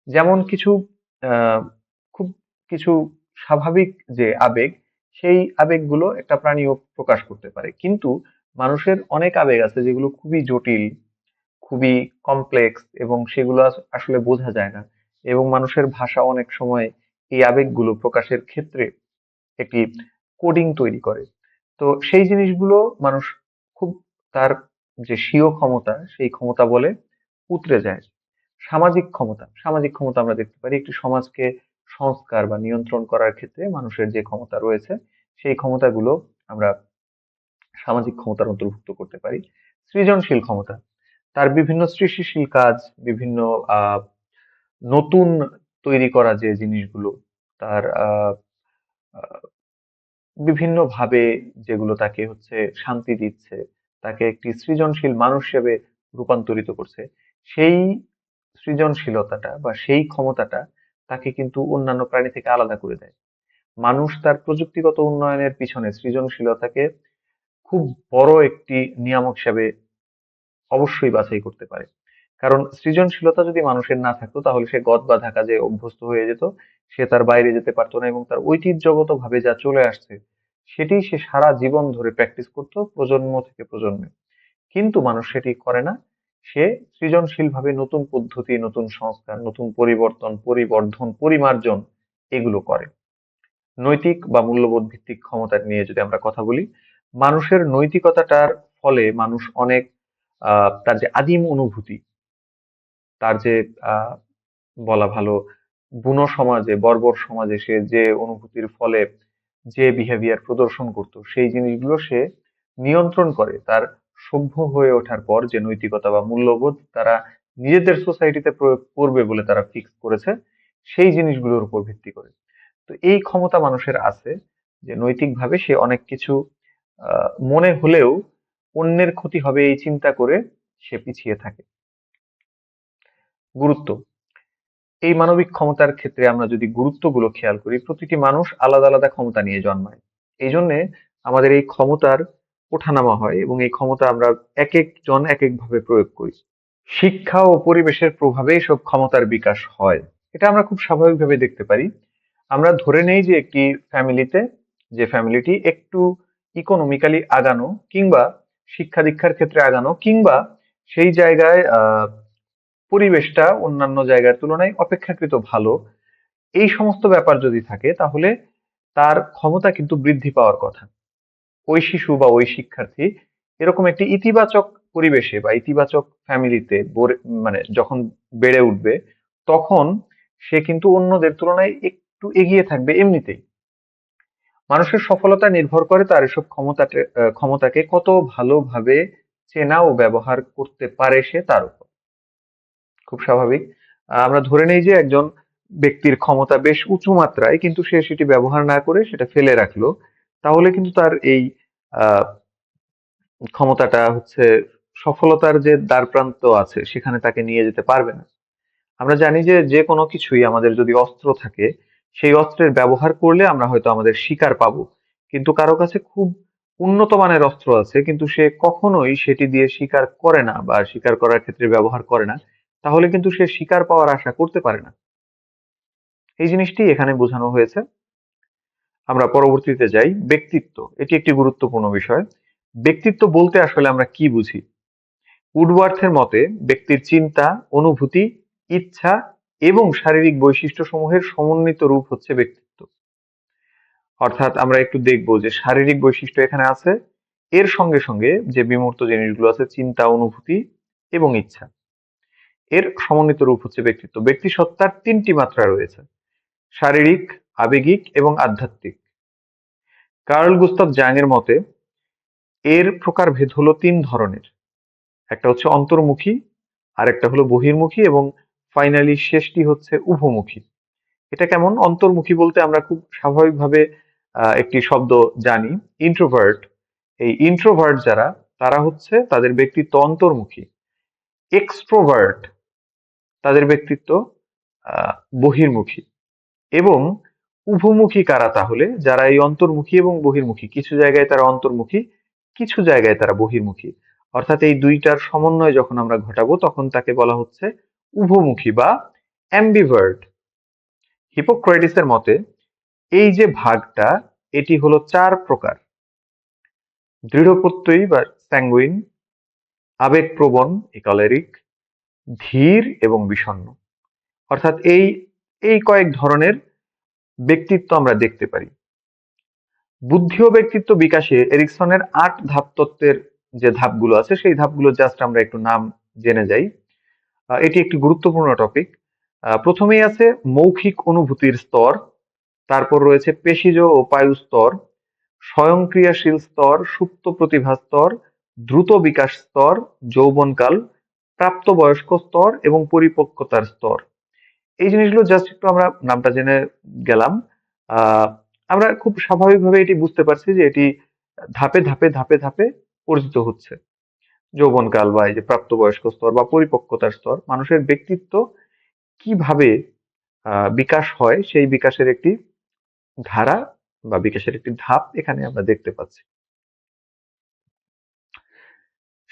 যেমন কিছু আহ খুব কিছু স্বাভাবিক যে আবেগ, সেই আবেগগুলো একটা প্রাণীও প্রকাশ করতে পারে, কিন্তু মানুষের অনেক আবেগ আছে যেগুলো খুবই জটিল, খুবই কমপ্লেক্স, এবং সেগুলো আসলে বোঝা যায় না। এবং মানুষের ভাষা অনেক সময় এই আবেগগুলো প্রকাশের ক্ষেত্রে একটি কোডিং তৈরি করে। তো সেই জিনিসগুলো মানুষ খুব তার যে স্বীয় ক্ষমতা, সেই ক্ষমতা বলে উতরে যায়। সামাজিক ক্ষমতা, সামাজিক ক্ষমতা আমরা দেখতে পারি একটি সমাজকে সংস্কার বা নিয়ন্ত্রণ করার ক্ষেত্রে মানুষের যে ক্ষমতা রয়েছে, সেই ক্ষমতাগুলো আমরা সামাজিক ক্ষমতার অন্তর্ভুক্ত করতে পারি। সৃজনশীল ক্ষমতা, তার বিভিন্ন সৃষ্টিশীল কাজ, বিভিন্ন আহ নতুন তৈরি করা যে জিনিসগুলো, তার বিভিন্নভাবে যেগুলো তাকে শান্তি দিচ্ছে, তাকে একটি সৃজনশীল মানুষ হিসেবে রূপান্তরিত করছে, সেই সৃজনশীলতাটা বা সেই ক্ষমতাটা তাকে কিন্তু অন্যান্য প্রাণী থেকে আলাদা করে দেয়। মানুষ তার প্রযুক্তিগত উন্নয়নের পিছনে সৃজনশীলতাকে খুব বড় একটি নিয়ামক হিসেবে অবশ্যই বাছাই করতে পারে। কারণ সৃজনশীলতা যদি মানুষের না থাকতো তাহলে সে গদ বাঁধা কাজে অভ্যস্ত হয়ে যেত, সে তার বাইরে যেতে পারতো না এবং তার ঐতিহ্যগত ভাবে যা চলে আসছে সেটি সে সারা জীবন ধরে প্র্যাকটিস করতো প্রজন্ম থেকে প্রজন্মে। কিন্তু মানুষ সেটি করে না, সে সৃজনশীল ভাবে নতুন পদ্ধতি, নতুন সংস্কার, নতুন পরিবর্তন, পরিবর্ধন, পরিমার্জন এগুলো করে। নৈতিক বা মূল্যবোধ ভিত্তিক ক্ষমতা নিয়ে যদি আমরা কথা বলি, মানুষের নৈতিকতাটার ফলে মানুষ অনেক তার যে আদিম অনুভূতি, তার যে আহ বলা ভালো বুনো সমাজে, বর্বর সমাজে সে যে অনুভূতির ফলে যে বিহেভিয়ার প্রদর্শন করত সেই জিনিসগুলো সে নিয়ন্ত্রণ করে তার সভ্য হয়ে ওঠার পর। যে নৈতিকতা বা মূল্যবোধ তারা নিজেদের সোসাইটিতে প্রয়োগ করবে বলে তারা ফিক্স করেছে, সেই জিনিসগুলোর উপর ভিত্তি করে। তো এই ক্ষমতা মানুষের আছে যে নৈতিকভাবে সে অনেক কিছু মনে হলেও অন্যের ক্ষতি হবে এই চিন্তা করে সে পিছিয়ে থাকে। গুরুত্ব, এই মানবিক ক্ষমতার ক্ষেত্রে আমরা যদি গুরুত্বগুলো খেয়াল করি, প্রতিটি মানুষ আলাদা আলাদা ক্ষমতা নিয়ে জন্মায়। এই জন্যে আমাদের এই ক্ষমতার ওঠানামা হয় এবং এই ক্ষমতা আমরা এক একজন এক এক ভাবে প্রয়োগ করি। শিক্ষা ও পরিবেশের প্রভাবে এসব ক্ষমতার বিকাশ হয়, এটা আমরা খুব স্বাভাবিকভাবে দেখতে পারি। আমরা ধরে নেই যে একটি ফ্যামিলিতে, যে ফ্যামিলিটি একটু ইকোনমিক্যালি আগানো কিংবা শিক্ষা দীক্ষার ক্ষেত্রে আগানো কিংবা সেই জায়গায় পরিবেশটা অন্যান্য জায়গার তুলনায় অপেক্ষাকৃত ভালো, এই সমস্ত ব্যাপার যদি থাকে তাহলে তার ক্ষমতা কিন্তু বৃদ্ধি পাওয়ার কথা। ওই শিশু বা ওই শিক্ষার্থী এরকম একটি ইতিবাচক পরিবেশে বা ইতিবাচক ফ্যামিলিতে মানে যখন বেড়ে উঠবে, তখন সে কিন্তু অন্যদের তুলনায় একটু এগিয়ে থাকবে এমনিতেই। মানুষের সফলতা নির্ভর করে তার এসব ক্ষমতাকে কত ভালোভাবে চেনা ও ব্যবহার করতে পারে সে তার উপর। খুব স্বাভাবিক। আমরা ধরে নেই যে একজন ব্যক্তির ক্ষমতা বেশ উঁচু মাত্রায়, কিন্তু সে সেটি ব্যবহার না করে সেটা ফেলে রাখলো, তাহলে কিন্তু তার এই আহ ক্ষমতাটা সফলতার যে দ্বারপ্রান্ত আছে সেখানে তাকে নিয়ে যেতে পারবে না। আমরা জানি যে যে কোনো কিছুই, আমাদের যদি অস্ত্র থাকে, সেই অস্ত্রের ব্যবহার করলে আমরা হয়তো আমাদের শিকার পাবো। কিন্তু কারো কাছে খুব উন্নত মানের অস্ত্র আছে কিন্তু সে কখনোই সেটি দিয়ে শিকার করে না বা শিকার করার ক্ষেত্রে ব্যবহার করে না, তাহলে কিন্তু সে শিকার পাওয়ার আশা করতে পারে না। এই জিনিসটি এখানে বোঝানো হয়েছে। আমরা পরবর্তীতে যাই, ব্যক্তিত্ব, এটি একটি গুরুত্বপূর্ণ বিষয়। ব্যক্তিত্ব বলতে আসলে আমরা কি বুঝি? উডওয়ার্থের মতে ব্যক্তির চিন্তা, অনুভূতি, ইচ্ছা এবং শারীরিক বৈশিষ্ট্য সমূহের সমন্বিত রূপ হচ্ছে ব্যক্তিত্ব। অর্থাৎ আমরা একটু দেখব যে শারীরিক বৈশিষ্ট্য এখানে আছে, এর সঙ্গে সঙ্গে যে বিমূর্ত জিনিসগুলো আছে, চিন্তা, অনুভূতি এবং ইচ্ছা, এর সমন্বিত রূপ হচ্ছে ব্যক্তিত্ব। ব্যক্তি সত্তার তিনটি মাত্রা রয়েছে: শারীরিক, আবেগিক এবং আধ্যাত্মিক। কার্ল গুস্তাভ জাং এর মতে এর প্রকারভেদ হলো তিন ধরনের। একটা হচ্ছে অন্তর্মুখী, আরেকটা হলো বহির্মুখী এবং ফাইনালি শেষটি হচ্ছে উভমুখী। এটা কেমন? অন্তর্মুখী বলতে আমরা খুব স্বাভাবিকভাবে একটি শব্দ জানি, ইন্ট্রোভার্ট। এই ইন্ট্রোভার্ট যারা, তারা তাদের ব্যক্তিত্ব অন্তর্মুখী। এক্সট্রোভার্ট, তাদের ব্যক্তিত্ব আহ, বহির্মুখী। এবং উভমুখী কারা তাহলে? যারা এই অন্তর্মুখী এবং বহির্মুখী, কিছু জায়গায় তারা অন্তর্মুখী, কিছু জায়গায় তারা বহির্মুখী। অর্থাৎ এই দুইটার সমন্বয় যখন আমরা ঘটাবো তখন তাকে বলা হচ্ছে উভমুখী বা অ্যাম্বিভার্ট। হিপোক্রেটিসের মতে এই যে ভাগটা, এটি হলো চার প্রকার: দৃঢ়প্রত্যয়ী বা স্যাঙ্গুইন, আবেগপ্রবণ কলেরিক, ধীর এবং বিষণ্ণ। অর্থাৎ এই এই কয়েক ধরনের ব্যক্তিত্ব আমরা দেখতে পারি। বুদ্ধি ও ব্যক্তিত্ব বিকাশে এরিকসনের 8 ধাপ তত্ত্বের যে ধাপগুলো আছে সেই ধাপগুলো জাস্ট আমরা একটু নাম জেনে যাই। এটি একটি গুরুত্বপূর্ণ টপিক। প্রথমেই আছে মৌখিক অনুভূতির স্তর, তারপর রয়েছে পেশিজ ও পায়ু স্তর, স্বয়ংক্রিয়াশীল স্তর, সুপ্ত প্রতিভা স্তর, দ্রুত বিকাশ স্তর, যৌবনকাল, প্রাপ্তবয়স্ক স্তর এবং পরিপক্কতার স্তর। এই জিনিসগুলো জাস্ট একটু আমরা নামটা জেনে গেলাম। আমরা খুব স্বাভাবিকভাবে এটি বুঝতে পারছি যে এটি ধাপে ধাপে ধাপে ধাপে অর্জিত হচ্ছে। যৌবনকাল বা এই যে প্রাপ্তবয়স্ক স্তর বা পরিপক্কতার স্তর, মানুষের ব্যক্তিত্ব কিভাবে বিকাশ হয় সেই বিকাশের একটি ধারা বা বিকাশের একটি ধাপ এখানে আমরা দেখতে পাচ্ছি।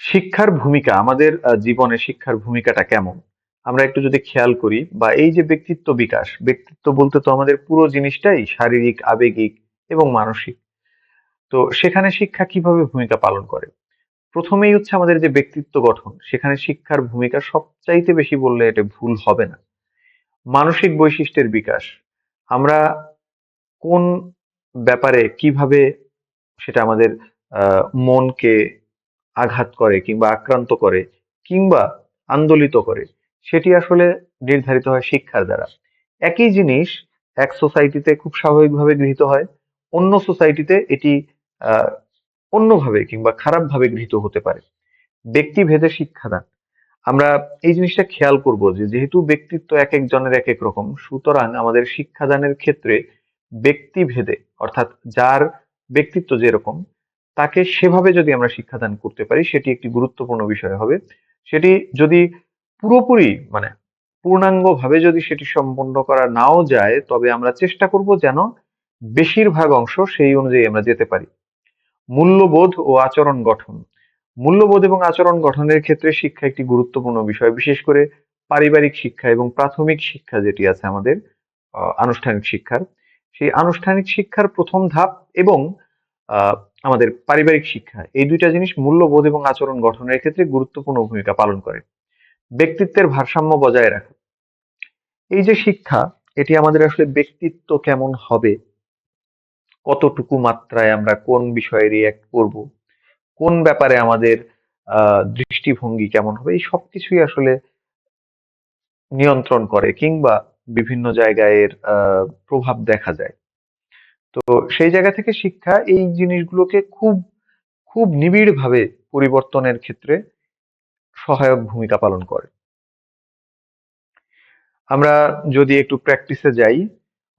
শিক্ষার ভূমিকা, আমাদের জীবনে শিক্ষার ভূমিকাটা কেমন আমরা একটু যদি খেয়াল করি, বা এই যে ব্যক্তিত্ব বিকাশ, ব্যক্তিত্ব বলতে তো আমাদের পুরো জিনিসটাই শারীরিক, আবেগিক এবং মানসিক। তো সেখানে শিক্ষা কিভাবে ভূমিকা পালন করে? প্রথমেই হচ্ছে আমাদের যে ব্যক্তিত্ব গঠন, সেখানে শিক্ষার ভূমিকা সবচাইতে বেশি বললে এটা ভুল হবে না। মানসিক বৈশিষ্ট্যের বিকাশ, আমরা কোন ব্যাপারে কিভাবে সেটা আমাদের মনকে আঘাত করে কিংবা আক্রান্ত করে কিংবা আন্দোলিত করে, সেটি আসলে নির্ধারিত হয় শিক্ষার দ্বারা। একই জিনিস এক সোসাইটিতে খুব স্বাভাবিকভাবে গৃহীত হয়, অন্য সোসাইটিতে এটি আহ, অন্যভাবে কিংবা খারাপভাবে গৃহীত হতে পারে। ব্যক্তিভেদে শিক্ষাদান, আমরা এই জিনিসটা খেয়াল করব যে যেহেতু ব্যক্তিত্ব এক একজনের এক এক রকম, সুতরাং আমাদের শিক্ষাদানের ক্ষেত্রে ব্যক্তিভেদে, অর্থাৎ যার ব্যক্তিত্ব যেরকম তাকে সেভাবে যদি আমরা শিক্ষাদান করতে পারি সেটি একটি গুরুত্বপূর্ণ বিষয় হবে। সেটি যদি পুরোপুরি মানে পূর্ণাঙ্গভাবে যদি সেটি সম্পন্ন করা নাও যায়, তবে আমরা চেষ্টা করব যেন বেশিরভাগ অংশ সেই অনুযায়ী আমরা যেতে পারি। মূল্যবোধ ও আচরণ গঠন, মূল্যবোধ এবং আচরণ গঠনের ক্ষেত্রে শিক্ষা একটি গুরুত্বপূর্ণ বিষয়, বিশেষ করে পারিবারিক শিক্ষা এবং প্রাথমিক শিক্ষা যেটি আছে আমাদের আনুষ্ঠানিক শিক্ষার, সেই আনুষ্ঠানিক শিক্ষার প্রথম ধাপ এবং আহ, আমাদের পারিবারিক শিক্ষা, এই দুইটা জিনিস মূল্যবোধ এবং আচরণ গঠনের ক্ষেত্রে গুরুত্বপূর্ণ ভূমিকা পালন করে। ব্যক্তিত্বের ভারসাম্য বজায় রাখা, এই যে শিক্ষা, এটি আমাদের আসলে ব্যক্তিত্ব কেমন হবে, কতটুকু মাত্রায় আমরা কোন বিষয়ে রিয়্যাক্ট করব, কোন ব্যাপারে আমাদের দৃষ্টিভঙ্গি কেমন হবে, এই সবকিছুই আসলে নিয়ন্ত্রণ করে কিংবা বিভিন্ন জায়গায় এর প্রভাব দেখা যায়। তো সেই জায়গা থেকে শিক্ষা এই জিনিসগুলোকে খুব খুব নিবিড়ভাবে পরিবর্তনের ক্ষেত্রে সহায়ক ভূমিকা পালন করে। আমরা যদি একটু প্র্যাকটিসে যাই,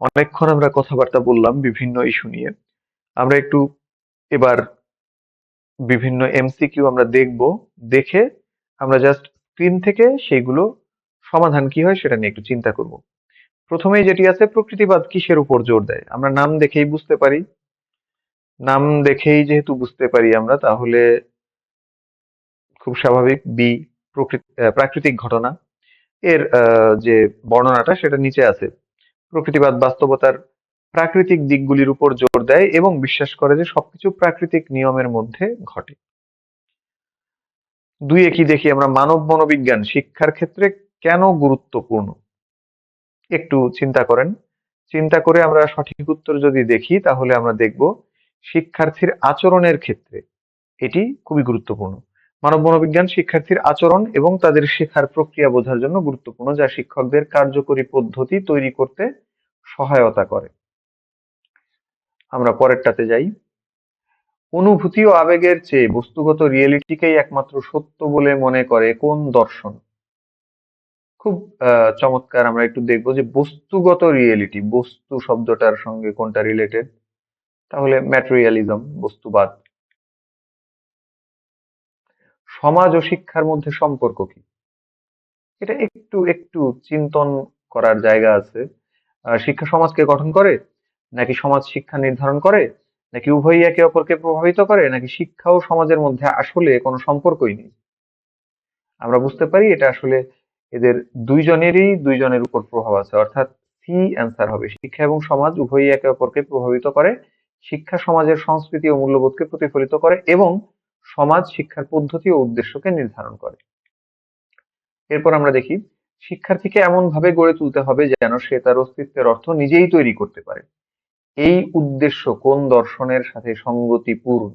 অনেকক্ষণ আমরা কথাবার্তা বললাম বিভিন্ন ইস্যু নিয়ে, আমরা একটু এবার বিভিন্ন এমসিকিউ আমরা দেখব, দেখে আমরা জাস্ট স্ক্রিন থেকে সেইগুলো সমাধান কি হয় সেটা নিয়ে একটু চিন্তা করব। প্রথমেই যেটি আছে, প্রকৃতিবাদ কিসের উপর জোর দেয়? আমরা নাম দেখেই বুঝতে পারি, নাম দেখেই যেহেতু বুঝতে পারি আমরা, তাহলে খুব স্বাভাবিক বি, প্রাকৃতিক ঘটনা। এর যে বর্ণনাটা সেটা নিচে আছে। প্রকৃতিবাদ বাস্তবতার প্রাকৃতিক দিকগুলির উপর জোর দেয় এবং বিশ্বাস করে যে সবকিছু প্রাকৃতিক নিয়মের মধ্যে ঘটে। দুইয়ে কি দেখি আমরা, মানব মনোবিজ্ঞান শিক্ষার ক্ষেত্রে কেন গুরুত্বপূর্ণ? একটু চিন্তা করেন, চিন্তা করে আমরা সঠিক উত্তর যদি দেখি তাহলে আমরা দেখব শিক্ষার্থীর আচরণের ক্ষেত্রে এটি খুবই গুরুত্বপূর্ণ। মানব মনোবিজ্ঞান শিক্ষার্থীর আচরণ এবং তাদের শেখার প্রক্রিয়া বোঝার জন্য গুরুত্বপূর্ণ, যা শিক্ষকদের কার্যকরী পদ্ধতি তৈরি করতে সহায়তা করে। আমরা পরেরটাতে যাই। অনুভূতি ও আবেগের চেয়ে বস্তুগত রিয়েলিটিকেই একমাত্র সত্য বলে মনে করে কোন দর্শন? খুব চমৎকার, আমরা একটু দেখবো যে বস্তুগত রিয়েলিটি, বস্তু শব্দটার সঙ্গে কোনটা রিলেটেড, তাহলে ম্যাটেরিয়ালিজম, বস্তুবাদ। সমাজ ও শিক্ষার মধ্যে সম্পর্ক কি? এটা একটু একটু চিন্তন করার জায়গা আছে। শিক্ষা সমাজকে গঠন করে, নাকি সমাজ শিক্ষা নির্ধারণ করে, নাকি উভয়ই একে অপরকে প্রভাবিত করে, নাকি শিক্ষা ও সমাজের মধ্যে আসলে কোনো সম্পর্কই নেই? আমরা বুঝতে পারি এটা আসলে এদের দুইজনেরই দুইজনের উপর প্রভাব আছে, অর্থাৎ সি অ্যান্সার হবে। শিক্ষা এবং সমাজ উভয়ই একে অপরকে প্রভাবিত করে। শিক্ষা সমাজের সংস্কৃতি ও মূল্যবোধকে প্রতিফলিত করে এবং সমাজ শিক্ষার পদ্ধতি ও উদ্দেশ্যকে নির্ধারণ করে। এরপর আমরা দেখি, শিক্ষার্থীকে এমন ভাবে গড়ে তুলতে হবে যেন সে তার অস্তিত্বের অর্থ নিজেই তৈরি করতে পারে। এই উদ্দেশ্য কোন দর্শনের সাথে সঙ্গতিপূর্ণ?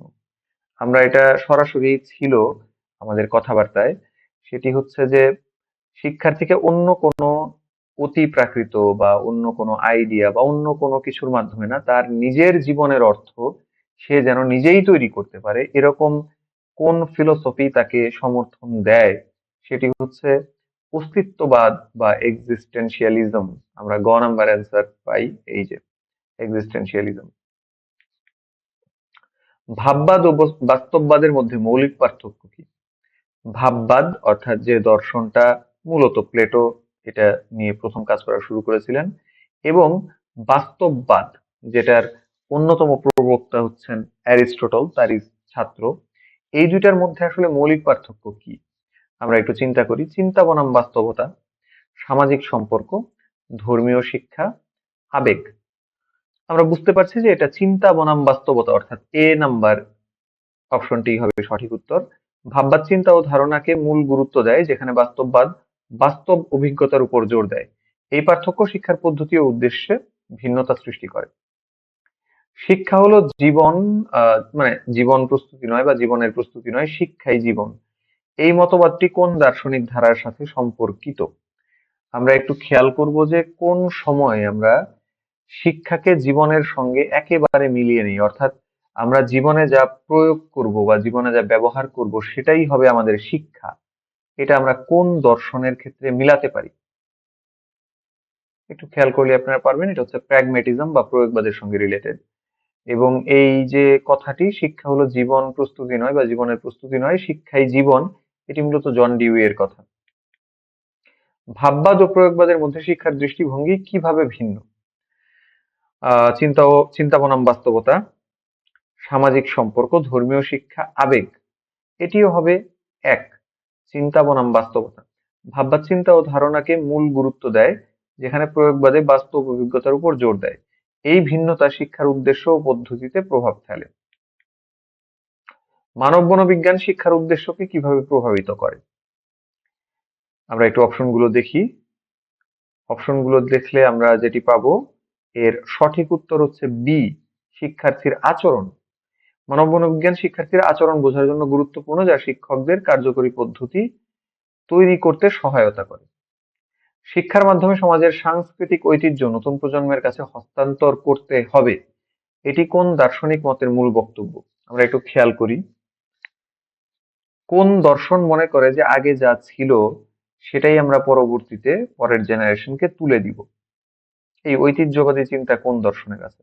আমরা এটা সরাসরি ছিল আমাদের কথাবার্তায়, সেটি হচ্ছে যে শিক্ষার্থীকে অন্য কোনো অতি প্রাকৃত বা অন্য কোনো আইডিয়া বা অন্য কোনো কিছুর মাধ্যমে না, তার নিজের জীবনের অর্থ সে যেন নিজেই তৈরি করতে পারে, এরকম কোন ফিলোসফি তাকে সমর্থন দেয়? সেটি হচ্ছে অস্তিত্ববাদ বা এক্সিস্টেন্সিয়ালিজম। আমরা গ নাম্বার অ্যান্সার পাই, এই যে এক্সিস্টেন্সিয়ালিজম। ভাববাদ ও বাস্তববাদের মধ্যে মৌলিক পার্থক্য কি? ভাববাদ অর্থাৎ যে দর্শনটা মূলত প্লেটো এটা নিয়ে প্রথম কাজ করা শুরু করেছিলেন, এবং বাস্তববাদ যেটার অন্যতম প্রবক্তা হচ্ছেন অ্যারিস্টটল, তারই ছাত্র। এই দুইটার মধ্যে আসলে মৌলিক পার্থক্য কি? আমরা একটু চিন্তা করি। চিন্তা বনাম বাস্তবতা, সামাজিক সম্পর্ক, ধর্মীয় শিক্ষা, আবেগ। আমরা বুঝতে পারছি যে এটা চিন্তা বনাম বাস্তবতা, অর্থাৎ এ নাম্বার অপশনটি হবে সঠিক উত্তর। ভাববাদ চিন্তা ও ধারণাকে মূল গুরুত্ব দেয়, যেখানে বাস্তববাদ বাস্তব অভিজ্ঞতার উপর জোর দেয়। এই পার্থক্য শিক্ষার পদ্ধতি ও উদ্দেশ্যে ভিন্নতা সৃষ্টি করে। শিক্ষা হলো জীবন, মানে জীবন প্রস্তুতি নয় বা জীবনের প্রস্তুতি নয়, শিক্ষাই জীবন। এই মতবাদটি কোন দার্শনিক ধারার সাথে সম্পর্কিত? আমরা একটু খেয়াল করব যে কোন সময় আমরা শিক্ষাকে জীবনের সঙ্গে একেবারে মিলিয়ে নিই, অর্থাৎ আমরা জীবনে যা প্রয়োগ করব বা জীবনে যা ব্যবহার করব সেটাই হবে আমাদের শিক্ষা। এটা আমরা কোন দর্শনের ক্ষেত্রে মিলাতে পারি? একটু খেয়াল করলে আপনারা পারবেন, এটা হচ্ছে প্র্যাগম্যাটিজম বা প্রয়োগবাদের সঙ্গে রিলেটেড। এবং এই যে কথাটি, শিক্ষা হলো জীবন প্রস্তুতি নয় বা জীবনের প্রস্তুতি নয়, শিক্ষাই জীবন, এটি মূলত জন ডিউই এর কথা। ভাববাদ ও প্রয়োগবাদের মধ্যে শিক্ষার দৃষ্টিভঙ্গি কিভাবে ভিন্ন? চিন্তা বনাম বাস্তবতা, সামাজিক সম্পর্ক, ধর্মীয় শিক্ষা, আবেগ। এটিও হবে এক। চিন্তা বনাম বাস্তবতা। ভাববাদ চিন্তা ও ধারণাকে মূল গুরুত্ব দেয়, যেখানে প্রয়োগবাদে বাস্তব অভিজ্ঞতার উপর জোর দেয়। এই ভিন্নতা শিক্ষার উদ্দেশ্য ও পদ্ধতিতে প্রভাব ফেলে। মানব মনোবিজ্ঞান শিক্ষার উদ্দেশ্যকে কিভাবে প্রভাবিত করে? আমরা একটু অপশনগুলো দেখি। অপশনগুলো দেখলে আমরা যেটি পাবো, এর সঠিক উত্তর হচ্ছে বি, শিক্ষার্থীর আচরণ। মানব মনোবিজ্ঞান শিক্ষার্থীর আচরণ বোঝার জন্য গুরুত্বপূর্ণ, যা শিক্ষকদের কার্যকরী পদ্ধতি তৈরি করতে সহায়তা করে। শিক্ষার মাধ্যমে সমাজের সাংস্কৃতিক ঐতিহ্য নতুন প্রজন্মের কাছে হস্তান্তর করতে হবে, এটি কোন দার্শনিক মতের মূল বক্তব্য? আমরা একটু খেয়াল করি। কোন দর্শন মনে করে যে আগে যা ছিল সেটাই আমরা পরবর্তীতে পরের জেনারেশনকে তুলে দিব? এই ঐতিহ্যবাদী চিন্তা কোন দর্শনের আছে?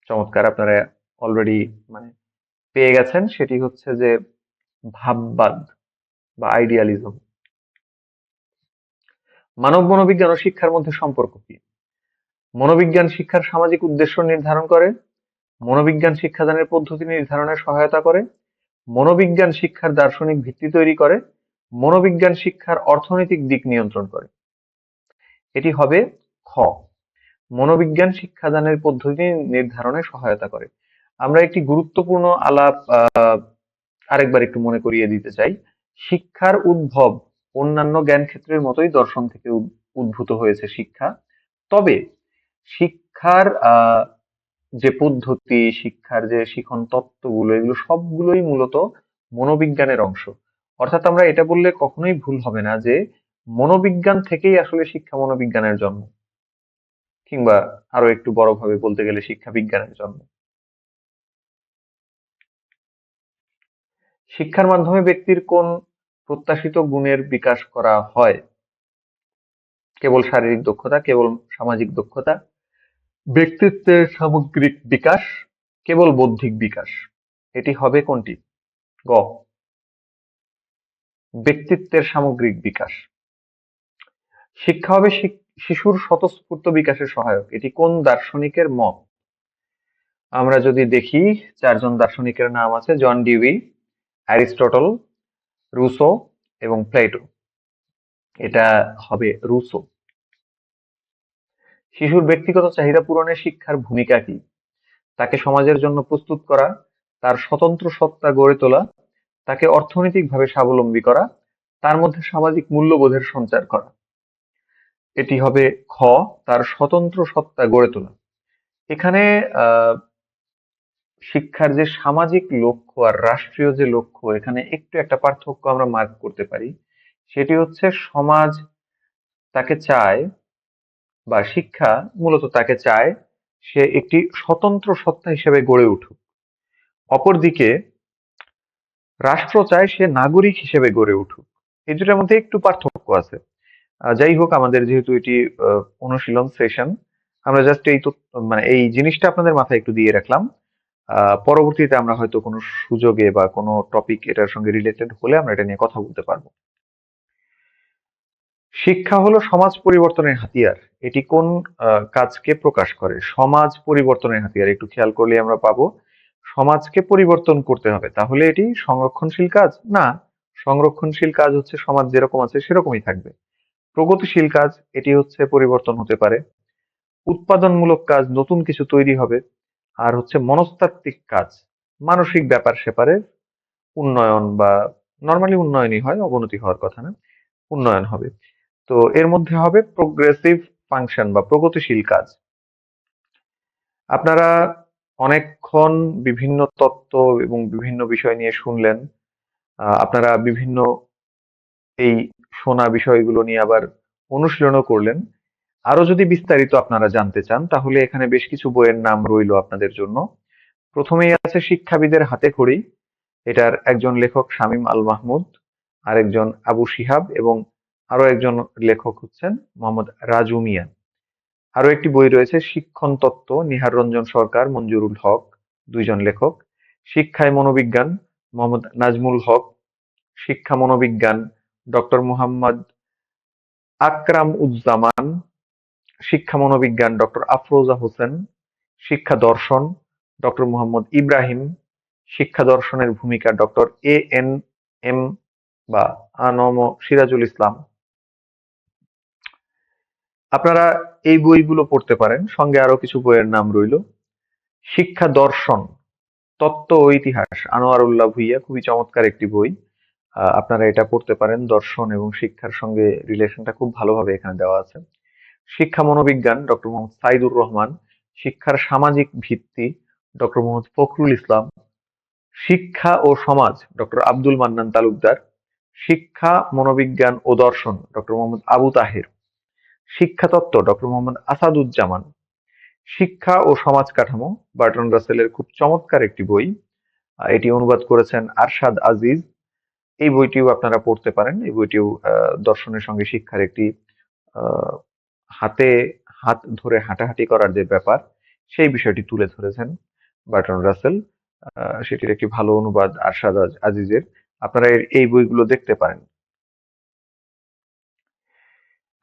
চমৎকার, আপনারা অলরেডি মানে পেয়ে গেছেন। সেটি হচ্ছে যে ভাববাদ বা আইডিয়ালিজম। মানব মনোবিজ্ঞান ও শিক্ষার মধ্যে সম্পর্ক কি? মনোবিজ্ঞান শিক্ষার সামাজিক উদ্দেশ্য নির্ধারণ করে, মনোবিজ্ঞান শিক্ষাদানের পদ্ধতি নির্ধারণে সহায়তা করে, মনোবিজ্ঞান শিক্ষার দার্শনিক ভিত্তি তৈরি করে, মনোবিজ্ঞান শিক্ষার অর্থনৈতিক দিক নিয়ন্ত্রণ করে। এটি হবে খ, মনোবিজ্ঞান শিক্ষাদানের পদ্ধতি নির্ধারণে সহায়তা করে। আমরা একটি গুরুত্বপূর্ণ আলাপ আরেকবার একটু মনে করিয়ে দিতে চাই। শিক্ষার উদ্ভব অন্যান্য জ্ঞান ক্ষেত্রের মতোই দর্শন থেকে উদ্ভূত হয়েছে শিক্ষা। তবে শিক্ষার যে পদ্ধতি, শিক্ষার যে শিখন তত্ত্বগুলো, এগুলো সবগুলোই মূলত মনোবিজ্ঞানের অংশ। অর্থাৎ আমরা এটা বললে কখনোই ভুল হবে না যে মনোবিজ্ঞান থেকেই আসলে শিক্ষা মনোবিজ্ঞানের জন্ম, কিংবা আরো একটু বড়ভাবে বলতে গেলে শিক্ষা বিজ্ঞানের জন্ম। শিক্ষার মাধ্যমে ব্যক্তির কোন প্রত্যাশিত গুণের বিকাশ করা হয়? কেবল শারীরিক দক্ষতা, কেবল সামাজিক দক্ষতা, ব্যক্তিত্বের সামগ্রিক বিকাশ, কেবল বৌদ্ধিক বিকাশ। এটি হবে কোনটি? গ, ব্যক্তিত্বের সামগ্রিক বিকাশ। শিক্ষা হবে শিশুর স্বতঃস্ফূর্ত বিকাশের সহায়ক, এটি কোন দার্শনিকের মত? আমরা যদি দেখি, চারজন দার্শনিকের নাম আছে: জন ডিউই, অ্যারিস্টটল, রুসো এবং প্লেটো। এটা হবে রুসো। শিশুর ব্যক্তিগত চাহিদা পূরণে শিক্ষার ভূমিকা কি? তাকে সমাজের জন্য প্রস্তুত করা, তার স্বতন্ত্র সত্তা গড়ে তোলা, তাকে অর্থনৈতিকভাবে স্বাবলম্বী করা, তার মধ্যে সামাজিক মূল্যবোধের সঞ্চার করা। এটি হবে খ, তার স্বতন্ত্র সত্তা গড়ে তোলা। এখানে আহ শিক্ষার যে সামাজিক লক্ষ্য আর রাষ্ট্রীয় যে লক্ষ্য, এখানে একটু একটা পার্থক্য আমরা মার্ক করতে পারি। সেটি হচ্ছে সমাজ তাকে চায়, বা শিক্ষা মূলত তাকে চায় সে একটি স্বতন্ত্র সত্তা হিসেবে গড়ে উঠুক। অপরদিকে রাষ্ট্র চায় সে নাগরিক হিসেবে গড়ে উঠুক। এই দুটার মধ্যে একটু পার্থক্য আছে। যাই হোক, আমাদের যেহেতু এটি অনুশীলন সেশন, আমরা জাস্ট এই মানে এই জিনিসটা আপনাদের মাথায় একটু দিয়ে রাখলাম। পরবর্তীতে আমরা হয়তো কোনো সুযোগে বা কোনো টপিক এটার সঙ্গে রিলেটেড হলে আমরা এটা নিয়ে কথা বলতে পারবো। শিক্ষা হলো সমাজ পরিবর্তনের হাতিয়ার। এটি কোন কাজকে প্রকাশ করে? সমাজ পরিবর্তনের হাতিয়ার। একটু খেয়াল করলে আমরা পাবো সমাজকে পরিবর্তন করতে হবে, তাহলে এটি সংরক্ষণশীল কাজ না। সংরক্ষণশীল কাজ হচ্ছে সমাজ যেরকম আছে সেরকমই থাকবে। প্রগতিশীল কাজ, এটি হচ্ছে পরিবর্তন হতে পারে। উৎপাদনমূলক কাজ, নতুন কিছু তৈরি হবে। আর হচ্ছে মনস্তাত্ত্বিক কাজ, মানসিক ব্যাপার স্যাপারের উন্নয়ন, বা নর্মালি উন্নয়নই হয়, অবনতি হওয়ার কথা না, উন্নয়ন হবে। তো এর মধ্যে হবে প্রোগ্রেসিভ ফাংশন বা প্রগতিশীল কাজ। আপনারা অনেকক্ষণ বিভিন্ন তত্ত্ব এবং বিভিন্ন বিষয় নিয়ে শুনলেন। আপনারা বিভিন্ন এই শোনা বিষয়গুলো নিয়ে আবার অনুশীলনও করলেন। আরো যদি বিস্তারিত আপনারা জানতে চান তাহলে এখানে বেশ কিছু বইয়ের নাম রইলো আপনাদের জন্য। প্রথমেই আছে শিক্ষাবিদের হাতে খড়ি। এটার একজন লেখক শামীম আল মাহমুদ, আরেকজন আবু শিহাব, এবং আরো একজন লেখক হচ্ছেন মোহাম্মদ রাজু মিয়া। আরো একটি বই রয়েছে শিক্ষণ তত্ত্ব, নিহার রঞ্জন সরকার, মঞ্জুরুল হক, দুইজন লেখক। শিক্ষায় মনোবিজ্ঞান, মোহাম্মদ নাজমুল হক। শিক্ষা মনোবিজ্ঞান, ডক্টর মুহাম্মদ আকরাম উজ্জামান। শিক্ষা মনোবিজ্ঞান, ডক্টর আফরোজা হোসেন। শিক্ষা দর্শন, ডক্টর মুহাম্মদ ইব্রাহিম। শিক্ষা দর্শনের ভূমিকা, ডক্টর এ এন এম বা আনম সিরাজুল ইসলাম। আপনারা এই বইগুলো পড়তে পারেন, সঙ্গে আরো কিছু বইয়ের নাম রইল। শিক্ষা দর্শন, তত্ত্ব ও ইতিহাস, আনোয়ারুল্লাহ ভুইয়া, খুবই চমৎকার একটি বই। আপনারা এটা পড়তে পারেন। দর্শন এবং শিক্ষার সঙ্গে রিলেশনটা খুব ভালোভাবে এখানে দেওয়া আছে। শিক্ষা মনোবিজ্ঞান, ডক্টর মোহাম্মদ সাইদুর রহমান। শিক্ষার সামাজিক ভিত্তি, ডক্টর মোহাম্মদ ফখরুল ইসলাম। শিক্ষা ও সমাজ, ডক্টর আব্দুল মান্নান তালুকদার। শিক্ষা মনোবিজ্ঞান ও দর্শন, ডক্টর মোহাম্মদ আবু তাহের। শিক্ষা তত্ত্ব, ডক্টর মোহাম্মদ আসাদুজ্জামান। শিক্ষা ও সমাজ কাঠামো, বার্টন রাসেলের খুব চমৎকার একটি বই। এটি অনুবাদ করেছেন আরশাদ আজিজ। এই বইটিও আপনারা পড়তে পারেন। এই বইটিও দর্শনের সঙ্গে শিক্ষার একটি আহ, হাতে হাত ধরে হাঁটাহাঁটি করার যে ব্যাপার, সেই বিষয়টি তুলে ধরেছেন বার্টন রাসেল। সেটির একটি ভালো অনুবাদ আরশাদ আজিজের। আপনারা এই বইগুলো দেখতে পারেন।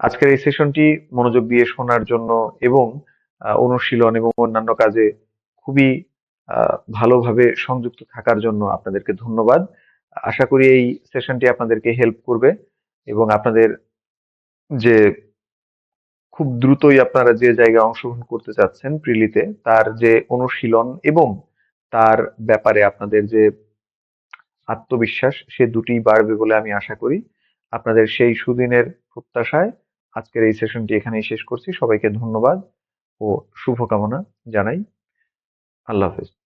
আজকের এই সেশনটি মনোযোগ দিয়ে শোনার জন্য এবং অনুশীলন এবং অন্যান্য কাজে খুবই ভালোভাবে সংযুক্ত থাকার জন্য আপনাদেরকে ধন্যবাদ। আশা করি এই সেশনটি আপনাদেরকে হেল্প করবে এবং আপনাদের যে খুব দ্রুতই আপনারা যে জায়গায় অংশগ্রহণ করতে চাচ্ছেন প্রিলিতে, তার যে অনুশীলন এবং তার ব্যাপারে আপনাদের যে আত্মবিশ্বাস, সে দুটি বাড়বে বলে আমি আশা করি। আপনাদের সেই সুদিনের প্রত্যাশায় আজকের এই সেশনটি এখানেই শেষ করছি। সবাইকে ধন্যবাদ ও শুভকামনা জানাই। আল্লাহ হাফেজ।